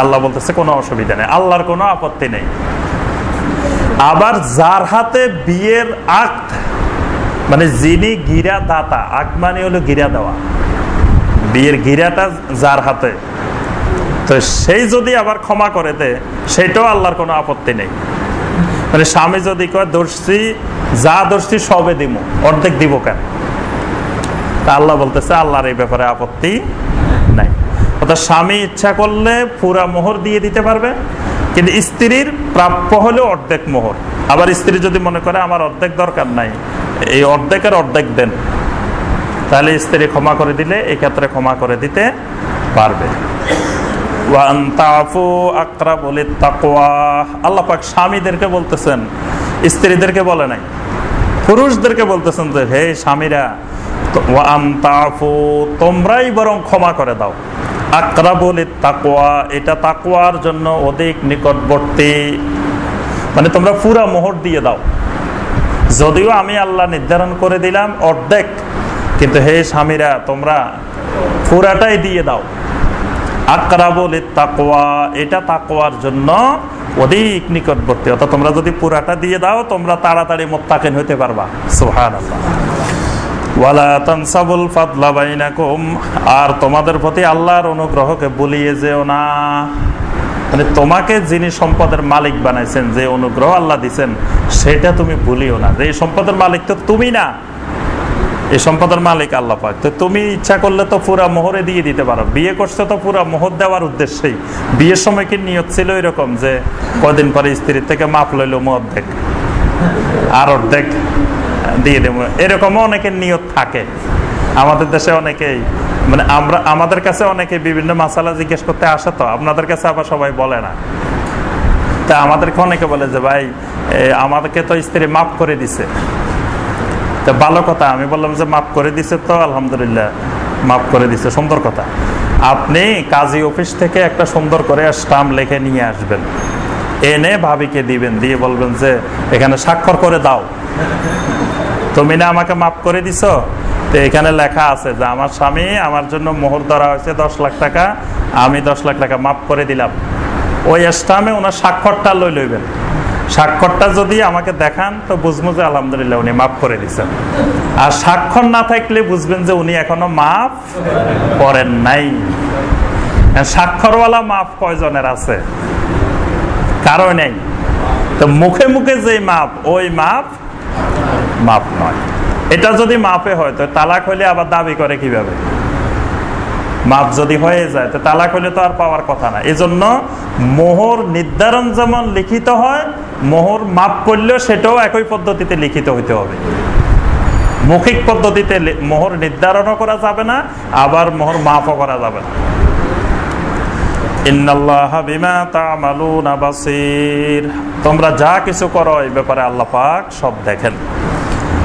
আল্লাহ বলতেছে কোনো অসুবিধা নেই, আল্লাহর কোনো আপত্তি নেই। আবার যার হাতে বিয়ের আক্ত, মানে যিনি গিরা দাতা, আক্ত মানে হলো গিরা দেওয়া, বিয়ের গিরাটা যার হাতে, তো সেই যদি আবার ক্ষমা করে দেয় সেটাও আল্লাহর কোনো আপত্তি নেই। মানে স্বামী যদি কয় দোষী, যা দোষী সবে দিব, অর্ধেক দিব কেন, তা আল্লাহ বলতেছে আল্লাহর এই ব্যাপারে আপত্তি নাই। অর্থাৎ স্বামী ইচ্ছা করলে পুরা মোহর দিয়ে দিতে পারবে, কিন্তু স্ত্রীর প্রাপ্য হলো অর্ধেক মোহর। আবার স্ত্রী যদি মনে করে আমার অর্ধেক দরকার নাই, এই অর্ধেকের অর্ধেক দেন, তাহলে স্ত্রী ক্ষমা করে দিলে এই ক্ষেত্রে ক্ষমা করে দিতে পারবে। আল্লাহ পাক স্বামীদেরকে বলতেছেন, স্ত্রীদেরকে বলে নাই, পুরুষদেরকে বলতেছেন যে হে স্বামীরা, তোমরাই বরং ক্ষমা করে দাও। আকরাবু লিত্তাকওয়া, এটা তাকওয়ার জন্য অধিক নিকটবর্তী, মানে তোমরা পুরা মোহর দিয়ে দাও। যদিও আমি আল্লাহ নির্ধারণ করে দিলাম অর্ধেক, কিন্তু হে স্বামীরা তোমরা পুরাটাই দিয়ে দাও। আকরাবু লিত্তাকওয়া, এটা তাকওয়ার জন্য অধিক নিকটবর্তী, অর্থাৎ তোমরা যদি পুরাটা দিয়ে দাও তোমরা তাড়াতাড়ি মুত্তাকিন হতে পারবা। সুবহানাল্লাহ। ওয়ালা তানসাবুল ফাদলা বাইনাকুম, আর তোমাদের প্রতি আল্লাহর অনুগ্রহকে ভুলিয়ে যেও না। মানে তোমাকে যিনি সম্পদের মালিক বানাইছেন, যে অনুগ্রহ আল্লাহ দিচ্ছেন সেটা তুমি ভুলিও না। যে সম্পদের মালিক তো তুমি না, এই সম্পদের মালিক আল্লাহ পাক। তো তুমি ইচ্ছা করলে তো পুরা মোহরে দিয়ে দিতে পারো। বিয়ে করছো তো পুরা মোহর দেওয়ার উদ্দেশ্যেই। বিয়ের সময় কি নিয়ত ছিল এরকম যে কদিন পরে স্ত্রীর থেকে মাপ লইলো অর্ধেক, আর অর্ধেক দিয়ে দেবো, এরকমও অনেকের নিয়ত থাকে। আমাদের দেশে অনেকেই, মানে আমাদের কাছে অনেকে বিভিন্ন মাসালা জিজ্ঞেস করতে আসে, তো আপনাদের কাছে আবার সবাই বলে না। তা আমাদেরকে অনেকে বলে যে ভাই আমাদেরকে তো স্ত্রী মাফ করে দিছে, তো ভালো কথা। আমি বললাম যে মাফ করে দিছে তো আলহামদুলিল্লাহ, মাফ করে দিছে, সুন্দর কথা। আপনি কাজী অফিস থেকে একটা সুন্দর করে স্টাম্প লিখে নিয়ে আসবেন, এনে ভাবিকে দিবেন, দিয়ে বলবেন যে এখানে স্বাক্ষর করে দাও, তুমি না আমাকে মাফ করে দিছো, তো এখানে লেখা আছে যে আমার স্বামী আমার জন্য মোহর ধরা হয়েছে 10 লাখ টাকা, আমি 10 লাখ টাকা মাফ করে দিলাম। ওই স্টাম্পে ওনার স্বাক্ষরটা লইবেন, স্বাক্ষরটা যদি আমাকে দেখান তো বুঝবো যে আলহামদুলিল্লাহ উনি মাফ করে দিচ্ছেন, আর স্বাক্ষর না থাকলে বুঝবেন যে উনি এখনো মাফ করেন নাই। স্বাক্ষরওয়ালা মাফ কয়জনের আছে? কারো নেই। তো মুখে মুখে যে মাপ, ওই মাপ মাপ নয়। এটা যদি মাপে হয় তো তালাক হইলে আবার দাবি করে কিভাবে? মাপ যদি হয়ে যায় তো তালাক হইলে তো আর পাওয়ার কথা না। এজন্য মোহর নির্ধারণ যেমন লিখিত হয়, মোহর মাপ করলেও সেটাও একই পদ্ধতিতে লিখিত হইতে হবে। মৌখিক পদ্ধতিতে মোহর নির্ধারণও করা যাবে না, আবার মোহর মাপও করা যাবে না। ইন্নাল্লাহা বিমা তা'মালুনা বাসীর, তোমরা যা কিছু করো এই ব্যাপারে আল্লাহ পাক সব দেখেন।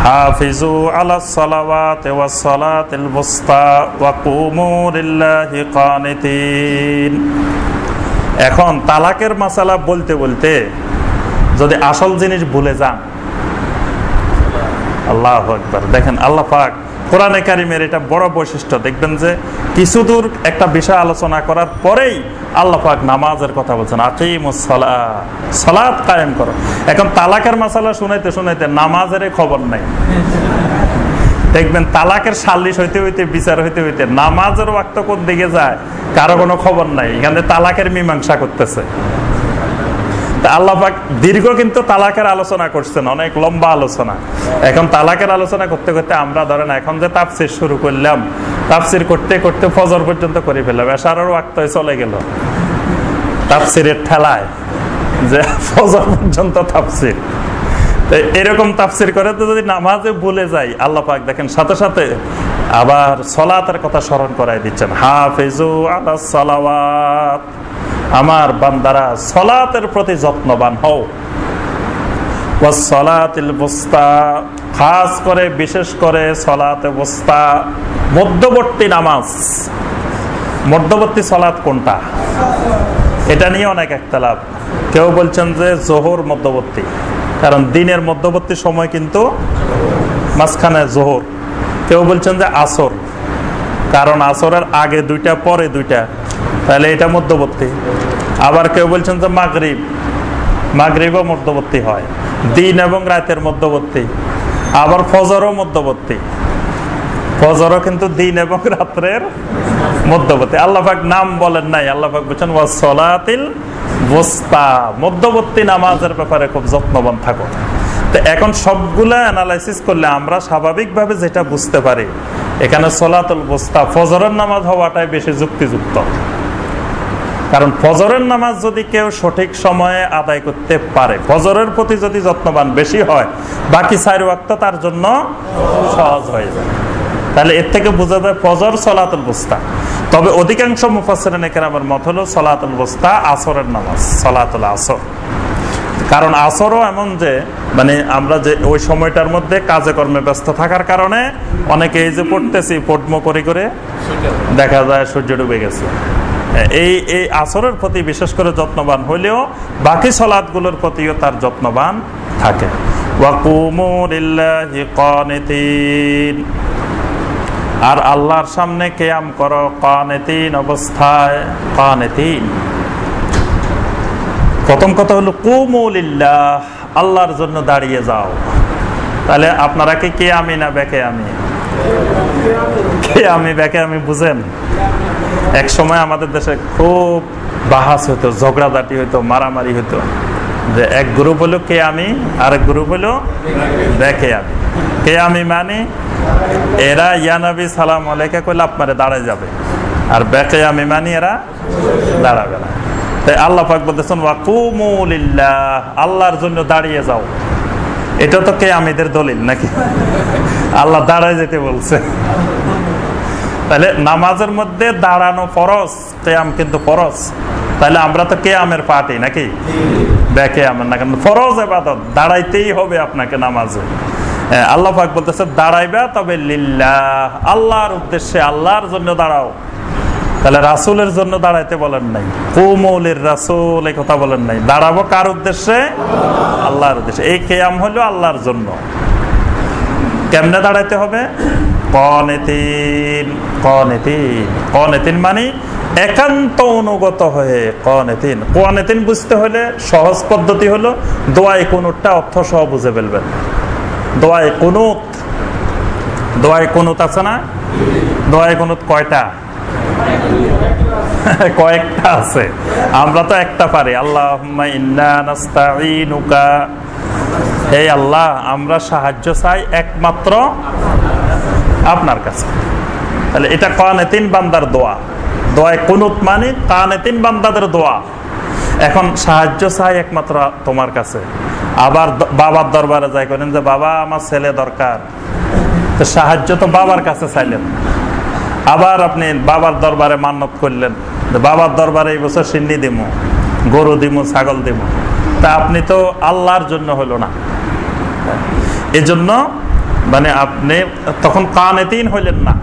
হাফিজু আলাস সালাওয়াতি ওয়াস সালাতিল বুসতা ওয়া কুমু লিল্লাহি কানিতিন। এখন তালাকের মাসালা বলতে বলতে যদি আসল জিনিস ভুলে যান, আল্লাহু আকবার। দেখেন আল্লাহ পাক কোরআনে কারিমের এটা বড় বৈশিষ্ট্য, দেখবেন যে কিছু দূর একটা বিষয় আলোচনা করার পরেই আল্লাহ পাক নামাজের কথা বলছেন, আকিমুস সালাহ, সালাত কায়েম করো। এখন তালাকের মাসালা শুনাইতে শুনাইতে নামাজের খবর নাই। দেখবেন তালাকের সালিশ হইতে হইতে, বিচার হইতে হইতে নামাজের ওয়াক্ত কোন দিকে যায় কারো কোনো খবর নাই। এখানে তালাকের মীমাংসা করতেছে। আল্লাহ পাক দীর্ঘ কিন্তু তালাকের আলোচনা করছেন, অনেক লম্বা আলোচনা। এখন তালাকের আলোচনা করতে করতে আমরা ধরেন এখন যে তাফসির শুরু করলাম, তাফসির করতে করতে ফজর পর্যন্ত করে ফেললাম, এশারের ওয়াক্ত চলে গেল তাফসিরের ঠেলায়, যে ফজর পর্যন্ত তাফসির। এরকম তাফসির করে তো যদি নামাজে ভুলে যাই, আল্লাহ পাক দেখেন সাথে সাথে আবার সালাতের কথা স্মরণ করাই দিচ্ছেন। হাফিজু আলাস সালাওয়াত, আমার বান্দারা সালাতের প্রতি যত্নবান হও। ওয়াস সালাতিল বুসতা, খাস করে বিশেষ করে সালাতে বুসতা, মধ্যবর্তী নামাজ। মধ্যবর্তী সালাত কোনটা? এটা নিয়ে অনেক ইখতিলাফ। কেউ বলছেন যে যোহর মধ্যবর্তী, কারণ দিনের মধ্যবর্তী সময় কিন্তু মাঝখানে যোহর। কেউ বলছেন যে আসর, কারণ আসরের আগে দুইটা পরে দুইটা, তাহলে এটা মধ্যবর্তী। আবার কেউ বলছেন যে মাগরিব, মাগরিবও মধ্যবর্তী হয়, দিন এবং রাতের মধ্যবর্তী। আবার ফজরও মধ্যবর্তী, ফজরও কিন্তু দিন এবং রাতের মধ্যবর্তী। আল্লাহ পাক নাম বলেন নাই, আল্লাহ পাক বলছেন ওয়াস সালাতিল বুসতা, মধ্যবর্তী নামাজের ব্যাপারে খুব যত্নবান থাকো। তো এখন সবগুলা অ্যানালাইসিস করলে আমরা স্বাভাবিকভাবে যেটা বুঝতে পারি, এখানে সালাতুল বুসতা ফজরের নামাজ হওয়াটাই বেশি যুক্তিযুক্ত। কারণ ফজরের নামাজ যদি কেউ সঠিক সময়ে আদায় করতে পারে, ফজরের প্রতি যদি যত্নবান বেশি হয়, বাকি 4 ওয়াক্ত তার জন্য সহজ হয়ে যায়। তাহলে এর থেকে বোঝা যায় ফজর সালাতুল বুসতা। তবে অধিকাংশ মুফাসসিরিনে কেরামের মত হলো সালাতুল বুসতা আসরের নামাজ, সালাতুল আসর। কারণ আসরও এমন যে মানে আমরা যে ওই সময়টার মধ্যে কাজে কর্মে ব্যস্ত থাকার কারণে অনেকে এই যে পড়তেছি পড়মো করে করে দেখা যায় সূর্য ডুবে গেছে। এই আসরের প্রতি বিশেষ করে যত্নবান হইলেও বাকি সালাতগুলোর প্রতিও তার যত্নবান থাকে। ওয়াকুমু লিল্লাহি কানিতিন, আর আল্লাহর সামনে কিয়াম করো কানিতিন অবস্থায়। কানিতিন প্রথম কথা হলো কুমু লিল্লাহ, আল্লাহর জন্য দাঁড়িয়ে যাও। তাহলে আপনারা কি কিয়ামি না বেকে আমি? কিয়ামি বেকে আমি বুঝেন? এক সময় আমাদের দেশে খুব বাহাস হইতো, ঝগড়াঝাটি হইতো, মারামারি হইতো, যে এক গ্রুপ হলো কিয়ামি, আরেক গ্রুপ হলো বেকে আমি। কিয়ামি মানে এরা ইয়া নবী সালাম আলাইকা কইলে আপনারে দাঁড়ায় যাবে, আর বেকে আমি মানে এরা দাঁড়াবে না। তাই আল্লাহ পাক বলতেছেন ওয়াকুমু লিল্লাহ, আল্লাহর জন্য দাঁড়িয়ে যাও। এটা তো কিয়ামীদের দলিল নাকি? আল্লাহ দাঁড়ায় যেতে বলছে। তাহলে নামাজের মধ্যে দাঁড়ানো ফরজ, কিয়াম কিন্তু ফরজ। তাহলে আমরা তো কিয়ামের পার্টি নাকি? বেকিয়ামের না, কারণ ফরজ ইবাদত, দাঁড়াইতেই হবে আপনাকে নামাজে। আল্লাহ পাক বলতেছে দাঁড়াইবা, তবে লিল্লাহ, আল্লাহর উদ্দেশ্যে, আল্লাহর জন্য দাঁড়াও। তাহলে রাসূলের জন্য দাঁড়াইতে বলেন নাই, কুমু লির-রাসূল এই কথা বলেন নাই। দাঁড়াবো কার উদ্দেশ্যে? আল্লাহর উদ্দেশ্যে। এই কিয়াম হলো আল্লাহর জন্য। কেমনে দাঁড়াইতে হবে? কানিতিন। কানিতিন, কানিতিন মানে একান্ত অনুগত হয়ে কানেতিন। কানেতিন বুঝতে হলে সহজ পদ্ধতি হলো দোয়ায়ে কুনুতটা অর্থ সহ বুঝে ফেলবেন। দোয়ায়ে কুনুত, দোয়ায়ে কুনুত আছে না? দোয়ায়ে কুনুত কয়টা? কয়েকটা আছে, আমরা তো একটা পারি। আল্লাহুম্মা ইন্না নাস্তাঈনুকা, হে আল্লাহ আমরা সাহায্য চাই একমাত্র আপনার কাছে। তাহলে এটা কানেতিন বান্দার দোয়া। দোয়ায়ে কুনুত মানে কানেতিন বান্দাদের দোয়া। এখন সাহায্য চাই একমাত্র তোমার কাছে। আবার বাবার দরবারে যাই করেন যে বাবা আমার ছেলে দরকার, তো সাহায্য তো বাবার কাছে চাইলেন। আবার আপনি বাবার দরবারে মান্নত করলেন, বাবার দরবারে এই বছর সিন্নি দিমু, গরু দিমু, ছাগল দিমু, তা আপনি তো আল্লাহর জন্য হলো না। এজন্য মানে আপনি তখন কানেতিন হইলেন না।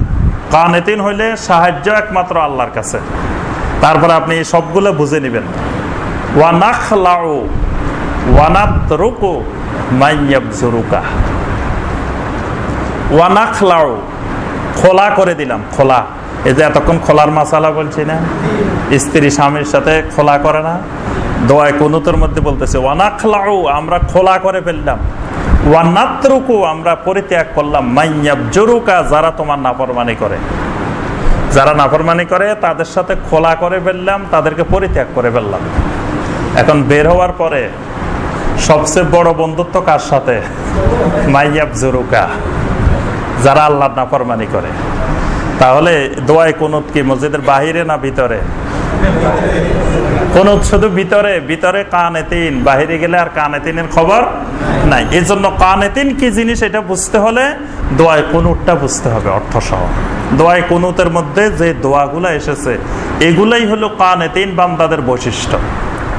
কানেতিন হইলে সাহায্য একমাত্র আল্লাহর কাছে। তারপর আপনি সবগুলো বুঝে নেবেন। ওয়া নাখলাউ ওয়া নাতরুকু মাইয়াবজুরুকা। ওয়া নাখলাউ খোলা করে দিলাম। খোলা, এই যে এতক্ষণ খোলার মাসালা বলছি না, স্ত্রী স্বামীর সাথে খোলা করে না, দোয়ায়ে কুনুতের মধ্যে বলতেছে ওয়া নাখলাউ আমরা খোলা করে ফেললাম, ওয়া নাতরুকু আমরা পরিত্যাগ করলাম, মাইয়াবজুরুকা যারা তোমার নাফরমানি করে। যারা নাফরমানি করে তাদের সাথে খোলা করে ফেললাম, তাদেরকে পরিত্যাগ করে ফেললাম। এখন বের হওয়ার পরে সবচেয়ে বড় বন্ধুত্ব কার সাথে? মাইয়াবজুরুকা, যারা আল্লাহর নাফরমানি করে। তাহলে দোয়ায়ে কুনুত কি মসজিদের বাহিরে না ভিতরে? কুনুত শুধু ভিতরে। ভিতরে কানেতিন, বাহিরে গেলে আর কানেতিনের খবর নাই। এই জন্য কানেতিন কি জিনিস এটা বুঝতে হলে দোয়ায়ে কুনুতটা বুঝতে হবে অর্থ সহ। দোয়ায়ে কুনুতের মধ্যে যে দোয়াগুলা এসেছে এগুলাই হলো কানেতিন বান্দাদের বৈশিষ্ট্য।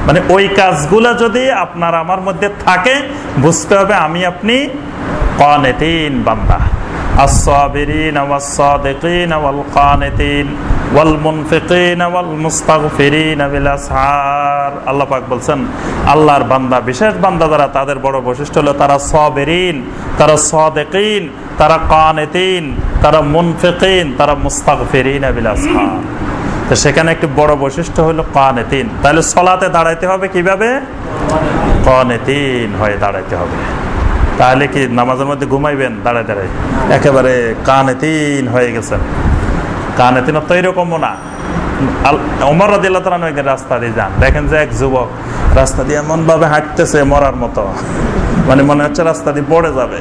মানে ওই কাজগুলা যদি আপনার আমার মধ্যে থাকে বুঝতে হবে আমি আপনি কানেতিন বান্দা। الصابرين والصادقين والقانتين والمنفقين والمستغفرين بالأسحار। আল্লাহ পাক বলছেন আল্লাহর বান্দা, বিশেষ বান্দা যারা, তাদের বড় বৈশিষ্ট্য হলো তারা সাবিরিন, তারা সাদিকিন, তারা কানিতিন, তারা মুনফিকিন, তারা মুস্তাগফিরিন বিল আসহার। তো সেখানে একটি বড় বৈশিষ্ট্য হলো কানিতিন। তাহলে সালাতে দাঁড়াইতে হবে কিভাবে? কানিতিন হয়ে দাঁড়াইতে হবে। তাহলে কি নামাজের মধ্যে ঘুমাইবেন দাঁড়ায় দাঁড়ায়? একেবারে কানেতিন হয়ে গেছেন। কানেতিন তো এরকমও না। ওমর রাদিয়াল্লাহু তাআলা একদিন রাস্তা দিয়ে যান, দেখেন যে এক যুবক রাস্তা দিয়ে এমন ভাবে হাঁটতেছে মরার মতো, মানে মনে হচ্ছে রাস্তা দিয়ে পড়ে যাবে।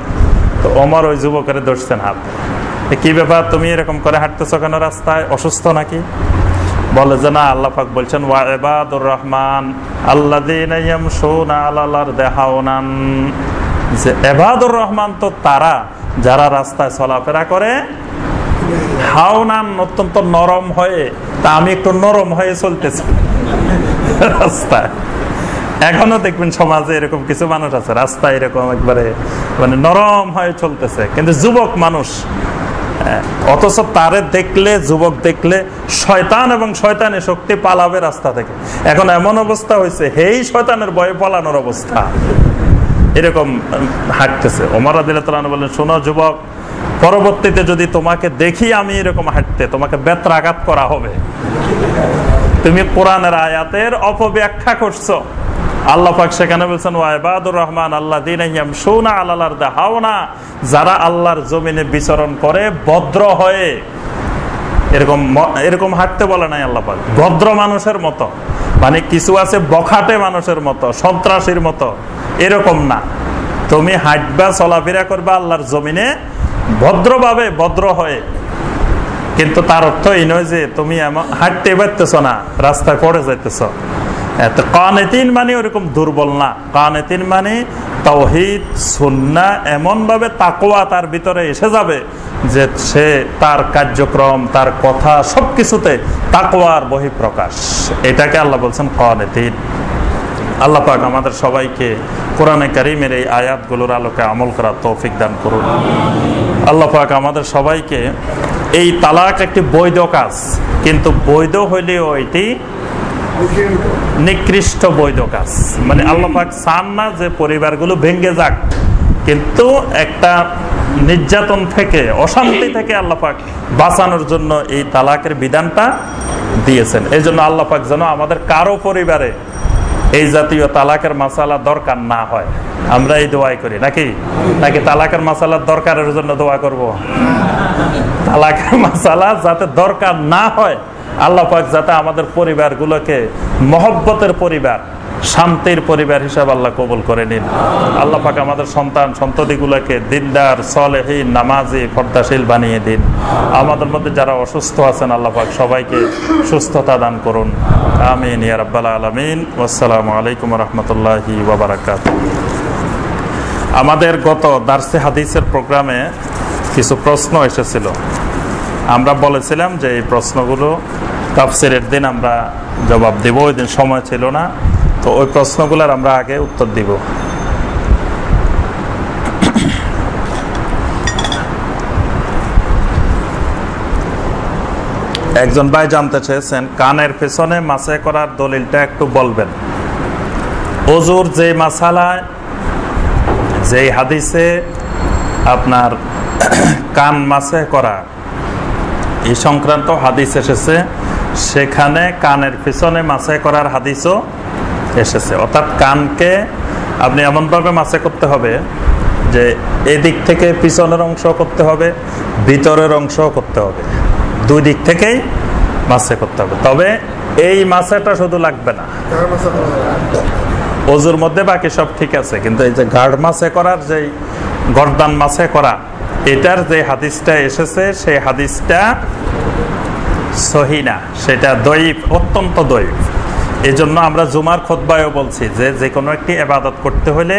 তো ওমর ওই যুবকের ধরছেন হাত, কি ব্যাপার তুমি এরকম করে হাঁটতেছো কেন, রাস্তায় অসুস্থ নাকি? বলে যে না, আল্লাহ পাক বলছেন ওয়া ইবাদুর রহমান আল্লাযীনা ইয়ামশুনা আলাল আরদি হাওনান, যে ইবাদুর রহমান তো তারা যারা রাস্তায় চলাফেরা করে হাওনান, অত্যন্ত নরম হয়ে। তা আমি একটু নরম হয়ে চলতেছি রাস্তায়। এখনো দেখবেন সমাজে এরকম কিছু মানুষ আছে রাস্তায় এরকম একবারে মানে নরম হয়ে চলতেছে, কিন্তু যুবক মানুষ। অথচ তারে দেখলে, যুবক দেখলে শয়তান এবং শয়তানের শক্তি পালাবে রাস্তা থেকে। এখন এমন অবস্থা হয়েছে হেই শয়তানের ভয়ে পালানোর অবস্থা, এরকম হাঁটতেছে। ওমর রাদিয়াল্লাহু তাআলা বলেন, শোনো যুবক, পরবর্তীতে যদি তোমাকে দেখি আমি এরকম হাঁটতে, তোমাকে বেত্রাঘাত করা হবে। তুমি কোরআনের আয়াতের অপব্যাখ্যা করছো। আল্লাহ পাক সেখানে বলছেন ওয়া ইবাদুর রহমান আল্লাযীনা ইয়ামশুনা আলাল আরদি হাওনা, যারা আল্লাহর জমিনে বিচরণ করে ভদ্র হয়ে। এরকম হাঁটতে বলে নাই আল্লাহ পাক, ভদ্র মানুষের মতো। মানে কিছু আছে বখাটে মানুষের মতো, সন্ত্রাসীর মতো, এরকম না। তুমি হাঁটবা, চলাফেরা করবা আল্লাহর জমিনে ভদ্রভাবে, ভদ্র হয়ে। কিন্তু তার অর্থ এই নয় যে তুমি হাঁটতে পারতেছ না, রাস্তায় পড়ে যাইতেছ। কানেতিন মানে ওরকম দুর্বল না। কানেতিন মানে তাওহীদ সুন্নাহ এমন ভাবে তাকওয়া তার ভিতরে এসে যাবে যে সে তার কার্যক্রম, তার কথা সবকিছুতে তাকওয়ার বহিঃপ্রকাশ। এটাকে আল্লাহ বলছেন কানেতিন। আল্লাহ পাক আমাদের সবাইকে কোরআনে কারীমের এই আয়াতগুলোর আলোকে আমল করার তৌফিক দান করুন। আল্লাহ পাক আমাদের সবাইকে, এই তালাক একটি বৈধ কাজ, কিন্তু বৈধ হইলেও এটি নিকৃষ্ট বৈধ কাজ। মানে আল্লাহ পাক চান না যে পরিবারগুলো ভেঙে যাক, কিন্তু একটা নির্যাতন থেকে, অশান্তি থেকে আল্লাহ পাক বাঁচানোর জন্য এই তালাকের বিধানটা দিয়েছেন। এই জন্য আল্লাহ পাক যেন আমাদের কারো পরিবারে এই জাতীয় তালাকের মাসালা দরকার না হয়, আমরা এই দোয়াই করি নাকি তালাকের মাসালার দরকারের জন্য দোয়া করব? তালাকের মাসালা যাতে দরকার না হয়, আল্লাহ পাক যাতে আমাদের পরিবারগুলোকে মহব্বতের পরিবার, শান্তির পরিবার হিসাবে আল্লাহ কবুল করে নিন। আল্লাহ পাক আমাদের সন্তান সন্ততিগুলোকে দিনদার, সলেহীন, নামাজি, পর্দাশীল বানিয়ে দিন। আমাদের মধ্যে যারা অসুস্থ আছেন আল্লাহ পাক সবাইকে সুস্থতা দান করুন। আমিন ইয়া রাব্বাল আলামিন। আসসালামু আলাইকুম ওয়া রাহমাতুল্লাহি ওয়া বারাকাতুহু। আমাদের গত দার্সে হাদিসের প্রোগ্রামে কিছু প্রশ্ন এসেছিল। আমরা বলেছিলাম যে এই প্রশ্নগুলো তাফসিরের দিন আমরা জবাব দেব, ওই দিন সময় ছিল না, তো ওই প্রশ্নগুলোর আমরা আগে উত্তর দিব। একজন ভাই জানতে চেয়েছেন কানের পেছনে মাসে করার দলিলটা একটু বলবেন। ওযুর যে মাসালায়, যে হাদিসে আপনার কান মাসে করা এই সংক্রান্ত হাদিস এসেছে, সেখানে কানের পিছনে মাসে করার হাদিসও এসেছে। অর্থাৎ কানকে আপনি এমনভাবে মাসে করতে হবে যে এদিক থেকে পিছনের অংশ করতে হবে, ভিতরের অংশ করতে হবে, দুই দিক থেকেই মাসে করতে হবে। তবে এই মাসেটা শুধু লাগবে না, ওযুর মধ্যে বাকি সব ঠিক আছে, কিন্তু এই যে গাঢ় মাসে করার, যে গর্দান মাসে করা, এটার যে হাদিসটা এসেছে সেই হাদিসটা সহিহ না, সেটা দয়ীফ, অত্যন্ত দয়ীফ। এই জন্য আমরা জুমার খুতবায়ও বলছি যে যে কোনো একটি ইবাদত করতে হলে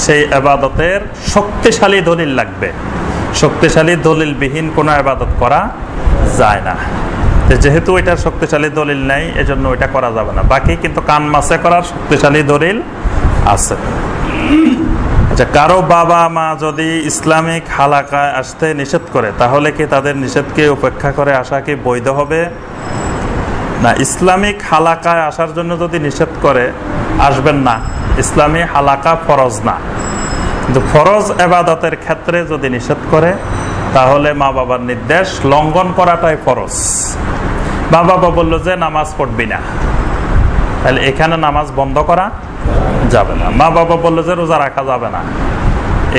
সেই ইবাদতের শক্তিশালী দলিল লাগবে। শক্তিশালী দলিলবিহীন কোনো ইবাদত করা যায় না। যেহেতু এটার শক্তিশালী দলিল নেই, এজন্য ওইটা করা যাবে না। বাকি কিন্তু কান মাসে করার শক্তিশালী দলিল আছে। আচ্ছা, কারো বাবা মা যদি ইসলামিক হালাকায় আসতে নিষেধ করে, তাহলে কি তাদের নিষেধকে উপেক্ষা করে আসা কি বৈধ হবে? না, ইসলামিক হালাকায় আসার জন্য যদি নিষেধ করে, আসবেন না। ইসলামী হালাকা ফরজ না, কিন্তু ফরজ ইবাদতের ক্ষেত্রে যদি নিষেধ করে, তাহলে মা বাবার নির্দেশ লঙ্ঘন করাটাই ফরজ। মা বাবা বললো যে নামাজ পড়বি না, তাহলে এখানে নামাজ বন্ধ করা যাবে না। মা বাবা বললো যে রোজা রাখা যাবে না,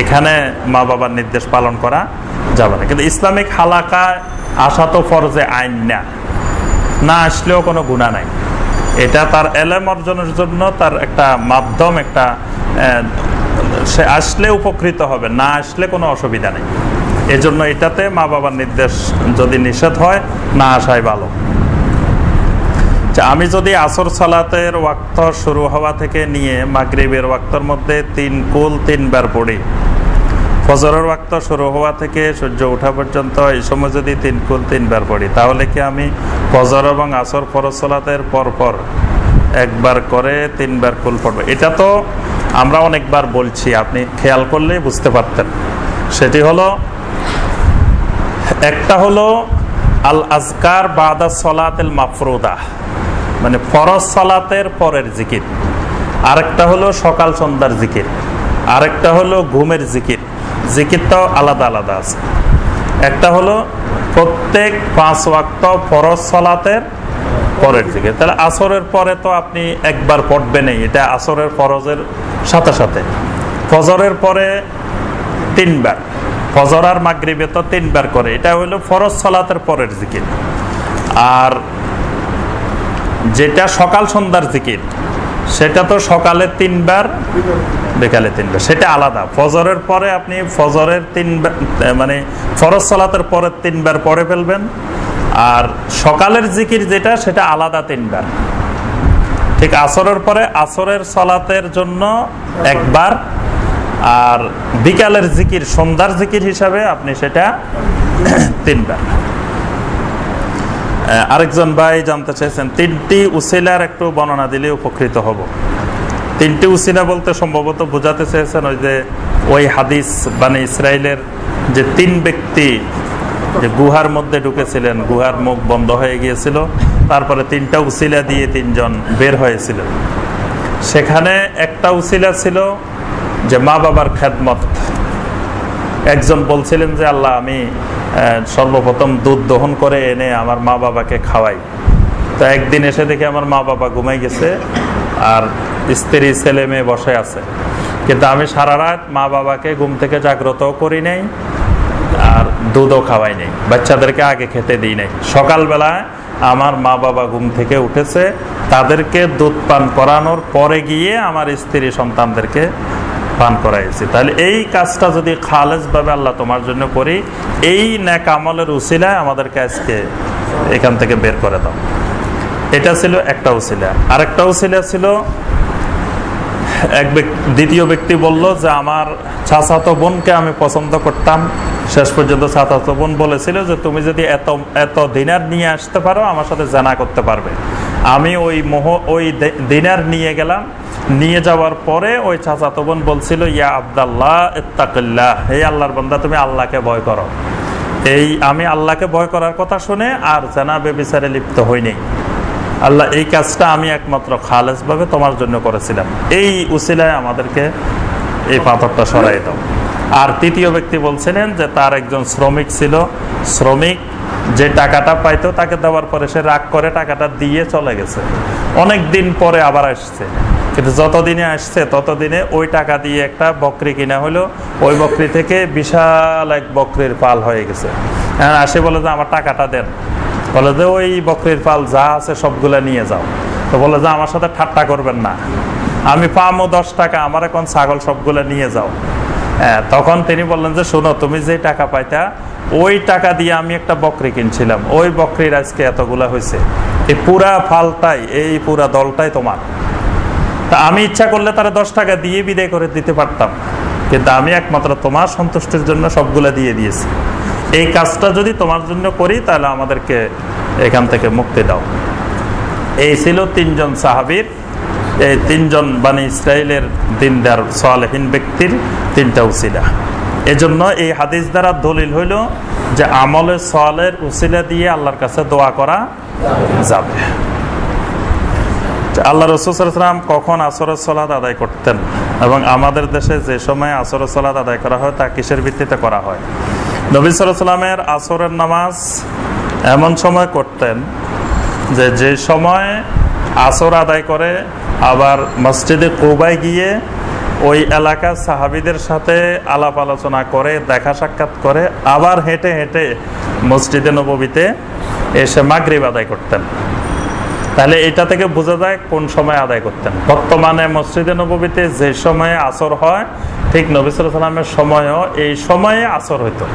এখানে মা বাবার নির্দেশ পালন করা যাবে না। কিন্তু ইসলামিক হালাকায় আসা তো ফরজে আইন না, না আসলেও কোনো গুনাহ নাই। এটা তার এলেম অর্জনের জন্য তার একটা মাধ্যম, একটা সে আসলে উপকৃত হবে, না আসলে কোনো অসুবিধা নেই। এজন্য এটাতে মা বাবার নির্দেশ যদি নিষেধ হয়, না আসাই ভালো। আমি যদি আসর সালাতের ওয়াক্ত শুরু হওয়া থেকে নিয়ে মাগরিবের ওয়াক্তের মধ্যে 3 কুল 3 বার পড়ি, ফজরের ওয়াক্ত শুরু হওয়া থেকে সূর্য ওঠা পর্যন্ত এই সময় যদি 3 কুল 3 বার পড়ি, তাহলে কি আমি ফজর এবং আসর ফরজ সালাতের পরপর একবার করে 3 বার কুল পড়বো? এটা তো আমরা অনেকবার বলছি, আপনি খেয়াল করলেই বুঝতে পারতেন। সেটি হলো, একটা হলো আল আজকার বাদা সলাতেল মাফরুদা, মানে ফরজ সালাতের পরের জিকির। আরেকটা হলো সকাল সন্ধ্যার জিকির, আরেকটা হলো ঘুমের জিকির। জিকিরটাও আলাদা আলাদা আছে। একটা হলো প্রত্যেক 5 ওয়াক্ত ফরজ সালাতের পরের জিকির। তাহলে আসরের পরে তো আপনি একবার পড়বেনই, এটা আসরের ফরজের সাথে সাথে। ফজরের পরে 3 বার, ফজর আর মাগরিবে তো 3 বার করে, এটা হলো ফরজ সালাতের পরের জিকির। আর যেটা সকাল সন্ধ্যার জিকির, সেটা তো সকালে 3 বার, বিকালে 3 বার, সেটা আলাদা। ফজরের পরে আপনি ফজরের 3 বার, মানে ফরজ সালাতের পরে 3 বার পড়ে ফেলবেন। আর সকালের জিকির যেটা, সেটা আলাদা 3 বার। ঠিক আসরের পরে আসরের সালাতের জন্য একবার, আর বিকালের জিকির, সন্ধ্যার জিকির হিসাবে আপনি সেটা 3 বার। আরেকজন ভাই জানতে চাইছেন 3টি উসিলার একটু বর্ণনা দিলে উপকৃত হব। 3টি উসিলা বলতে সম্ভবত বোঝাতে চেয়েছেন ওই যে ওই হাদিস বানি ইসরাইলের যে 3 ব্যক্তি যে গুহার মধ্যে ঢুকেছিলেন, গুহার মুখ বন্ধ হয়ে গিয়েছিল, তারপরে 3টা উসিলা দিয়ে 3 জন বের হয়েছিল। সেখানে একটা উসিলা ছিল যে মা বাবার খেদমত, একজন বলছিলেন যে আল্লাহ আমি সর্বপ্রথম দুধ দহন করে এনে আমার মা বাবাকে খাওয়াই। তো একদিন এসে দেখি আমার মা বাবা ঘুমাই গেছে আর স্ত্রী ছেলে মেয়ে বসে আছে, কিন্তু আমি সারা রাত মা বাবাকে ঘুম থেকে জাগ্রতও করি নাই আর দুধও খাওয়াই নাই, বাচ্চাদেরকে আগে খেতে দিই নাই। সকালবেলায় আমার মা বাবা ঘুম থেকে উঠেছে, তাদেরকে দুধ পান করানোর পরে গিয়ে আমার স্ত্রী সন্তানদেরকে পান করাইছি। তাহলে এই কাজটা যদি খালেস ভাবে আল্লাহ তোমার জন্য করি, এই নেক আমলের উসিলায় আমাদেরকে আজকে এখান থেকে বের করে দাও। এটা ছিল একটা উসিলা। আরেকটা উসিলা ছিল, দ্বিতীয় ব্যক্তি বলল যে আমার চাচাতো বোনকে আমি পছন্দ করতাম। শেষ পর্যন্ত চাচাতো বোন বলেছিল যে তুমি যদি এত দিনার নিয়ে আসতে পারো আমার সাথে জানা করতে পারবে। আমি ওই দিনার নিয়ে গেলাম। নিয়ে যাওয়ার পরে ওই চাচাতো বোন বলছিল ইয়া আব্দাল্লাহ ইত্তাকিল্লাহ, হে আল্লাহর বান্দা তুমি আল্লাহকে ভয় করো। আমি আল্লাহকে ভয় করার কথা শুনে আর জানা বেবিচারে লিপ্ত হইনি। আল্লাহ এই কাজটা আমি একমাত্র খালেস ভাবে তোমার জন্য করেছিলাম, এই উসিলায় আমাদেরকে এই পাথরটা সরাই দাও। আর তৃতীয় ব্যক্তি বলছিলেন যে তার একজন শ্রমিক ছিল, শ্রমিক যে টাকাটা পাইতো তাকে দেওয়ার পরে সে রাগ করে টাকাটা দিয়ে চলে গেছে। অনেক দিন পরে আবার আসছে, কিন্তু যতদিনে আসছে ততদিনে ওই টাকা দিয়ে একটা বকরি কিনা হলো। ওই বকরি থেকে বিশাল এক বকরির পাল হয়ে গেছে। আসে বলে যে আমার টাকাটা দেন। বলে যে ওই বকরির পাল যা আছে সবগুলা নিয়ে যাও। তো বলে যে আমার সাথে ঠাট্টা করবেন না, আমি পামো 10 টাকা, আমার এখন ছাগল সবগুলা নিয়ে যাও। তখন তিনি বললেন যে শোনো, তুমি যে টাকা পাইতা ওই টাকা দিয়ে আমি একটা বকরি কিনছিলাম, ওই বকরির আজকে এতগুলা হয়েছে, এই পুরা ফালটাই, এই পুরা দলটাই তোমার। তা আমি ইচ্ছা করলে তারা 10 টাকা দিয়ে বিদায় করে দিতে পারতাম, কিন্তু আমি একমাত্র তোমার সন্তুষ্টির জন্য সবগুলা দিয়ে দিয়েছি। এই কাজটা যদি তোমার জন্য করি তাহলে আমাদেরকে এখান থেকে মুক্তি দাও। এই ছিল 3 জন সাহাবীর, এই 3 জন বানি ইসরাইলের দিনদার সালেহীন ব্যক্তির 3টা উসিলা। এজন্য এই হাদিস দ্বারা দলিল হইল যে আমলে সালের উসিলা দিয়ে আল্লাহর কাছে দোয়া করা যাবে। আল্লাহ রাসূল সাল্লাল্লাহু আলাইহি ওয়াসাল্লাম কখন আসরের সালাত আদায় করতেন এবং আমাদের দেশে যে সময় আসরের সালাত আদায় করা হয় তা কিসের ভিত্তিতে করা হয়? নবী সাল্লাল্লাহু আলাইহি ওয়াসাল্লামের আসরের নামাজ এমন সময় করতেন যে সময় আসর আদায় করে আবার মসজিদে কুবায় গিয়ে ওই এলাকার সাহাবীদের সাথে আলাপ আলোচনা করে, দেখা সাক্ষাৎ করে, আবার হেঁটে হেঁটে মসজিদে নববীতে এসে মাগরিব আদায় করতেন। তাহলে এটা থেকে বোঝা যায় কোন সময় আদায় করতেন। বর্তমানে মসজিদে নববীতে যে সময়ে আসর হয় ঠিক নবী সাল্লাল্লাহু আলাইহি ওয়াসাল্লামের সময়ও এই সময়ে আসর হইতো।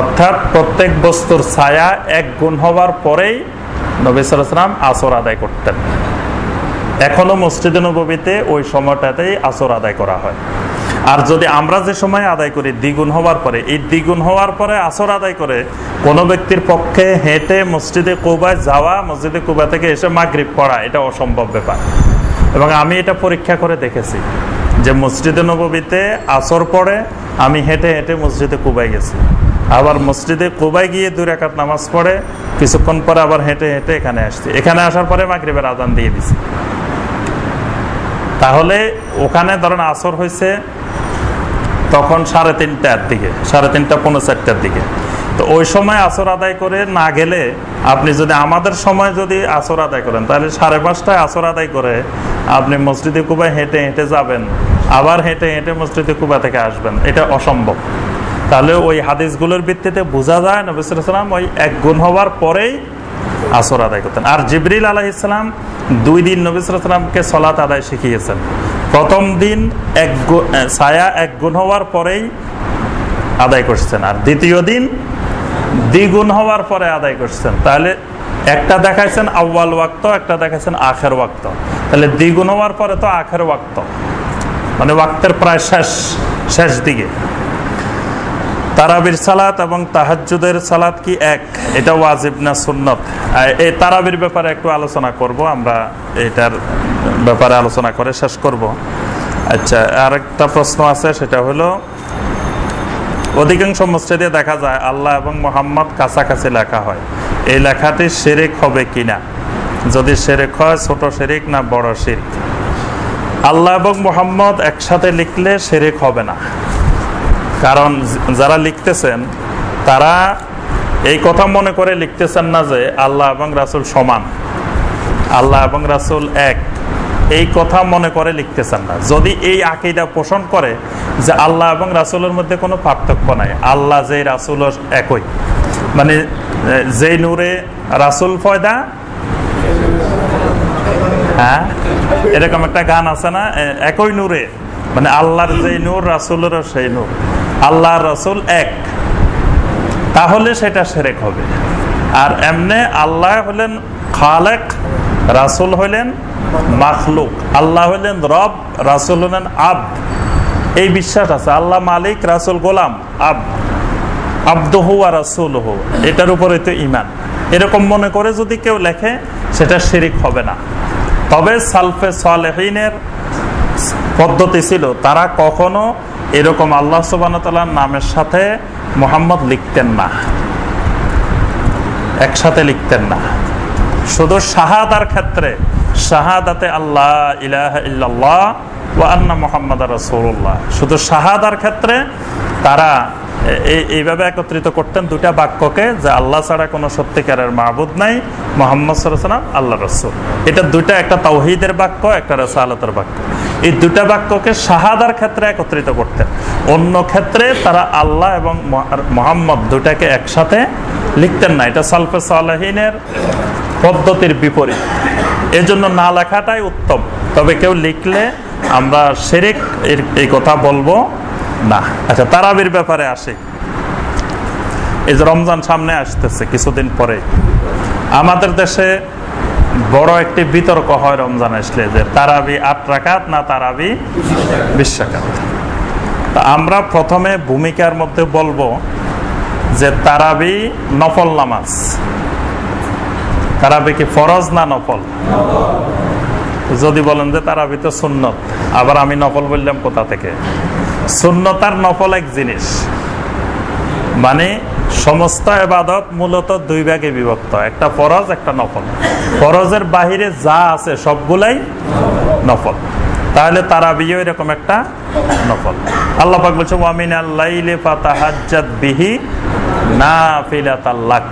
অর্থাৎ প্রত্যেক বস্তুর ছায়া 1 গুণ হওয়ার পরেই নবী সাল্লাল্লাহু আলাইহি ওয়াসাল্লাম আসর আদায় করতেন। এখনো মসজিদে নববীতে ওই সময়টাতেই আসর আদায় করা হয়। আর যদি আমরা যে সময় আদায় করি দ্বিগুণ হওয়ার পরে, এই দ্বিগুণ হওয়ার পরে আসর আদায় করে কোনো ব্যক্তির পক্ষে হেঁটে মসজিদে কুবায় যাওয়া, মসজিদে কুবা থেকে এসে মাগরিব পড়া এটা অসম্ভব ব্যাপার। এবং আমি এটা পরীক্ষা করে দেখেছি যে মসজিদে নববীতে আসর পড়ে আমি হেঁটে হেঁটে মসজিদে কুবায় গেছি, আবার মসজিদে কুবায় গিয়ে 2 রাকাত নামাজ পড়ে কিছুক্ষণ পরে আবার হেঁটে হেঁটে এখানে আসছি। এখানে আসার পরে মাগরিবের আযান দিয়ে দিছি। তাহলে ওখানে ধরেন আসর হয়েছে তখন 3:30টার দিকে, 3:30, 4:45টার দিকে। তো ওই সময় আসর আদায় করে না গেলে, আপনি যদি আমাদের সময় যদি আসর আদায় করেন তাহলে 5:30টায় আসর আদায় করে আপনি মসজিদে কুবায় হেঁটে হেঁটে যাবেন, আবার হেঁটে হেঁটে মসজিদে কুবা থেকে আসবেন, এটা অসম্ভব। তাহলে ওই হাদিসগুলোর ভিত্তিতে বোঝা যায় নবী সাল্লাল্লাহু আলাইহি ওয়াসাল্লাম ওই 1 গুণ হওয়ার পরেই আসর আদায় করতেন। আর জিবরিল আলাইহিস সালাম 2 দিন নবী সাল্লাল্লাহু আলাইহি ওয়াসাল্লামকে সালাত আদায় শিখিয়েছেন। প্রথম দিন ছায়া 1 গুণ হওয়ার পরেই আদায় করছেন, আর দ্বিতীয় দিন দ্বিগুণ হওয়ার পরে আদায় করছেন। তাহলে একটা দেখাইছেন আউয়াল ওয়াক্ত, একটা দেখাইছেন আখের ওয়াক্ত। তাহলে দ্বিগুণ হওয়ার পরে তো আখের ওয়াক্ত, মানে ওয়াক্তের প্রায় শেষ দিকে। তারাবির সালাত এবং তাহাজ্জুদের সালাত কি এক? এটা ওয়াজিব না সুন্নত? এই তারাবির ব্যাপারে একটু আলোচনা করব আমরা, এটার ব্যাপারে আলোচনা করে শেষ করব। আচ্ছা, আরেকটা প্রশ্ন আছে, সেটা হলো অধিকাংশ মসজিদে দেখা যায় আল্লাহ এবং মুহাম্মদ কাছাকাছি লেখা হয়, এই লেখাটি শিরক হবে কিনা? যদি শিরক হয় ছোট শিরক না বড় শিরক? আল্লাহ এবং মুহাম্মদ একসাথে লিখলে শিরক হবে না, কারণ যারা লিখতেছেন তারা এই কথা মনে করে লিখতেছেন না যে আল্লাহ এবং রাসূল সমান, আল্লাহ এবং রাসূল এক, এই কথা মনে করে লিখতেছেন না। যদি এই আকীদা পোষণ করে যে আল্লাহ এবং রাসূলের মধ্যে কোনো পার্থক্য নাই, আল্লাহ যে রাসূল একই, মানে যে নূরে রাসূল পয়দা, হ্যাঁ এরকম একটা গান আছে না, একই নূরে, মানে আল্লাহর যে নূর রাসূলেরও সেই নূর, আল্লাহ রাসূল এক, তাহলে সেটা শিরক হবে। আর এমনি আল্লাহ হলেন খালেক, রাসূল হলেন মাখলুক, আল্লাহ হলেন রব, রাসূল হলেন আব্দ, এই বিশ্বাস আছে। আল্লাহ মালিক, রাসূল গোলাম, আব্দুহু ওয়া রাসূলুহু, এটার উপরে তো ঈমান। এরকম মনে করে যদি কেউ লেখে সেটা শিরক হবে না। তবে সালফে সালেহিনের পদ্ধতি ছিল, তারা কখনো এরকম আল্লাহ সুবহানাহু ওয়া তাআলার নামের সাথে মুহাম্মদ লিখতেন না, একসাথে লিখতেন না। শুধু শাহাদার ক্ষেত্রে, শাহাদাতে আল্লাহ ইলাহা ইল্লাল্লাহ ওয়া আন্না মুহাম্মাদার রাসূলুল্লাহ, শুধু শাহাদার ক্ষেত্রে তারা এইভাবে একত্রিত করতেন দুটা বাক্যকে, যে আল্লাহ ছাড়া কোনো সত্যিকারের মাবুদ নাই, মুহাম্মদ সাল্লাল্লাহু আলাইহি ওয়াসাল্লাম আল্লাহ রাসূল। এটা দুটা, একটা তাওহীদের বাক্য, একটা রিসালাতের বাক্য। এই দুটা বাক্যকে শাহাদার ক্ষেত্রে একত্রিত করতেন। অন্য ক্ষেত্রে তারা আল্লাহ এবং মুহাম্মদ দুটাকে একসাথে লিখতেন না। এটা সালফে সালেহিনের পদ্ধতির বিপরীত। এজন্য না লেখাটাই উত্তম। তবে কেউ লিখলে আমরা শিরক এই কথা বলবো না। আচ্ছা, তারাবির ব্যাপারে আসে। এই যে রমজান সামনে আসতেছে কিছুদিন পরে, আমাদের দেশে বড় একটি বিতর্ক হয় রমজান আসলে, যে তারাবি 8 রাকাত না তারাবি 20 রাকাত। তা আমরা প্রথমে ভূমিকার মধ্যে বলবো যে তারাবি নফল নামাজ। তারাবি কি ফরজ না নফল? যদি বলেন যে তারাবি তো সুন্নত, আবার আমি নফল বললাম কোথা থেকে? সুন্নত আর নফল এক জিনিস, মানে সমস্ত ইবাদত মূলত দুই ভাগে বিভক্ত, একটা ফরজ একটা নফল। ফরজের বাহিরে যা আছে সবগুলাই নফল। তাহলে তারাবিও এরকম একটা নফল। আল্লাহ পাক বলছে ওয়া মিনাল লাইলি ফাতাহাজ্জাত বিহি নাফিলাতাল লাক,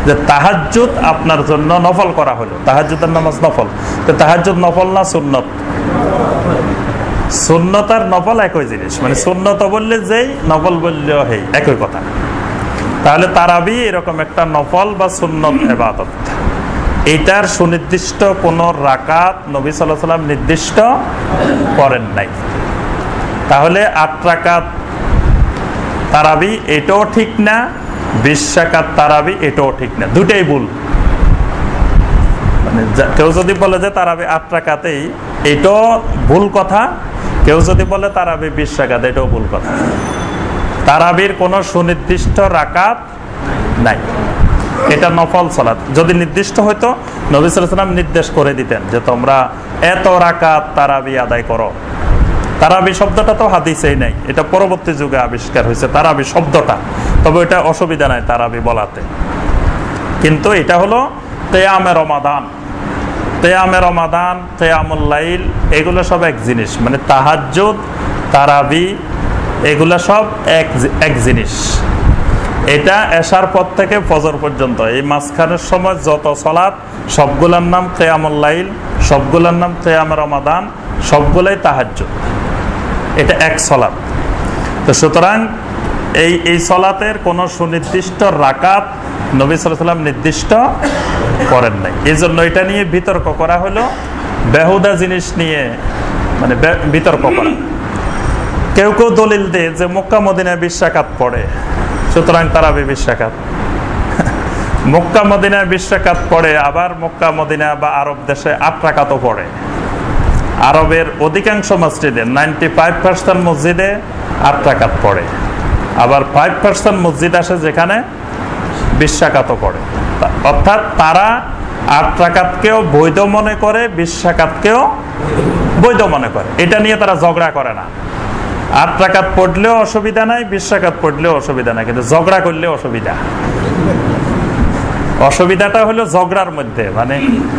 যে তাহাজ্জুদ আপনার জন্য নফল করা হলো। তাহাজ্জুদের নামাজ নফল। তো তাহাজ্জুদ নফল না সুন্নত? সুন্নত আর নফল একই জিনিস, মানে সুন্নত বললে যেই, নফল বললেও হেই, একই কথা। তাহলে তারাবি এরকম একটা নফল বা সুন্নত ইবাদত। এটার সুনির্দিষ্ট কোন রাকাত নবী সাল্লাল্লাহু আলাইহি ওয়াসাল্লাম নির্দিষ্ট করেন নাই। তাহলে 8 রাকাত তারাবি এটাও ঠিক না, 20 রাকাত তারাবি এটাও ঠিক না, দুটেই ভুল। মানে কেউ যদি বলে যে তারাবি 8 রাকাতেই, এটাও ভুল কথা। কেউ যদি বলে তারাবি 20 রাকাত, এটাও ভুল কথা। তারাবির কোনো সুনির্দিষ্ট রাকাত নাই, এটা নফল সালাত। যদি নির্দিষ্ট হইতো নবী সাল্লাল্লাহু আলাইহি ওয়াসাল্লাম নির্দেশ করে দিতেন যে তোমরা এত রাকাত তারাবি আদায় করো। তারাবি শব্দটা তো হাদিসেই নাই, এটা পরবর্তী যুগে আবিষ্কার হয়েছে তারাবি শব্দটা। তবে এটা অসুবিধা নাই তারাবি বলাতে। কিন্তু এটা হলো কিয়ামে রমাদান, কিয়ামে রমাদান, কিয়ামুল লাইল, এগুলো সব এক জিনিস। মানে তাহাজ্জুদ, তারাবি, এগুলা সব এক জিনিস। এটা এশার পর থেকে ফজর পর্যন্ত, এই মাঝখানের সময় যত সালাত, সবগুলোর নাম কিয়ামুল লাইল, সবগুলোর নাম কিয়ামে রমাদান, সবগুলাই তাহাজ্জুদ। এটা এক সালাত। তো সুতরাং এই সালাতের কোনো সুনির্দিষ্ট রাকাত নবী সাল্লাল্লাহু আলাইহি ওয়াসাল্লাম নির্দিষ্ট করেন নাই। এই জন্য এটা নিয়ে বিতর্ক করা হলো, বেহুদা জিনিস নিয়ে মানে বিতর্ক করা। কেউ কেউ দলিল দেয় যে মক্কা মদিনায় 20 রাকাত পড়ে, সুতরাং তারাবি 20 রাকাত। মক্কা মদিনায় 20 রাকাত পড়ে, আবার মক্কা মদিনা বা আরব দেশে 8 রাকাতও পড়ে। আরবের অধিকাংশ মসজিদে 95% মসজিদে 8 রাকাত পড়ে। আবার 5% মসজিদ আসে যেখানে 20 রাকাতও পড়ে। অর্থাৎ তারা 8 রাকাতকেও বৈধ মনে করে, 20 রাকাতকেও বৈধ মনে করে। এটা নিয়ে তারা ঝগড়া করে না। 8 রাকাত পড়লেও অসুবিধা নাই, 20 রাকাত পড়লেও অসুবিধা নাই, কিন্তু ঝগড়া করলে অসুবিধা। অসুবিধাটা হলো ঝগড়ার মধ্যে, মানে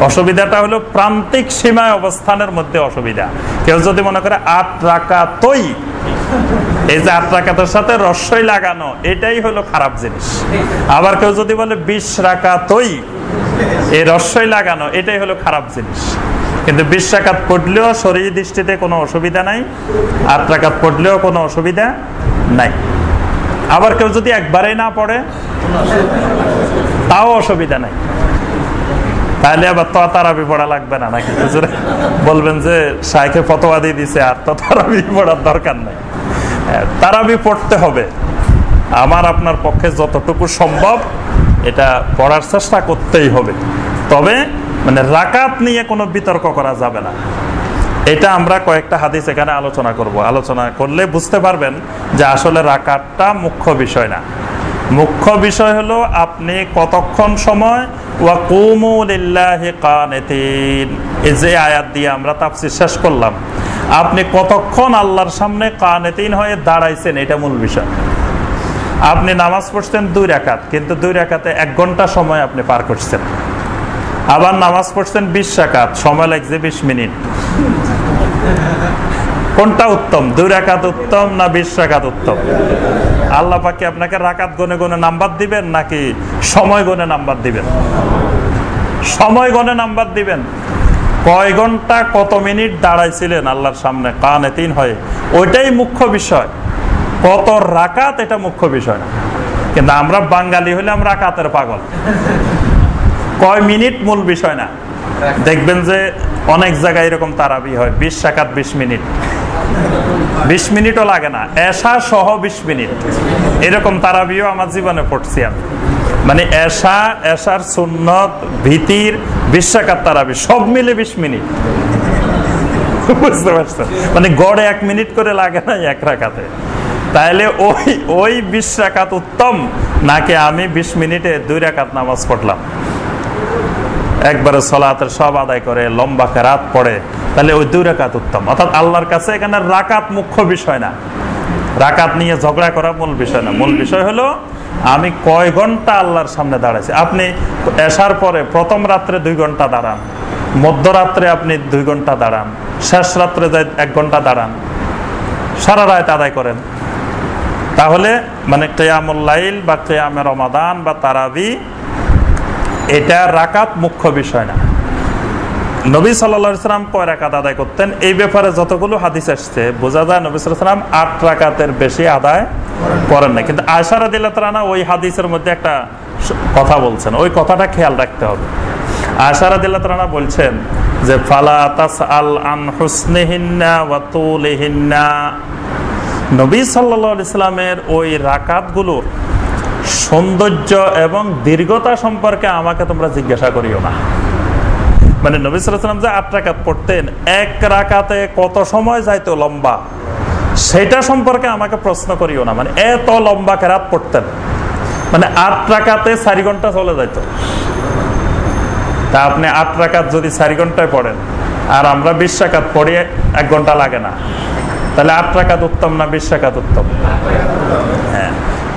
অসুবিধাটা হলো প্রান্তিক সীমায় অবস্থানের মধ্যে অসুবিধা। কেউ যদি মনে করে 8 রাকাতই এই যে 8 রাকাতের সাথে রস্যই লাগানো, এটাই হলো খারাপ জিনিস। আবার কেউ যদি বলে 20 রাকাতই, এই রস্যই লাগানো, এটাই হলো খারাপ জিনিস। কিন্তু 20 রাকাত পড়লেও শরীর দৃষ্টিতে কোনো অসুবিধা নাই, 8 রাকাত পড়লেও কোনো অসুবিধা নাই। আবার কেউ যদি একবারেই না পড়ে তাও অসুবিধা নাই, তাহলে আবার তো তারাবি পড়া লাগবে না নাকি? বলবেন যে শাইখে ফতোয়া দিয়ে দিছে, আর তো তারাবি পড়ার দরকার নাই। তারাবি পড়তে হবে, আমার আপনার পক্ষে যতটুকু সম্ভব এটা পড়ার চেষ্টা করতেই হবে। তবে মানে রাকাত নিয়ে কোনো বিতর্ক করা যাবে না। এটা আমরা কয়েকটা হাদিস এখানে আলোচনা করব। আলোচনা করলে বুঝতে পারবেন যে আসলে রাকাতটা মুখ্য বিষয় না। মুখ্য বিষয় হলো আপনি কতক্ষণ সময় ওয়া কুমু লিল্লাহি কানিতিন, এই যে আয়াত দিয়ে আমরা তাফসীর শেষ করলাম, আপনি কতক্ষণ আল্লাহর সামনে কানিতিন হয়ে দাঁড়াইছেন, এটা মূল বিষয়। আপনি নামাজ পড়ছেন 2 রাকাত, কিন্তু 2 রাকাতে 1 ঘন্টা সময় আপনি পার করছেন। আবার নামাজ পড়ছেন 20 রাকাত, সময় লাগছে 20 মিনিট। কোনটা উত্তম? 2 রাকাত উত্তম না 20 রাকাত উত্তম? আল্লাহ পাক কি আপনাকে রাকাত গনে গনে নাম্বার দিবেন নাকি সময় গনে নাম্বার দিবেন? সময় গনে নাম্বার দিবেন। কয় ঘন্টা কত মিনিট দাঁড়াইছিলেন আল্লাহর সামনে কানিতিন হয়ে, ওইটাই মুখ্য বিষয়। কত রাকাত এটা মুখ্য বিষয় না। কিন্তু আমরা বাঙালি হইলাম রাকাতের পাগল, কয় মিনিট মূল বিষয় না। দেখবেন যে অনেক জায়গায় এরকম তারাবি হয় 20 রাকাত 20 মিনিট, 20 মিনিটও লাগে না, এশা সহ 20 মিনিট। এরকম তারাবিও আমার জীবনে পড়ছি আমি। মানে এশার সুন্নত, ভিতির, 20 রাকাত তারাবি সব মিলে 20 মিনিট। বুঝতে পারছেন? মানে গড়ে 1 মিনিট করে লাগে না এক রাকাতে। তাহলে ওই 20 রাকাত উত্তম নাকি আমি 20 মিনিটে 2 রাকাত নামাজ পড়লাম, একবারে সালাতের সব আদায় করে লম্বা কেরাত পড়ে, তাহলে ওই 2 রাকাত উত্তম। অর্থাৎ আল্লাহর কাছে এখানে রাকাত মুখ্য বিষয় না, রাকাত নিয়ে ঝগড়া করা মূল বিষয় না। মূল বিষয় হলো আমি কয় ঘন্টা আল্লাহর সামনে দাঁড়াইছি। আপনি এশার পরে প্রথম রাত্রে 2 ঘন্টা দাঁড়ান, মধ্যরাত্রে আপনি 2 ঘন্টা দাঁড়ান, শেষ রাত্রে 1 ঘন্টা দাঁড়ান, সারা রাত আদায় করেন, তাহলে মানে কিয়ামুল লাইল বা কিয়ামে রমাদান বা তারাবি এটা রাকাত মুখ্য বিষয় না। নবী সাল্লাল্লাহু আলাইহি সাল্লাম কয় রাকাত আদায় করতেন, এই ব্যাপারে যতগুলো হাদিস আসছে বোঝা যায় নবী সাল্লাল্লাহু আলাইহি সাল্লাম 8 রাকাতের বেশি আদায় করেন না। কিন্তু আয়েশা রাদিয়াল্লাহু তাআলা ওই হাদিসের মধ্যে একটা কথা বলছেন, ওই কথাটা খেয়াল রাখতে হবে। আয়েশা রাদিয়াল্লাহু তাআলা বলছেন যে ফালা তাসআল আন হুসনিহিন্না ওয়া তুলিহিন্না, নবী সাল্লাল্লাহু আলাইহি সাল্লামের ওই রাকাতগুলোর সৌন্দর্য এবং দীর্ঘতা সম্পর্কে আমাকে তোমরা জিজ্ঞাসা করিও না। মানে নবী সাল্লাল্লাহু আলাইহি সাল্লাম যে 8 রাকাত পড়তেন, 1 রাকাতে কত সময় যাইতো লম্বা, সেটা সম্পর্কে আমাকে প্রশ্ন করিও না। মানে এত লম্বা কেরাত পড়তেন, মানে 8 রাকাতে 4 ঘন্টা চলে যাইতো। তা আপনি 8 রাকাত যদি 4 ঘন্টায় পড়েন আর আমরা 20 রাকাত পড়ি 1 ঘন্টা লাগে না, তাহলে 8 রাকাত উত্তম না 20 রাকাত উত্তম? হ্যাঁ,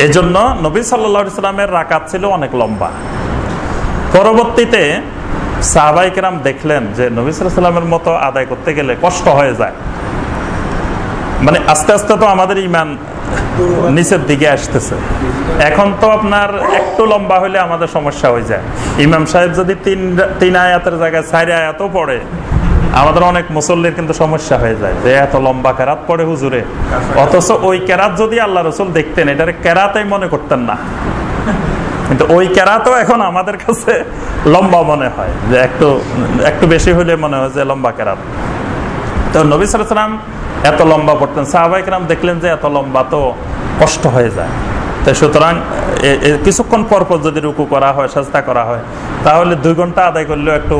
এজন্য নবী সাল্লাল্লাহু আলাইহি সাল্লামের রাকাত ছিল অনেক লম্বা। পরবর্তীতে সাহাবায়ে কেরাম দেখলেন যে নবী সাল্লাল্লাহু আলাইহি সাল্লামের মতো আদায় করতে গেলে কষ্ট হয়ে যায়। মানে আস্তে আস্তে তো আমাদের ঈমান নিচের দিকে আসতেছে। এখন তো আপনার একটু লম্বা হইলে আমাদের সমস্যা হয়ে যায়। ইমাম সাহেব যদি 3 আয়াতের জায়গায় 4 আয়াতও পড়ে, আমাদের অনেক মুসল্লির কিন্তু সমস্যা হয়ে যায় যে এত লম্বা কেরাত পড়ে হুজুরে, অথচ ওই কেরাত যদি আল্লাহ রাসূল দেখতেন এটার কেরাতই মনে করতেন না। কিন্তু ওই কেরাতও এখন আমাদের কাছে লম্বা মনে হয়, যে একটু বেশি হলে মনে হয় যে লম্বা কেরাত। তো নবী সাল্লাল্লাহু আলাইহি সাল্লাম এত লম্বা পড়তেন, সাহাবায়ে কেরাম দেখলেন যে এত লম্বা তো কষ্ট হয়ে যায়, তাই সুতরাং কিছুক্ষণ পর পর যদি রুকু করা হয়, সাজদা করা হয়, তাহলে 2 ঘন্টা আদায় করলেও একটু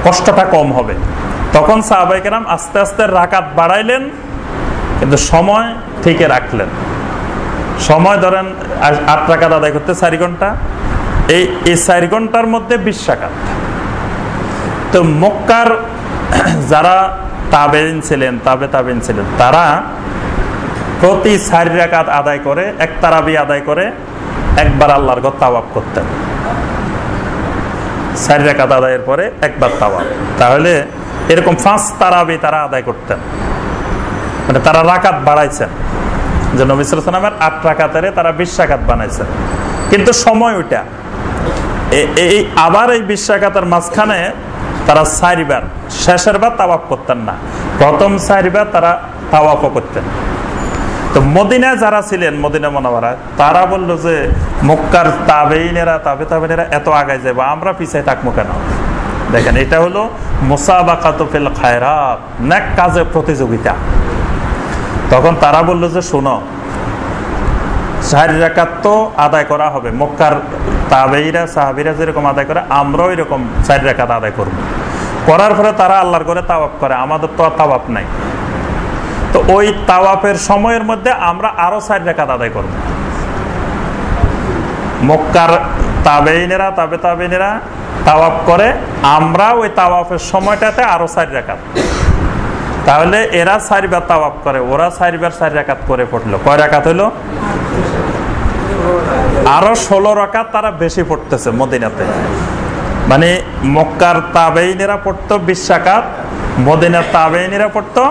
কষ্টটা কম হবে। তখন সাহাবায়ে কেরাম আস্তে আস্তে রাকাত বাড়াইলেন, কিন্তু সময় ঠিকই রাখলেন। সময় ধরেন 8 রাকাত আদায় করতে 4 ঘন্টা, এই 4 ঘন্টার মধ্যে 20 রাকাত। তো মক্কার যারা তাবেঈন ছিলেন, তাবেঈন ছিলেন, তারা প্রতি 4 রাকাত আদায় করে, 1 তারাবি আদায় করে একবার আল্লাহর ঘর তাওয়াফ করতেন। 4 রাকাত আদায়ের পরে একবার তাওয়াফ, তাহলে এরকম 5 তারাবি তারা আদায় করতেন। মানে তারা রাকাত বাড়াইছেন, যে নবী সাল্লাল্লাহু আলাইহি ওয়াসাল্লামের 8 রাকাতের তারা 20 রাকাত বানাইছেন, কিন্তু সময় ওইটা এই আবার এই 20 রাকাতের মাঝখানে তারা 4 বার, শেষের বার তাওয়াফ করতেন না, প্রথম 4 বার তারা তাওয়াফ করতেন। তো মদিনায় যারা ছিলেন, মদিনা মুনাওয়ারায়, তারা বললো যে মক্কার তাবেঈনেরা এত আগায় যাবে, আমরা পিছায় থাকবো কেন? দেখেন, এটা হলো মুসাবাকাতু ফিল খায়রাত, নেক কাজে প্রতিযোগিতা। তখন তারা বললো যে শোনো, 4 রাকাত তো আদায় করা হবে, মক্কার তাবেঈরা সাহাবীরা যেরকম আদায় করে আমরাও এরকম 4 রাকাত আদায় করব। করার পরে তারা আল্লাহর ঘরে তাওয়াফ করে, আমাদের তো আর তাওয়াফ নাই। তো ওই তাওয়াফের সময়ের মধ্যে আমরা আরো 4 রাকাত আদায় করব। মক্কার তাবেঈনেরা তাবেঈনেরা তাওয়াফ করে, আমরা ওই তাওয়াফের সময়টাতে আরো 4 রাকাত। তাহলে এরা 4 বার তাওয়াফ করে, ওরা 4 বার 4 রাকাত করে পড়লো। কয় রাকাত হলো? আরো 16 রাকাত তারা বেশি পড়তেছে মদিনাতে। মানে মক্কার তাবেঈনেরা পড়তো 20 রাকাত, মদিনার তাবেঈনেরা পড়তো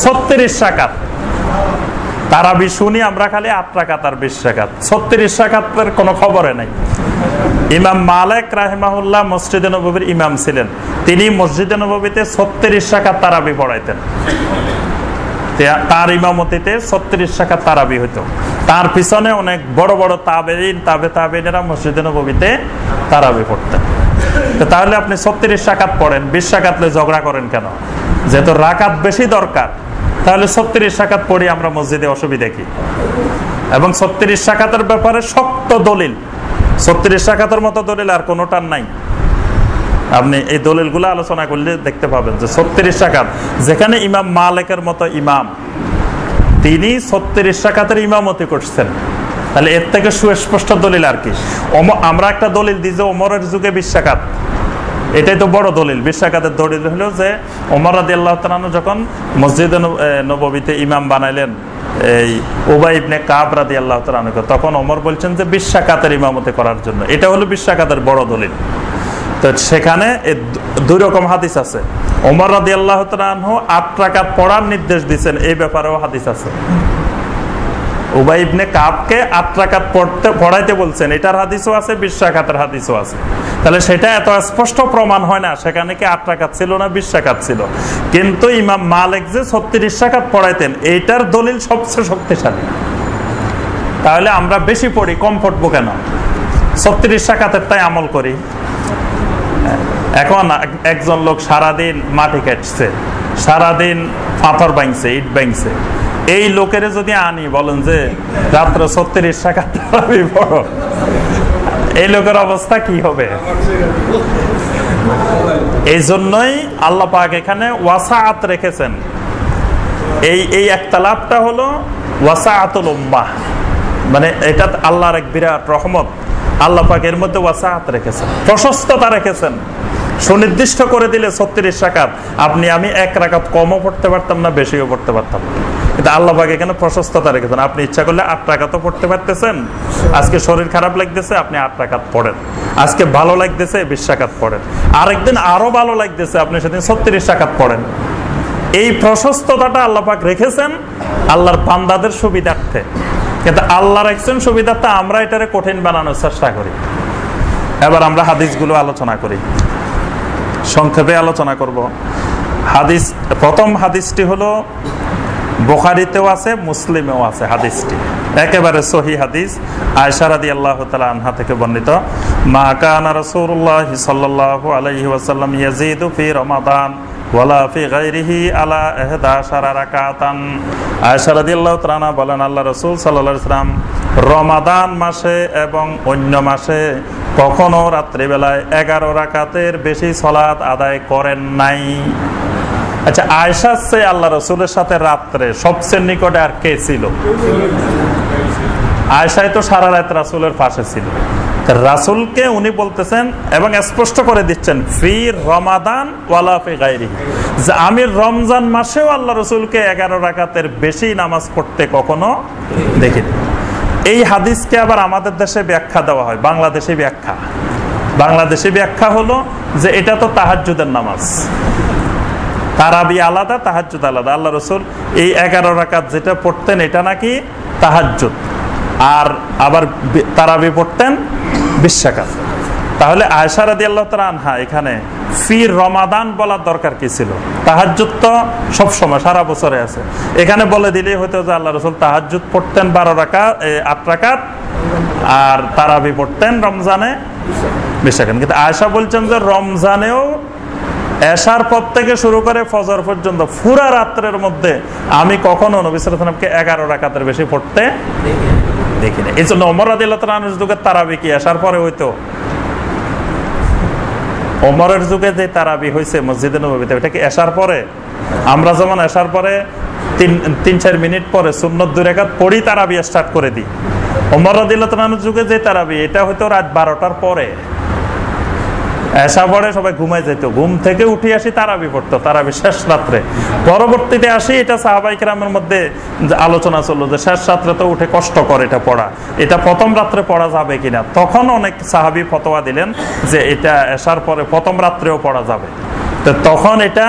36 রাকাত। তারাবি শুনি আমরা খালি 8 রাকাত আর 20 রাকাত, 36 রাকাতের কোনো খবরে নাই। ইমাম মালিক রাহিমাহুল্লাহ মসজিদে নববীর ইমাম ছিলেন, তিনি মসজিদে নববীতে 36 রাকাত তারাবি পড়াইতেন। তার ইমামতিতে 36 রাকাত তারাবি হইতো। তার পিছনে অনেক বড় বড় তাবেঈন তাবেঈনেরা মসজিদে নববীতে তারাবি পড়তেন। তাহলে আপনি 36 রাকাত পড়েন, 20 রাকাত লয়ে ঝগড়া করেন কেন? যেহেতু রাকাত বেশি দরকার, তাহলে 36 রাকাত পড়ি আমরা মসজিদে, অসুবিধা কি? এবং 36 রাকাতের ব্যাপারে শক্ত দলিল, 36 রাকাতের মতো দলিল আর কোনোটার নাই। আপনি এই দলিলগুলো আলোচনা করলে দেখতে পাবেন যে 36 রাকাত, যেখানে ইমাম মালিকের মতো ইমাম তিনি 36 রাকাতের ইমামতি করছেন, তাহলে এর থেকে সুস্পষ্ট দলিল আর কি? আমরা একটা দলিল দিই যে ওমরের যুগে 20 রাকাত, এটাই তো বড় দলিল। 20 রাকাতের দলিল হলো যে ওমর রাদিয়াল্লাহু তাআলা যখন মসজিদে নববীতে ইমাম বানাইলেন এই উবাই ইবনে কাব রাদিয়াল্লাহু তাআলা, তখন ওমর বলছেন যে 20 রাকাতের ইমামতি করার জন্য। এটা হলো 20 রাকাতের বড় দলিল। তো সেখানে 2 রকম হাদিস আছে। ওমর রাদিয়াল্লাহু তাআলা 8 রাকাত পড়ার নির্দেশ দিয়েছেন, এই ব্যাপারেও হাদিস আছে। উবাই ইবনে কাবকে 8 রাকাত পড়াইতে বলছেন, এটার হাদিসও আছে, 20 রাকাতের হাদিসও আছে। তাহলে সেটা এত স্পষ্ট প্রমাণ হয় না সেখানে কি 8 রাকাত ছিল না 20 রাকাত ছিল। কিন্তু ইমাম মালিক যে 36 রাকাত পড়াইতেন, এইটার দলিল সবচেয়ে শক্তিশালী। তাহলে আমরা বেশি পড়ি, কম পড়বো কেন? 36 রাকাতের তাই আমল করি। এখন একজন লোক সারাদিন মাটি কাটছে, সারাদিন পাথর ভাঙছে, ইট ভাঙছে, এই লোকের যদি আনি বলেন যে রাত্র 36 রাকাত তারাবি পড়ো, এই লোকের অবস্থা কি হবে? এই জন্যই আল্লাহ পাক এখানে ওয়াসাআত রেখেছেন। এই একতালাপটা হলো ওয়াসাআতুল উম্মাহ, মানে এটা আল্লাহর এক বিরাট রহমত। আল্লাহ পাক এর মধ্যে ওয়াসাআত রেখেছেন, প্রশস্ততা রেখেছেন। সুনির্দিষ্ট করে দিলে 36 রাকাত, আপনি আমি 1 রাকাত কমও পড়তে পারতাম না, বেশিও পড়তে পারতাম না। কিন্তু আল্লাহ পাক এখানে প্রশস্ততা রেখেছেন। আপনি ইচ্ছা করলে 8 রাকাতও পড়তে পারতেছেন। আজকে শরীর খারাপ লাগতেছে, আপনি 8 রাকাত পড়েন। আজকে ভালো লাগতেছে, 20 রাকাত পড়েন। আরেকদিন আরো ভালো লাগতেছে, আপনি সেদিন 36 রাকাত পড়েন। এই প্রশস্ততাটা আল্লাহ পাক রেখেছেন আল্লাহর বান্দাদের সুবিধার্থে। কিন্তু আল্লাহর একজন সুবিধার্থে আমরা এটারে কঠিন বানানোর চেষ্টা করি। এবার আমরা হাদিসগুলো আলোচনা করি, সংক্ষেপে আলোচনা করব। হাদিস, প্রথম হাদিসটি হলো বুখারীতেও আছে, মুসলিমেও আছে। হাদিসটি একেবারে সহিহ হাদিস। আয়েশা রাদিয়াল্লাহু তাআলা আনহা থেকে বর্ণিত, মা কানা রাসূলুল্লাহ সাল্লাল্লাহু আলাইহি ওয়াসাল্লাম ইয়াজিদু ফি রমাদান ওয়ালা ফি গায়রিহি আলা 11 রাকাতান। আয়েশা রাদিয়াল্লাহু তাআলা বলেন, আল্লাহ রাসূল সাল্লাল্লাহু আলাইহি ওয়াসাল্লাম রমাদান মাসে এবং অন্য মাসে কখনো রাত্রিবেলায় 11 রাকাতের বেশি সালাত আদায় করেন নাই। আচ্ছা, আয়েশার চেয়ে আল্লাহ রাসূলের সাথে রাত্রে সবচেয়ে নিকটে আর কে ছিল? আয়েশাই তো সারা রাত রাসূলের পাশে ছিল। রাসূলকে উনি বলতেছেন এবং স্পষ্ট করে দিচ্ছেন, ফি রমাদান ওয়ালা ফি গায়রিহি, যে আমি রমজান মাসেও আল্লাহ রাসূলকে 11 রাকাতের বেশি নামাজ পড়তে কখনো দেখিনি। এই হাদিসকে আবার আমাদের দেশে ব্যাখ্যা দেওয়া হয়, বাংলাদেশি ব্যাখ্যা হলো যে এটা তো তাহাজ্জুদের নামাজ। তারাবি আলাদা, তাহাজ্জুদ আলাদা। আল্লাহ রাসূল এই 11 রাকাত যেটা পড়তেন এটা নাকি তাহাজ্জুদ, আর আবার তারাবি পড়তেন 20 রাকাত। তাহলে আয়েশা রাদিয়াল্লাহু তাআলা আনহা এখানে ফি রমাদান বলার দরকার কি ছিল? তাহাজ্জুদ তো সব সময় সারা বছরে আছে, এখানে বলে দিলেই হয়তো যে আল্লাহ রাসূল তাহাজ্জুদ পড়তেন 12 রাকাত 8 রাকাত আর তারাবি পড়তেন রমজানে 20 রাকাত। কিন্তু আয়েশা বলছেন যে রমজানেও এশার পর থেকে শুরু করে ফজর পর্যন্ত পুরা রাত্রের মধ্যে আমি কখনো নবী সাল্লাল্লাহু আলাইহি ওয়াসাল্লামকে 11 রাকাতের বেশি পড়তে দেখি না। এই জন্য ওমর রাদিয়াল্লাহু তাআলা আনহুর যুগে তারাবি কি এশার পরে হইতো? ওমরের যুগে যে তারাবি হয়েছে মসজিদে নববীতে এটা কি এশার পরে? আমরা যেমন এশার পরে 3-4 মিনিট পরে সুন্নত 2 রাকাত পড়ি তারাবি স্টার্ট করে দিই, ওমর রাদিয়াল্লাহু তাআলা আনহুর যুগে যে তারাবি এটা হয়তো রাত 12টার পরে। এশা পরে সবাই ঘুমাই যেত, ঘুম থেকে উঠে আসি তারাবি পড়তো, তারাবি শেষ রাত্রে। পরবর্তীতে আসি এটা সাহাবায়ে কেরামের মধ্যে আলোচনা চললো যে শেষ রাত্রে তো উঠে কষ্ট করে এটা পড়া, এটা প্রথম রাত্রে পড়া যাবে কিনা। তখন অনেক সাহাবী ফতোয়া দিলেন যে এটা এশার পরে প্রথম রাত্রেও পড়া যাবে। তো তখন এটা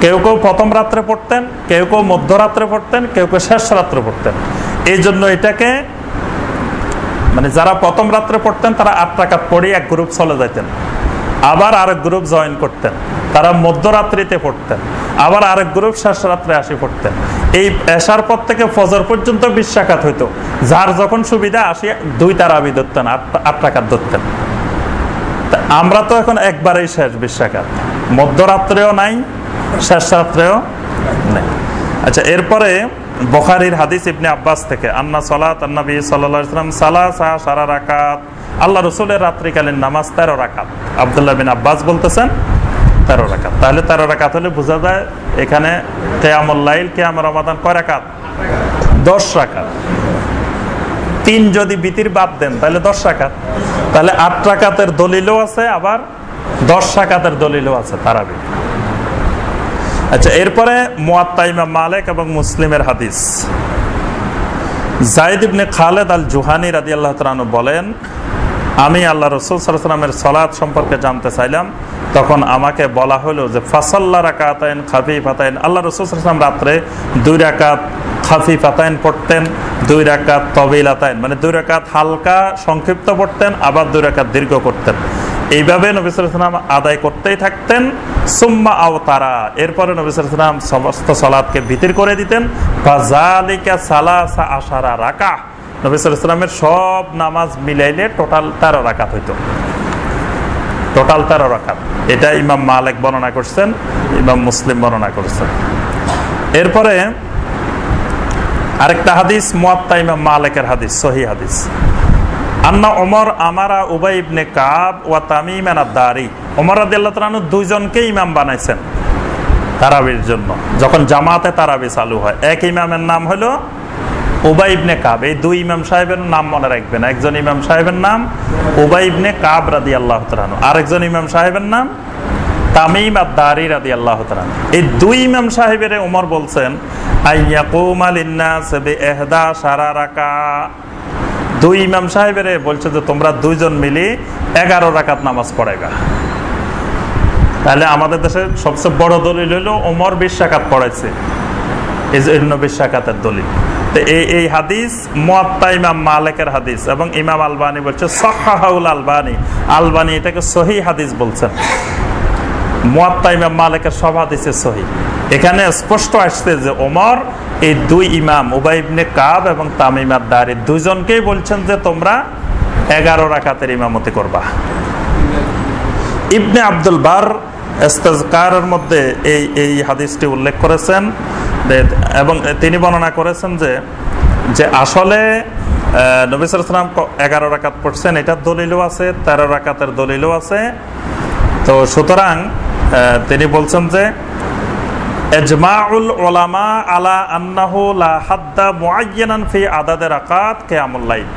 কেউ কেউ প্রথম রাত্রে পড়তেন, কেউ কেউ মধ্যরাত্রে পড়তেন, কেউ কেউ শেষ রাত্রে পড়তেন। এই জন্য এটাকে মানে যারা প্রথম রাত্রে পড়তেন তারা 8 রাকাত পড়ে এক গ্রুপ চলে যেতেন, আবার আরেক গ্রুপ জয়েন করতেন, তারা মধ্যরাত্রিতে পড়তেন, আবার আরেক গ্রুপ শেষ রাত্রে আসি পড়তেন। এই এশার পর থেকে ফজর পর্যন্ত 20 রাকাত হইতো, যার যখন সুবিধা আসি 2 তারাবি ধরতেন, 8 রাকাত ধরতেন। আমরা তো এখন একবারেই শেষ 20 রাকাত, মধ্যরাত্রেও নাই, শেষ রাত্রেও নাই। আচ্ছা, এরপরে বুখারীর হাদিস ইবনে আব্বাস থেকে আন্না সালাত নবী সাল্লাল্লাহু আলাইহি ওয়াসাল্লাম সালাসা সারা রাকাত, আল্লাহ রাসূলের রাত্রিকালীন নামাজ 13 রাকাত। আব্দুল্লাহ বিন আব্বাস বলতেছেন 13 রাকাত। তাহলে 13 রাকাত হলে বোঝা যায় এখানে কিয়ামুল লাইল, কিয়াম রমাদান কয় রাকাত? 10 রাকাত। 3 যদি বিতির বাদ দেন তাহলে 10 রাকাত। তাহলে 8 রাকাতের দলিলও আছে, আবার 10 রাকাতের দলিলও আছে তারাবি। আচ্ছা, এরপরে মুয়াত্তা ইমাম মালিক এবং মুসলিমের হাদিস। যায়েদ ইবনে খালেদ আল জুহানি রাদিয়াল্লাহু তাআলা আনহু বলেন, আমি আল্লাহ রাসূল সাল্লাল্লাহু আলাইহি ওয়াসাল্লামের সালাত সম্পর্কে জানতে চাইলাম, তখন আমাকে বলা হলো যে ফাসাল্লা রাকাতাইন খাফিফাতাইন। আল্লাহ রাসূল সাল্লাল্লাহু আলাইহি ওয়াসাল্লাম রাত্রে 2 রাকাত খাফিফাতাইন পড়তেন, 2 রাকাত তাওয়িলাতাইন মানে 2 রাকাত হালকা সংক্ষিপ্ত পড়তেন, আবার 2 রাকাত দীর্ঘ করতেন। এইভাবে নবী সাল্লাল্লাহু আলাইহি ওয়াসাল্লাম আদায় করতেই থাকতেন। সুম্মা আওতারা, এরপরে নবী সাল্লাল্লাহু আলাইহি ওয়াসাল্লাম সমস্ত সালাতকে ভিতর করে দিতেন। ফাযালিকা সালাসা আশারা রাকাত, নবী সাল্লাল্লাহু আলাইহি ওয়াসাল্লামের সব নামাজ মিলাইলে টোটাল 13 রাকাত হইতো, টোটাল 13 রাকাত। এটা ইমাম মালিক বর্ণনা করছেন, ইমাম মুসলিম বর্ণনা করছেন। এরপরে আরেকটা হাদিস মুয়াত্তা ইমাম মালিকের হাদিস, সহিহ হাদিস। আন্না ওমর আমারা উবাই ইবনে কাব ওয়া তামিম আদ-দারি, ওমর রাদিয়াল্লাহু তাআলা আনহু 2 জনকে ইমাম বানাইছেন তারাবির জন্য। যখন জামাতে তারাবি চালু হয়, এক ইমামের নাম হলো উবাই ইবনে কাব। এই 2 ইমাম সাহেবের নাম মনে রাখবেন। একজন ইমাম সাহেবের নাম উবাই ইবনে কাব রাদিয়াল্লাহু তাআলা আনহু, আরেকজন ইমাম সাহেবের নাম তামিম আদ-দারি রাদিয়াল্লাহু তাআলা আনহু। এই 2 ইমাম সাহেবের ওমর বলছেন আইয়াকুমা লিন-নাস বি-11 রাকাত। 2 ইমাম সাহেবের বলছে যে তোমরা 2 জন মিলে 11 রাকাত নামাজ পড়াইবা। তাহলে আমাদের দেশে সবচেয়ে বড় দলিল হলো ওমর 20 রাকাত পড়াইছে, এই জন্য 20 রাকাতের দলিল। তো এই হাদিস মুয়াত্তা ইমাম মালিকের হাদিস, এবং ইমাম আলবানী বলছে সাহহাহুল আলবানী, আলবানী এটাকে সহিহ হাদিস বলছেন। মুয়াত্তা ইমাম মালিকের সব হাদিসে সহিহ। এখানে স্পষ্ট আসছে যে ওমর এই 2 ইমাম উবাই ইবনে কাব এবং তামিম আদ-দারি 2 জনকেই বলছেন যে তোমরা 11 রাকাতের ইমামতি করবা। ইবনে আব্দুল বার ইস্তিযকারের মধ্যে এই হাদিসটি উল্লেখ করেছেন, এবং তিনি বর্ণনা করেছেন যে আসলে নবী সাল্লাল্লাহু আলাইহি ওয়াসাল্লাম 11 রাকাত পড়ছেন, এটার দলিলও আছে, 13 রাকাতের দলিলও আছে। তো সুতরাং তিনি বলছেন যে ইজমাউল উলামা আলা আন্নাহু লা হাদ্দা মুআয়্যানান ফি আদাদ রাকাত কিয়ামুল লাইল।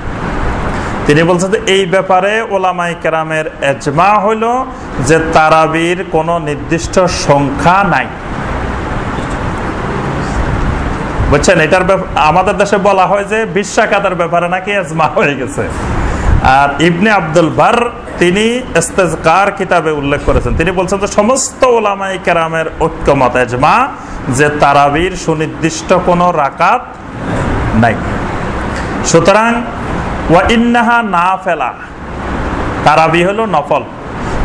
তিনি বলছেন যে এই ব্যাপারে উলামায়ে কেরামের ইজমা হলো যে তারাবির কোনো নির্দিষ্ট সংখ্যা নাই। বুঝছেন, এটার আমাদের দেশে বলা হয় যে 20 রাকাতের ব্যাপারে নাকি ইজমা হয়ে গেছে। আর ইবনে আব্দুল বার তিনি ইস্তেজকার কিতাবে উল্লেখ করেছেন, তিনি বলছেন যে সমস্ত উলামায়ে কেরামের ঐক্যমত ইজমা যে তারাবির সুনির্দিষ্ট কোনো রাকাত নাই। সুতরাং ওয়া ইন্নাহা নাফিলা, তারাবি হলো নফল।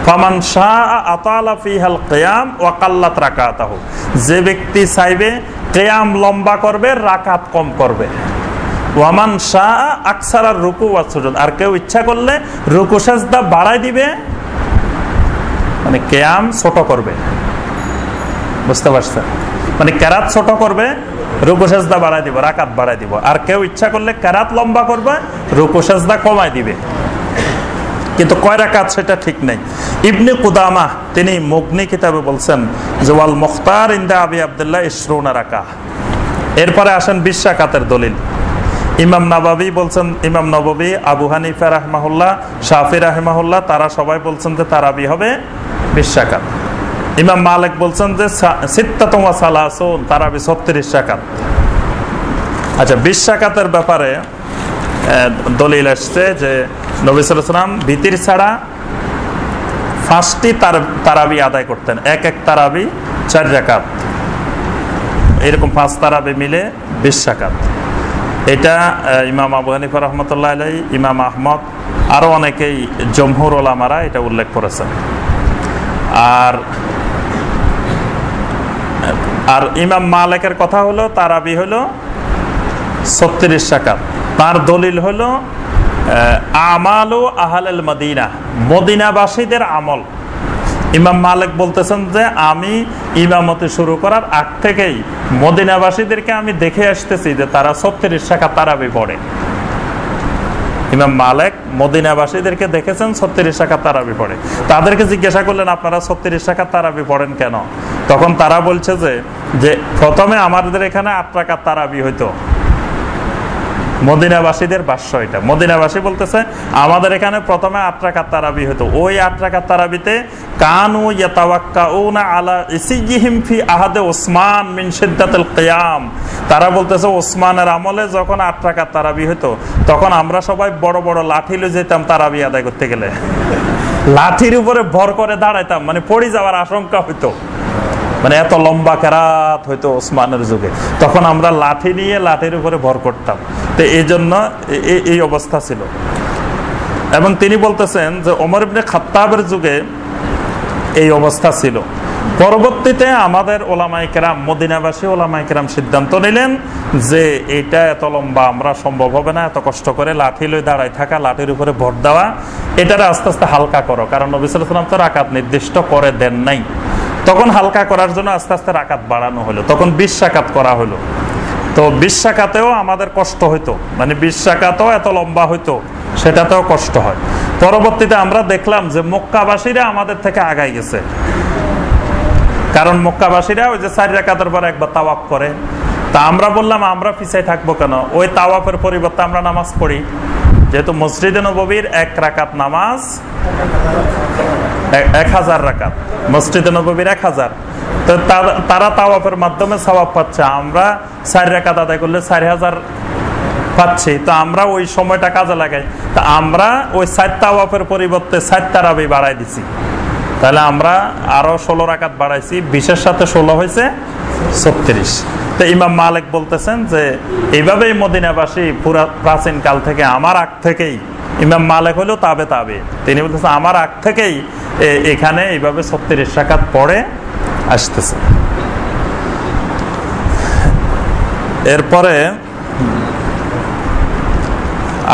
ফামান শাআ আতালা ফিহাল কিয়াম ওয়া কাল্লাত রাকাতাহু, যে ব্যক্তি চাইবে কিয়াম লম্বা করবে, রাকাত কম করবে। ওয়ামান শাআ আকসারার রুকু ওয়া সুজুদ, আর কেউ ইচ্ছা করলে রুকু সাজদা বাড়াই দিবে, মানে কিয়াম ছোট করবে। বুঝতে পারছেন? মানে কেরাত ছোট করবে, রুকু সাজদা বাড়াই দিব, রাকাত বাড়াই দিব। আর কেউ ইচ্ছা করলে কেরাত লম্বা করবে, রুকু সাজদা কমাই দিবে। কিন্তু কয় রাকাত সেটা ঠিক নেই। ইবনে কুদামা তিনি মুগনি কিতাবে বলছেন যে ওয়াল মুখতার ইনদা আবি আব্দুল্লাহ 20 রাকাত। এরপরে আসেন 20 রাকাতের দলিল। ইমাম নববী বলছেন, ইমাম নববী, আবু হানিফা রাহমাহুল্লাহ, শাফি রাহমাহুল্লাহ, তারা সবাই বলছেন যে তারাবি হবে 20 রাকাত। ইমাম মালিক বলছেন যে সিত্তাতুন ওয়া সালাসুন, তারাবি 36 রাকাত। আচ্ছা, 20 রাকাতের ব্যাপারে দলিল আসছে যে নবী সাল্লাল্লাহু আলাইহি ওয়াসাল্লাম ভিতর ছাড়া 5টি তারাবি আদায় করতেন। এক তারাবি 4 রাকাত, এরকম 5 তারাবি মিলে 20 রাকাত। এটা ইমাম আবু হানিফা রাহমাতুল্লাহ আলাইহি, ইমাম আহমদ, আরো অনেকেই জমহুর ওলামারা এটা উল্লেখ করেছেন। আর ইমাম মালিকের কথা হলো তারাবি হলো 36 রাকাত। তার দলিল হলো আমালু আহলাল মদিনা, মদিনাবাসীদের আমল। ইমাম মালিক বলতেছেন যে আমি ইমামতি শুরু করার আগ থেকেই মদিনাবাসীদেরকে আমি দেখে আসতেছি যে তারা 36 রাকাত তারাবি পড়ে। ইমাম মালিক মদিনাবাসীদেরকে দেখেছেন 36 রাকাত তারাবি পড়ে। তাদেরকে জিজ্ঞাসা করলেন আপনারা 36 রাকাত তারাবি পড়েন কেন? তখন তারা বলছে যে প্রথমে আমাদের এখানে 8 রাকাত তারাবি হইতো। মদিনাবাসীদের ভাষ্য এটা। মদিনাবাসী বলতেছে আমাদের এখানে প্রথমে 8 রাকাত তারাবি হতো। ওই 8 রাকাত তারাবিতে কানু ইয়াতাওয়াক্কাউনা আলা ইসিজিহিম ফি আহাদে ওসমান মিন শিদ্দাতিল কিয়াম, তারা বলতেছে ওসমানের আমলে যখন 8 রাকাত তারাবি হতো তখন আমরা সবাই বড় বড় লাঠি লয়ে যেতাম তারাবি আদায় করতে গেলে, লাঠির উপরে ভর করে দাঁড়াইতাম, মানে পড়ে যাওয়ার আশঙ্কা হইতো, মানে এত লম্বা কেরাত হইতো ওসমানের যুগে। তখন আমরা লাঠি নিয়ে লাঠির উপরে ভর করতাম। তো এই জন্য এই অবস্থা ছিল। এবং তিনি বলতেছেন যে ওমর ইবনে খাত্তাবের যুগে এই অবস্থা ছিল। পরবর্তীতে আমাদের ওলামায়ে কেরাম, মদিনাবাসী ওলামায়ে কেরাম সিদ্ধান্ত নিলেন যে এটা এত লম্বা আমরা সম্ভব হবে না, এত কষ্ট করে লাঠি লই দাঁড়ায় থাকা, লাঠির উপরে ভর দেওয়া, এটারে আস্তে আস্তে হালকা করো। কারণ নবী সাল্লাল্লাহু আলাইহি ওয়াসাল্লাম তো রাকাত নির্দিষ্ট করে দেন নাই। তখন হালকা করার জন্য আস্তে আস্তে রাকাত বাড়ানো হলো, তখন 20 রাকাত করা হলো। তো 20 রাকাতেও আমাদের কষ্ট হইতো, মানে 20 রাকাতও এত লম্বা হইতো, সেটাতেও কষ্ট হয়। পরবর্তীতে আমরা দেখলাম যে মক্কাবাসীরা আমাদের থেকে আগাই গেছে। কারণ মক্কাবাসীরা ওই যে 4 রাকাতের পর একবার তাওয়াফ করে। তা আমরা বললাম আমরা পিছাই থাকবো কেন, ওই তাওয়াফের পরিবর্তে আমরা নামাজ পড়ি। যেহেতু মসজিদে নববীর 1 রাকাত নামাজ 1000 রাকাত, মসজিদে নববীর 1000, তো তারা তাওয়াফের মাধ্যমে সওয়াব পাচ্ছে। আমরা 4 রাকাত আদায় করলে 4000 পাচ্ছি। তো আমরা ওই সময়টা কাজে লাগাই। তা আমরা ওই 4 তাওয়াফের পরিবর্তে 4 তারাবি বাড়াই দিছি। তাহলে আমরা আরো 16 রাকাত বাড়াইছি, 20-এর সাথে 16 হয়েছে 36। তো ইমাম মালিক বলতেছেন যে এইভাবেই মদিনাবাসী পুরা প্রাচীন কাল থেকে, আমার আগ থেকেই, ইমাম মালিক হলো তাবে, তিনি বলতেছেন আমার আগ থেকেই এখানে এইভাবে 36 রাকাত পড়ে আসতেছে। এরপরে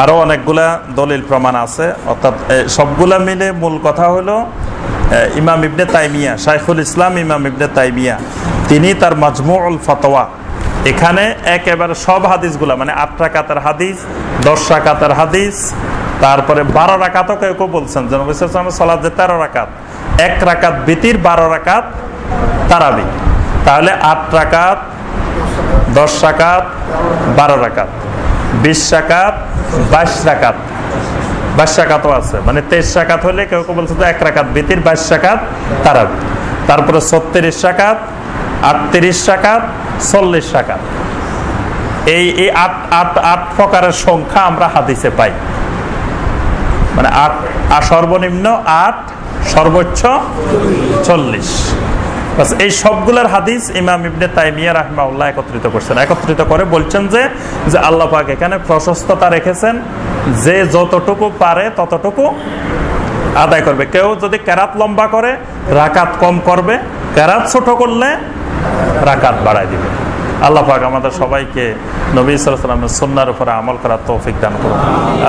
আরো অনেকগুলা দলিল প্রমাণ আছে। অর্থাৎ সবগুলা মিলে মূল কথা হলো ইমাম ইবনে তাইমিয়া, শাইখুল ইসলাম ইমাম ইবনে তাইমিয়া, তিনি তার মাজমুউল ফাতওয়া, এখানে একেবারে সব হাদিসগুলা, মানে 8 রাকাতের হাদিস, 10 রাকাতের হাদিস, তারপরে 12 রাকাতও কেউ কেউ বলছেন যে নবী সাল্লাল্লাহু আলাইহি ওয়াসাল্লামের সালাত যে 13 রাকাত, 1 রাকাত বিতির, 12 রাকাত তারাবি, তাহলে 8 রাকাত, 10 রাকাত, 12 রাকাত, 20 রাকাত, 22 রাকাত, 22 রাকাতও আছে, মানে 23 রাকাত হলে কেউ কেউ বলছে 1 রাকাত বিতির, 22 রাকাত তারাবি, তারপরে 36 রাকাত, 38 রাকাত, 40 রাকাত। এই 8 প্রকারের সংখ্যা আমরা হাদিসে পাই। মানে 8 সর্বনিম্ন 8, সর্বোচ্চ 40। এই সবগুলোর হাদিস ইমাম ইবনে তাইমিয়া রাহিমাহুল্লাহ একত্রিত করছেন। একত্রিত করে বলছেন যে আল্লাহ পাক এখানে প্রশস্ততা রেখেছেন, যে যতটুকু পারে ততটুকু আদায় করবে। কেউ যদি কেরাত লম্বা করে রাকাত কম করবে, কেরাত ছোট করলে রাকাত বাড়ায় দিবে। আল্লাহ পাক আমাদের সবাইকে নবী সাল্লাল্লাহু আলাইহি ওয়াসাল্লামের সুন্নাহর উপরে আমল করার তৌফিক দান করুন।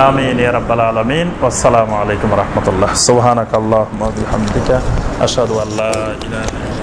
আমিন ইয়া রাব্বাল আলামিন। আসসালামু আলাইকুম ওয়া রাহমাতুল্লাহ। সুবহানাকাল্লাহুম্মা ওয়া বিহামদিকা আশহাদু আল্লা ইলাহা ইল্লা